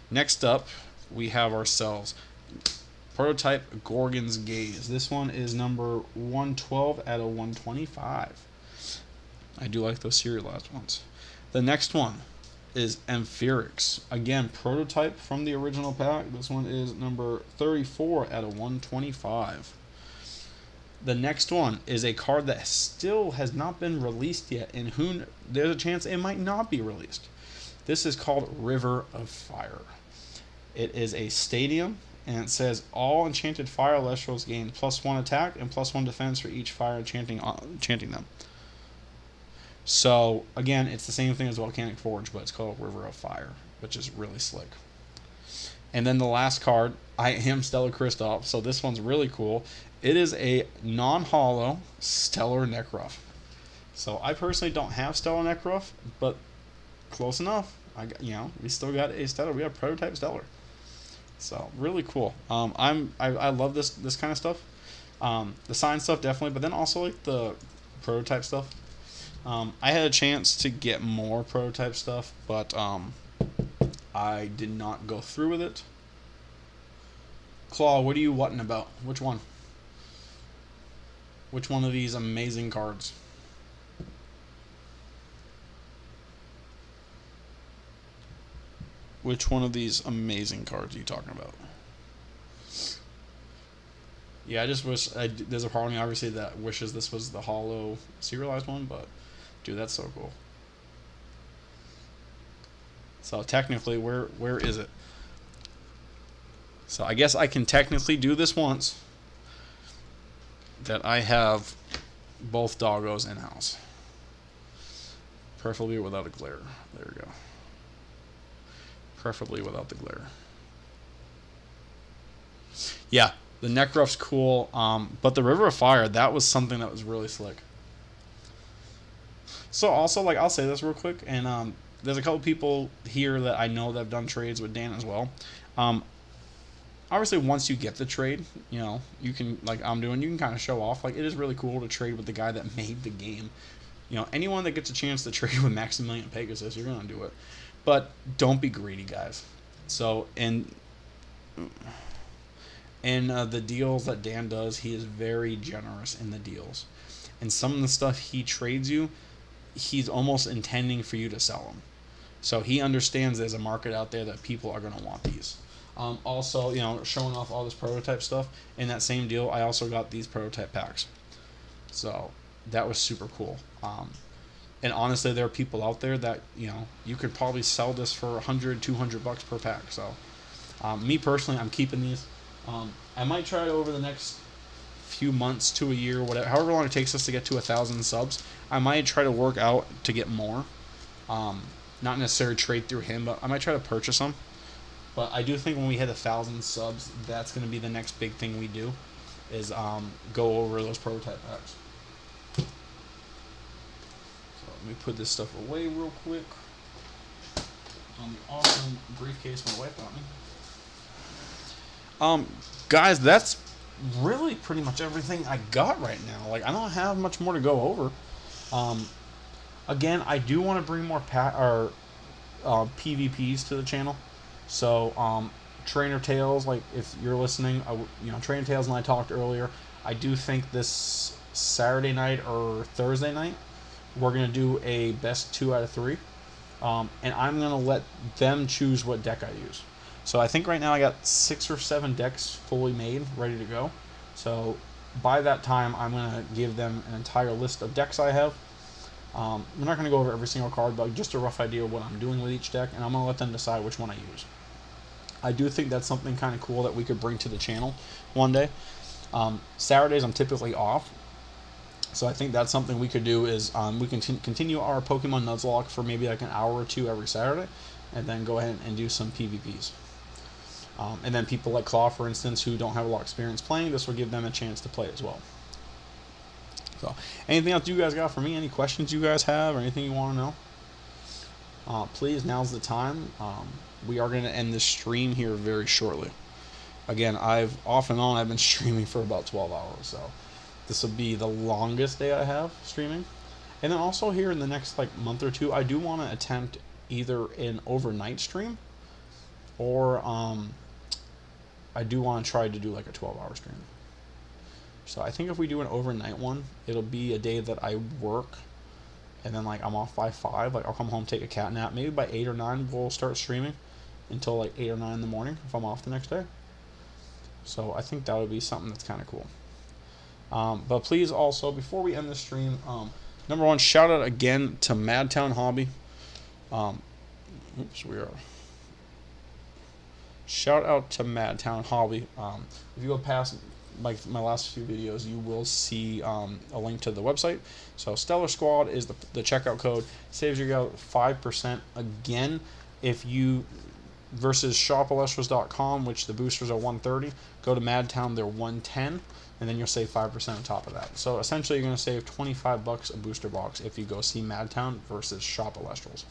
Next up, we have ourselves Prototype Gorgon's Gaze. This one is number 112 out of 125. I do like those serialized ones. The next one is Amphirix. Again, prototype from the original pack. This one is number 34 out of 125. The next one is a card that still has not been released yet, and there's a chance it might not be released. This is called River of Fire. It is a stadium, and it says all enchanted fire Elestrals gain +1 attack and +1 defense for each fire enchanting them. So, again, it's the same thing as Volcanic Forge, but it's called River of Fire, which is really slick. And then the last card, I am Stellar Kristoff, so this one's really cool. It is a non-hollow Stellar Necruff. So I personally don't have Stellar Necruff, but close enough. We still got a Stellar. We have Prototype Stellar. So really cool. I love this kind of stuff. The sign stuff definitely, but then also like the prototype stuff. I had a chance to get more prototype stuff, but I did not go through with it. Claw, what are you whatting about? Which one? Which one of these amazing cards? Which one of these amazing cards are you talking about? Yeah, I just wish there's a part of me obviously that wishes this was the hollow serialized one, but dude, that's so cool. So technically, where is it? So I guess I can technically do this once. That I have Both doggos in-house. Preferably without a glare. There we go. Preferably without the glare. Yeah, the neck rough's cool. But the River of Fire, that was something that was really slick. So also, like, I'll say this real quick, and there's a couple people here that I know that have done trades with Dan as well. Obviously, once you get the trade, you know, you can, like I'm doing, you can kind of show off. Like, it is really cool to trade with the guy that made the game. You know, anyone that gets a chance to trade with Maximilian Pegasus, you're going to do it. But don't be greedy, guys. So, in the deals that Dan does, he is very generous in the deals. And some of the stuff he trades you, he's almost intending for you to sell them. So he understands there's a market out there that people are going to want these. Also, you know, showing off all this prototype stuff. In that same deal, I also got these prototype packs. So that was super cool. And honestly, there are people out there that, you know, you could probably sell this for $100, $200 per pack. So me personally, I'm keeping these. I might try it over the next few months to a year, whatever, however long it takes us to get to 1,000 subs. I might try to work out to get more. Not necessarily trade through him, but I might try to purchase them. But I do think when we hit 1,000 subs, that's going to be the next big thing we do, is go over those prototype packs. So let me put this stuff away real quick. On the awesome briefcase my wife got me. Guys, that's really pretty much everything I got right now. Like, I don't have much more to go over. Again, I do want to bring more PvPs to the channel. So, Trainer Tales, like, if you're listening, you know, Trainer Tales and I talked earlier. I do think this Saturday night or Thursday night, we're going to do a best 2 out of 3. And I'm going to let them choose what deck I use. So I think right now I got 6 or 7 decks fully made, ready to go. So by that time, I'm going to give them an entire list of decks I have. We're not going to go over every single card, but just a rough idea of what I'm doing with each deck, and I'm going to let them decide which one I use. I do think that's something kind of cool that we could bring to the channel one day. Saturdays I'm typically off, so I think that's something we could do is we can continue our Pokemon Nuzlocke for maybe like an hour or 2 every Saturday, and then go ahead and do some PvPs. And then people like Claw, for instance, who don't have a lot of experience playing, this will give them a chance to play as well. So, anything else you guys got for me? Any questions you guys have or anything you want to know? Please, now's the time. We are going to end this stream here very shortly. Again, off and on, I've been streaming for about 12 hours, so this will be the longest day I have streaming. And then also here in the next like month or 2, I do want to attempt either an overnight stream, or I do want to try to do like a 12-hour stream. So I think if we do an overnight one, it'll be a day that I work, and then like I'm off by 5. Like I'll come home, take a cat nap. Maybe by 8 or 9 we'll start streaming until like 8 or 9 in the morning if I'm off the next day. So I think that would be something that's kind of cool. But please also, before we end the stream, number one, shout out again to Madtown Hobby. Shout out to Madtown Hobby. If you go past like my last few videos, you will see a link to the website. So Stellar Squad is the checkout code. Saves you about 5%. Again, if you versus shopelestrals.com, which the boosters are 130, go to Madtown, they're 110, and then you'll save 5% on top of that. So essentially, you're going to save $25 a booster box if you go see Madtown versus Shop Elestrals.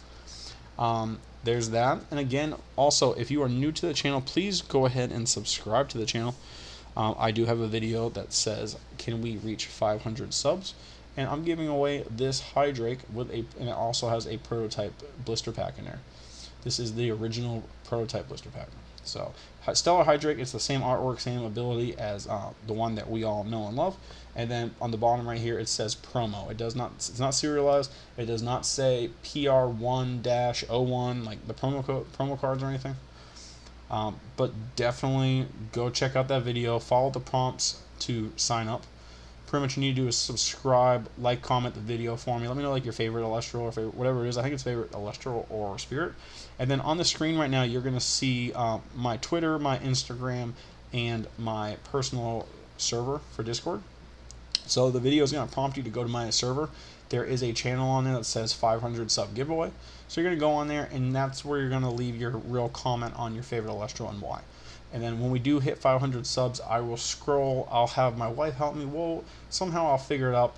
There's that. And again, also, if you are new to the channel, please go ahead and subscribe to the channel. I do have a video that says, can we reach 500 subs? And I'm giving away this Hydrake and it also has a prototype blister pack in there. This is the original prototype blister pack. So Stellar Hydrake, it's the same artwork, same ability as the one that we all know and love. And then on the bottom right here, it says promo. It's not serialized. It does not say PR1-01, like the promo cards or anything. But definitely go check out that video. Follow the prompts to sign up. Pretty much you need to do is subscribe, like, comment the video for me. Let me know like your favorite Elestral or whatever it is. I think it's favorite Elestral or Spirit. And then on the screen right now, you're going to see my Twitter, my Instagram, and my personal server for Discord. So the video is going to prompt you to go to my server. There is a channel on there that says 500 sub giveaway. So you're going to go on there, and that's where you're going to leave your real comment on your favorite Elestral and why. And then when we do hit 500 subs, I will scroll. I'll have my wife help me. Well, somehow I'll figure it out.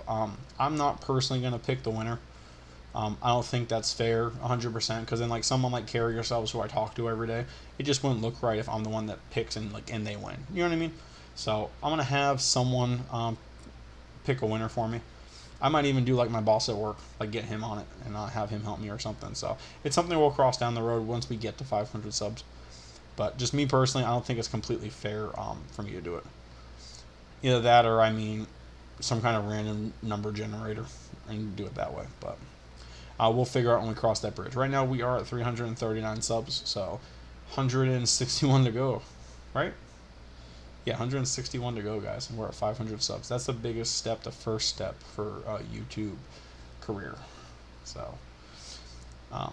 I'm not personally going to pick the winner. I don't think that's fair 100%, because then like someone like Carry Yourselves, who I talk to every day, it just wouldn't look right if I'm the one that picks and they win. You know what I mean? So I'm going to have someone pick a winner for me. I might even do like my boss at work, like get him on it and have him help me or something. So it's something we'll cross down the road once we get to 500 subs. But just me personally, I don't think it's completely fair for me to do it. Either that, or some kind of random number generator and do it that way. But we'll figure out when we cross that bridge. Right now we are at 339 subs, so 161 to go, right? Yeah, 161 to go, guys, and we're at 500 subs. That's the biggest step, the first step for YouTube career. So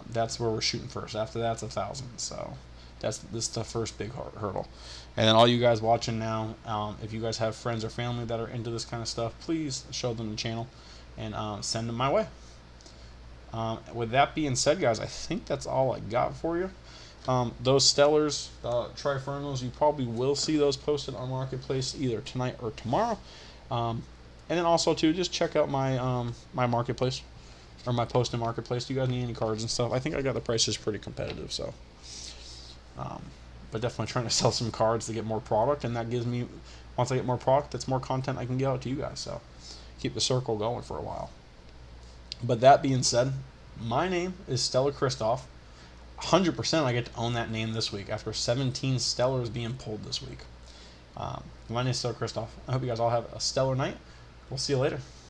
that's where we're shooting first. After that's 1,000. So this is the first big hurdle. And then all you guys watching now, if you guys have friends or family that are into this kind of stuff, please show them the channel and send them my way. With that being said, guys, I think that's all I got for you. Those Stellars, Trifernals, you probably will see those posted on Marketplace either tonight or tomorrow. And then also, too, just check out my my Marketplace, or my post in Marketplace. Do you guys need any cards and stuff? I think I got the prices pretty competitive, so. But definitely trying to sell some cards to get more product, and that gives me, once I get more product, that's more content I can get out to you guys, so keep the circle going for a while. But that being said, my name is Stellar Christoph. 100% I get to own that name this week after 17 Stellars being pulled this week. My name is Stellar Christoph. I hope you guys all have a stellar night. We'll see you later.